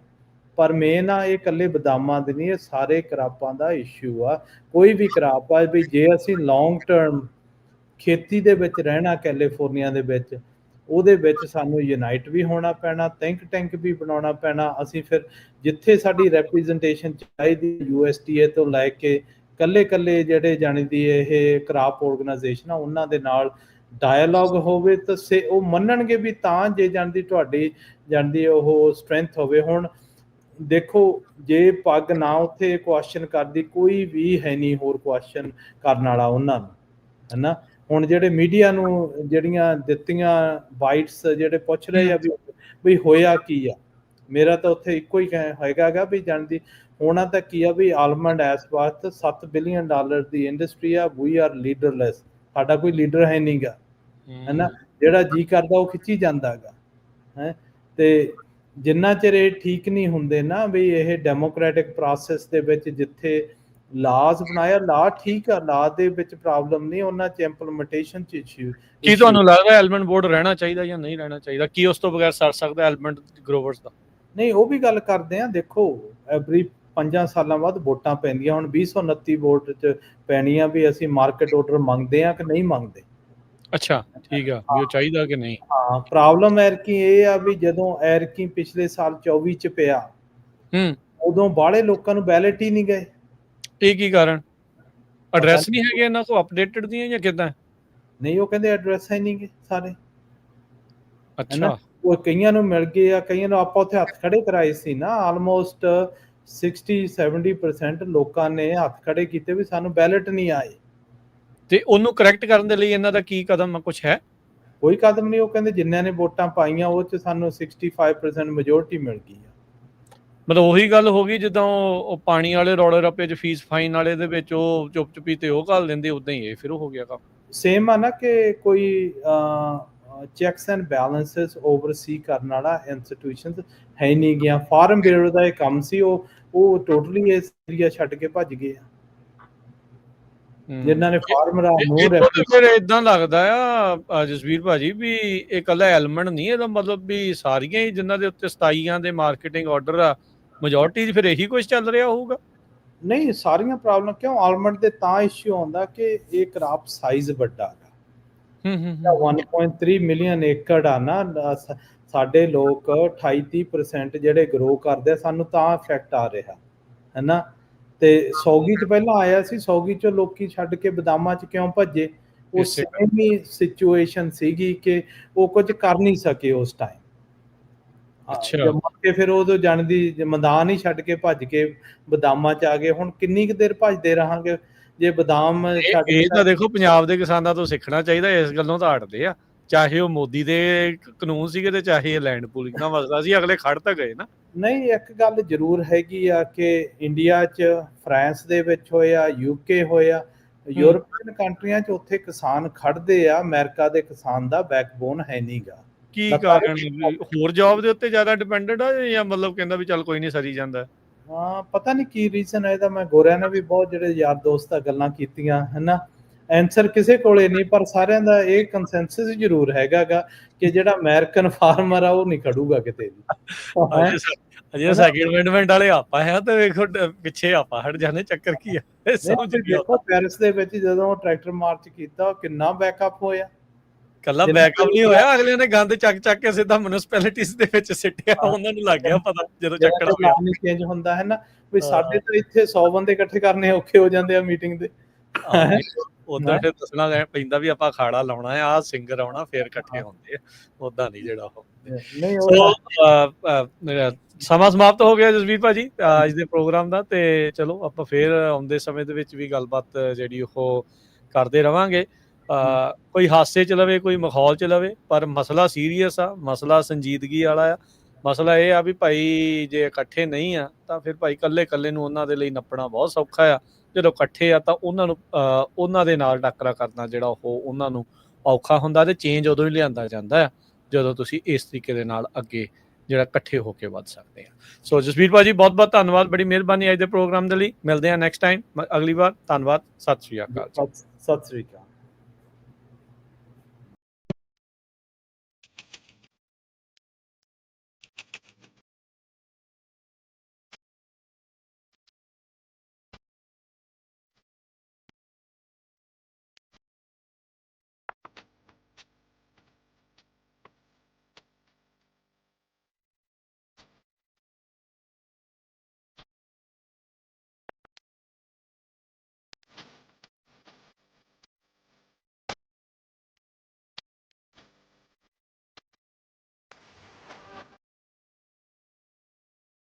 ਪਰ ਮੇਨ ਆ ਇਹ ਇਕੱਲੇ ਬਦਾਮਾਂ ਦੇ ਨਹੀਂ, ਇਹ ਸਾਰੇ ਕਰਾਪਾਂ ਦਾ ਇਸ਼ੂ ਆ। ਕੋਈ ਵੀ ਕਰਾਪ ਆ ਵੀ ਜੇ ਅਸੀਂ ਲੌਂਗ ਟਰਮ ਖੇਤੀ ਦੇ ਵਿੱਚ ਰਹਿਣਾ ਕੈਲੀਫੋਰਨੀਆ ਦੇ ਵਿੱਚ, ਉਹਦੇ ਵਿੱਚ ਸਾਨੂੰ ਯੂਨਾਈਟ ਵੀ ਹੋਣਾ ਪੈਣਾ, ਥਿੰਕ ਟੈਂਕ ਵੀ ਬਣਾਉਣਾ ਪੈਣਾ। ਅਸੀਂ ਫਿਰ ਜਿੱਥੇ ਸਾਡੀ ਰੈਪਰੈਜ਼ੈਂਟੇਸ਼ਨ ਚਾਹੀਦੀ USDA ਤੋਂ ਲੈ ਕੇ ਇਕੱਲੇ ਜਿਹੜੇ ਜਾਣਦੀ ਇਹ ਕਰਾਪ ਆਰਗੇਨਾਈਜੇਸ਼ਨ ਆ ਉਹਨਾਂ ਦੇ ਨਾਲ ਡਾਇਲੋਗ ਹੋਵੇ ਤਾਂ ਉਹ ਮੰਨਣਗੇ ਵੀ, ਤਾਂ ਜੇ ਜਾਣਦੀ ਤੁਹਾਡੀ ਜਾਣਦੀ ਉਹ ਸਟਰੈਂਥ ਹੋਵੇ। ਹੁਣ ਦੇਖੋ ਜੇ ਪੱਗ ਨਾ ਉੱਥੇ ਕੁਐਸਚਨ ਕਰਦੀ, ਕੋਈ ਵੀ ਹੈ ਨਹੀਂ ਹੋਰ ਕੁਐਸਚਨ ਕਰਨ ਵਾਲਾ ਉਹਨਾਂ ਨੂੰ, ਹੈ ਨਾ। ਹੁਣ ਜਿਹੜੇ ਮੀਡੀਆ ਨੂੰ ਜਿਹੜੀਆਂ ਦਿੱਤੀਆਂ ਬਾਈਟਸ ਜਿਹੜੇ ਪੁੱਛ ਰਹੇ ਆ ਵੀ ਹੋਇਆ ਕੀ ਆ, ਮੇਰਾ ਤਾਂ ਉੱਥੇ ਇੱਕੋ ਹੀ ਹੈਗਾ ਗਾ ਵੀ ਜਾਣਦੀ ਹੋਣਾ ਤਾਂ ਕੀ ਆ ਵੀ ਆਲਮੰਡ ਇਸ ਵਕਤ $7 ਬਿਲੀਅਨ ਦੀ ਇੰਡਸਟਰੀ ਆ, ਵੀ ਆਰ ਲੀਡਰਲੈਸ, ਸਾਡਾ ਕੋਈ ਲੀਡਰ ਹੈ ਨਹੀਂਗਾ, ਹੈ ਨਾ, ਜਿਹੜਾ ਜੀ ਕਰਦਾ ਉਹ ਖਿੱਚੀ ਜਾਂਦਾ ਗਾ, ਹੈ। ਤੇ ਜਿੰਨਾ ਚਿਰ ਇਹ ਠੀਕ ਨਹੀਂ ਹੁੰਦੇ ਨਾ ਵੀ ਇਹ ਡੈਮੋਕ੍ਰੈਟਿਕ ਪ੍ਰੋਸੈਸ ਦੇ ਵਿੱਚ ਜਿੱਥੇ ਲਾਜ਼ ਬਣਾਇਆ, ਲਾ ਠੀਕ ਆ, ਲਾ ਦੇ ਵਿੱਚ ਪ੍ਰੋਬਲਮ ਨਹੀਂ, ਉਹਨਾਂ 'ਚ ਇੰਪਲੀਮੈਂਟੇਸ਼ਨ 'ਚ ਇਸ਼ੂ। ਕੀ ਤੁਹਾਨੂੰ ਲੱਗਦਾ ਐਲਮੰਡ ਬੋਰਡ ਰਹਿਣਾ ਚਾਹੀਦਾ ਜਾਂ ਨਹੀਂ ਰਹਿਣਾ ਚਾਹੀਦਾ? ਕੀ ਉਸ ਤੋਂ ਬਗੈਰ ਸਰ ਸਕਦਾ ਐਲਮੰਡ ਗਰੋਵਰਸ ਦਾ? ਨਹੀਂ, ਉਹ ਵੀ ਗੱਲ ਕਰਦੇ ਆ। ਦੇਖੋ, ਐਵਰੀ 5 ਸਾਲਾਂ ਬਾਅਦ ਵੋਟਾਂ ਪੈਂਦੀਆਂ, ਹੁਣ 2029 ਵੋਟ 'ਚ ਪੈਣੀਆਂ ਵੀ ਅਸੀਂ ਮਾਰਕੀਟ ਆਰਡਰ ਮੰਗਦੇ ਆ ਕਿ ਨਹੀਂ ਮੰਗਦੇ। ਅੱਛਾ, ਠੀਕ ਆ, ਵੀ ਉਹ ਚਾਹੀਦਾ ਕਿ ਨਹੀਂ? ਹਾਂ, ਪ੍ਰੋਬਲਮ ਐਰਕੀ ਇਹ ਆ ਵੀ ਜਦੋਂ ਐਰਕੀ ਪਿਛਲੇ ਸਾਲ 24 'ਚ ਪਿਆ, ਉਦੋਂ ਬਾਹਲੇ ਲੋਕਾਂ ਨੂੰ ਬੈਲਟ ਹੀ ਨਹੀਂ ਗਏ। ਇਹ ਕੀ ਕਾਰਨ? ਐਡਰੈਸ ਨਹੀਂ ਹੈਗੇ ਇਹਨਾਂ ਕੋਲ ਅਪਡੇਟਡ ਦੀਆਂ ਜਾਂ ਕਿੱਦਾਂ? ਨਹੀਂ, ਉਹ ਕਹਿੰਦੇ ਐਡਰੈਸ ਹੀ ਨਹੀਂ ਗਏ ਸਾਰੇ। ਅੱਛਾ, ਉਹ ਕਈਆਂ ਨੂੰ ਮਿਲ ਗਏ ਆ, ਕਈਆਂ ਨੂੰ ਆਪਾਂ ਉੱਥੇ ਹੱਥ ਖੜੇ ਕਰਾਏ ਸੀ ਨਾ, ਆਲਮੋਸਟ 60-70% ਲੋਕਾਂ ਨੇ ਹੱਥ ਖੜੇ ਕੀਤੇ ਵੀ ਸਾਨੂੰ ਬੈਲਟ ਨਹੀਂ ਆਏ। ਤੇ ਉਹਨੂੰ ਕਰੈਕਟ ਕਰਨ ਦੇ ਲਈ ਇਹਨਾਂ ਦਾ ਕੀ ਕਦਮ ਕੁਝ ਹੈ? ਕੋਈ ਕਦਮ ਨਹੀਂ। ਉਹ ਕਹਿੰਦੇ ਜਿੰਨਿਆਂ ਨੇ ਵੋਟਾਂ ਪਾਈਆਂ ਉਹ 'ਚ ਸਾਨੂੰ 65% ਮੈਜੋਰਟੀ ਮਿਲ ਗਈ ਆ। ਮਤਲਬ ਉਹੀ ਗੱਲ ਹੋ ਗਈ ਜਿੱਦਾਂ ਉਹ ਪਾਣੀ ਵਾਲੇ ਰੌਲੇ ਰੱਪੇ 'ਚ ਫੀਸ ਫਾਈਨ ਵਾਲੇ ਦੇ ਵਿੱਚ ਉਹ ਚੁੱਪ ਚੁਪੀ ਤੇ ਉਹ ਘੱਲ ਦਿੰਦੇ, ਉਦਾਂ ਹੀ ਇਹ ਫਿਰ ਹੋ ਗਿਆ ਕੰਮ। ਸੇਮ ਆ ਨਾ ਕਿ ਕੋਈ ਚੈਕਸ ਐਂਡ ਬੈਲੈਂਸਸ ਓਵਰਸੀ ਕਰਨ ਵਾਲਾ ਇੰਸਟੀਟਿਊਸ਼ਨਸ ਹੈ ਨਹੀਂ ਗਿਆ। ਫਾਰਮ ਬਿਊਰੋ ਦਾ ਇਹ ਕੰਮ ਸੀ, ਉਹ ਟੋਟਲੀ ਇਸ ਏਰੀਆ ਛੱਡ ਕੇ ਭੱਜ ਗਏ ਆ, ਜਿਨ੍ਹਾਂ ਨੇ ਫਾਰਮਰਾਂ ਨੂੰ। ਫਿਰ ਇਦਾਂ ਲੱਗਦਾ ਆ ਜਸਵੀਰ ਭਾਜੀ ਵੀ ਇਹ ਇਕੱਲਾ ਐਲਮੰਡ ਨਹੀਂ, ਇਹਦਾ ਮਤਲਬ ਵੀ ਸਾਰੀਆਂ ਹੀ ਜਿਨ੍ਹਾਂ ਦੇ ਉੱਤੇ 27 ਦੇ ਮਾਰਕੀਟਿੰਗ ਆਰਡਰ ਆ, ਮੈਜੋਰਟੀ ਫਿਰ ਇਹੀ ਕੁਝ ਚੱਲ ਰਿਹਾ ਹੋਊਗਾ। ਨਹੀਂ, ਸਾਰੀਆਂ ਪ੍ਰੋਬਲਮ ਕਿਉਂ ਆਲਮੰਡ ਦੇ ਤਾਂ ਇਸ਼ੂ ਆਉਂਦਾ ਕਿ ਇਹ ਕ੍ਰਾਪ ਸਾਈਜ਼ ਵੱਡਾ ਹੈ। 1.3 ਮਿਲੀਅਨ ਏਕੜ ਆ ਨਾ, ਸਾਡੇ ਲੋਕ 28-30% ਜਿਹੜੇ ਗਰੋ ਕਰਦੇ ਆ, ਸਾਨੂੰ ਤਾਂ ਇਫੈਕਟ ਆ ਰਿਹਾ ਹੈ ਨਾ। ਤੇ ਸੌਗੀ 'ਚ ਪਹਿਲਾਂ ਆਇਆ ਸੀ, ਸੌਗੀ 'ਚੋਂ ਲੋਕੀ ਛੱਡ ਕੇ ਬਦਾਮਾਂ 'ਚ ਕਿਉਂ ਭੱਜੇ? ਉਹ ਸੇਮ ਹੀ ਸਿਚੁਏਸ਼ਨ ਸੀਗੀ ਕਿ ਉਹ ਕੁਝ ਕਰ ਨਹੀਂ ਸਕੇ ਉਸ ਟਾਈਮ। ਅੱਛਾ, ਫਿਰ ਉਦੋਂ ਜਾਣਦੀ ਮੈਦਾਨ ਹੀ ਛੱਡ ਕੇ ਭੱਜ ਕੇ ਬਦਾਮਾਂ 'ਚ ਆ ਗਏ। ਹੁਣ ਕਿੰਨੀ ਕੁ ਦੇਰ ਭੱਜਦੇ ਰਹਾਂਗੇ ਜੇ ਬਦਾਮ ਛੱਡ? ਇਹ ਤਾਂ ਦੇਖੋ ਪੰਜਾਬ ਦੇ ਕਿਸਾਨਾਂ ਤੋਂ ਸਿੱਖਣਾ ਚਾਹੀਦਾ, ਇਸ ਗੱਲੋਂ ਤਾਂ ਹਟਦੇ ਆ, ਚਾਹੇ ਉਹ ਮੋਦੀ ਦੇ ਕਾਨੂੰਨ ਸੀਗੇ ਤੇ ਚਾਹੇ ਇਹ ਲੈਂਡ ਪੂਲਿੰਗ ਦਾ ਮਸਲਾ ਸੀ, ਅਗਲੇ ਖੜ ਤਾਂ ਗਏ ਨਾ। ਨਹੀਂ, ਇੱਕ ਗੱਲ ਜ਼ਰੂਰ ਹੈਗੀ ਆ ਕਿ ਇੰਡੀਆ 'ਚ, ਫਰਾਂਸ ਦੇ ਵਿੱਚ ਹੋਇਆ, UK ਹੋਇਆ, ਯੂਰਪੀਅਨ ਕੰਟਰੀਆਂ 'ਚ ਉੱਥੇ ਕਿਸਾਨ ਖੜਦੇ ਆ, ਅਮਰੀਕਾ ਦੇ ਕਿਸਾਨ ਦਾ ਬੈਕਬੋਨ ਹੈ ਨਹੀਂਗਾ। ਕੀ ਕਾਰਨ? ਹੋਰ ਜੌਬ ਦੇ ਉੱਤੇ ਜ਼ਿਆਦਾ ਡਿਪੈਂਡੈਂਟ ਆ ਜਾਂ ਮਤਲਬ ਕਹਿੰਦਾ ਵੀ ਚੱਲ ਕੋਈ ਨਹੀਂ ਸਰੀ ਜਾਂਦਾ? ਹਾਂ, ਪਤਾ ਨਹੀਂ ਕੀ ਰੀਜ਼ਨ ਹੈ ਇਹਦਾ। ਮੈਂ ਗੋਰਿਆਂ ਨੇ ਵੀ ਬਹੁਤ ਜਿਹੜੇ ਯਾਰ ਦੋਸਤ ਆ ਗੱਲਾਂ ਕੀਤੀਆਂ, ਹੈ ਨਾ। ਐਂਸਰ ਕਿਸੇ ਕੋਲੇ ਨਹੀਂ, ਪਰ ਸਾਰਿਆਂ ਦਾ ਇਹ ਕੰਸੈਂਸਸ ਜ਼ਰੂਰ ਹੈਗਾਗਾ ਕਿ ਜਿਹੜਾ ਅਮਰੀਕਨ ਫਾਰਮਰ ਆ ਉਹ ਨਹੀਂ ਖੜੂਗਾ ਕਿਤੇ ਵੀ। ਅਜੇ ਸੈਕਿੰਡ ਅਮੈਂਡਮੈਂਟ ਵਾਲੇ ਆਪਾਂ ਹੈ ਤੇ ਵੇਖੋ ਪਿੱਛੇ ਆਪਾਂ ਹਟ ਜਾਂਦੇ, ਚੱਕਰ ਕੀ ਆ? ਸਮਝ ਨਹੀਂ ਆਉਂਦਾ। ਪੈਰਿਸ ਦੇ ਵਿੱਚ ਜਦੋਂ ਟਰੈਕਟਰ ਮਾਰਚ ਕੀਤਾ, ਕਿੰਨਾ ਬੈਕਅਪ ਹੋਇਆ। ਕੱਲਾ ਬੈਕਅਪ ਨਹੀਂ ਹੋਇਆ, ਅਗਲਿਆਂ ਨੇ ਗੰਦ ਚੱਕ ਕੇ ਸਿੱਧਾ ਮਿਊਨਿਸਪੈਲਿਟੀਜ਼ ਦੇ ਵਿੱਚ ਸਿੱਟਿਆ, ਉਹਨਾਂ ਨੂੰ ਲੱਗ ਗਿਆ ਪਤਾ ਜਦੋਂ ਚੱਕਰ ਪਿਆ। ਨਹੀਂ ਚੇਂਜ ਹੁੰਦਾ ਹੈ ਨਾ ਵੀ ਸਾਡੇ ਤਾਂ ਇੱਥੇ 100 ਬੰਦੇ ਇਕੱਠੇ ਕਰਨੇ ਔਖੇ ਹੋ ਜਾਂਦੇ ਆ ਮੀਟਿੰਗ ਦੇ। ਉਦਾਂ ਫਿਰ ਦੱਸਣਾ ਪੈਂਦਾ ਵੀ ਆਪਾਂ ਅਖਾੜਾ ਲਾਉਣਾ ਹੈ, ਆਹ ਸਿੰਗਰ ਆਉਣਾ, ਫਿਰ ਇਕੱਠੇ ਹੁੰਦੇ ਆ, ਉਦਾਂ ਨਹੀਂ ਜਿਹੜਾ ਉਹ। ਮੇਰਾ ਸਮਾਂ ਸਮਾਪਤ ਹੋ ਗਿਆ ਜਸਵੀਰ ਭਾਜੀ ਅੱਜ ਦੇ ਪ੍ਰੋਗਰਾਮ ਦਾ, ਤੇ ਚਲੋ ਆਪਾਂ ਫਿਰ ਆਉਂਦੇ ਸਮੇਂ ਦੇ ਵਿੱਚ ਵੀ ਗੱਲਬਾਤ ਜਿਹੜੀ ਉਹ ਕਰਦੇ ਰਵਾਂਗੇ। ਕੋਈ ਹਾਸੇ ਚ ਲਵੇ, ਕੋਈ ਮਾਹੌਲ ਚ ਲਵੇ, ਪਰ ਮਸਲਾ ਸੀਰੀਅਸ ਆ, ਮਸਲਾ ਸੰਜੀਦਗੀ ਵਾਲਾ ਆ। ਮਸਲਾ ਇਹ ਆ ਵੀ ਭਾਈ ਜੇ ਇਕੱਠੇ ਨਹੀਂ ਆ ਤਾਂ ਫਿਰ ਭਾਈ ਇਕੱਲੇ ਨੂੰ ਉਹਨਾਂ ਦੇ ਲਈ ਨੱਪਣਾ ਬਹੁਤ ਸੌਖਾ ਆ, ਜਦੋਂ ਇਕੱਠੇ ਆ ਤਾਂ ਉਹਨਾਂ ਨੂੰ ਉਹਨਾਂ ਦੇ ਨਾਲ ਟੱਕਰਾ ਕਰਨਾ ਜਿਹੜਾ ਉਹ ਉਹਨਾਂ ਨੂੰ ਔਖਾ ਹੁੰਦਾ। ਤੇ ਚੇਂਜ ਉਦੋਂ ਹੀ ਲਿਆਂਦਾ ਜਾਂਦਾ ਆ ਜਦੋਂ ਤੁਸੀਂ ਇਸ ਤਰੀਕੇ ਦੇ ਨਾਲ ਅੱਗੇ ਜਿਹੜਾ ਇਕੱਠੇ ਹੋ ਕੇ ਵੱਧ ਸਕਦੇ ਆ। ਸੋ ਜਸਵੀਰ ਭਾਜੀ ਬਹੁਤ ਬਹੁਤ ਧੰਨਵਾਦ, ਬੜੀ ਮਿਹਰਬਾਨੀ ਅੱਜ ਦੇ ਪ੍ਰੋਗਰਾਮ ਦੇ ਲਈ। ਮਿਲਦੇ ਆ ਨੈਕਸਟ ਟਾਈਮ ਅਗਲੀ ਵਾਰ। ਧੰਨਵਾਦ, ਸਤਿ ਸ਼੍ਰੀ ਅਕਾਲ। ਸਤਿ ਸ਼੍ਰੀ ਅਕਾਲ।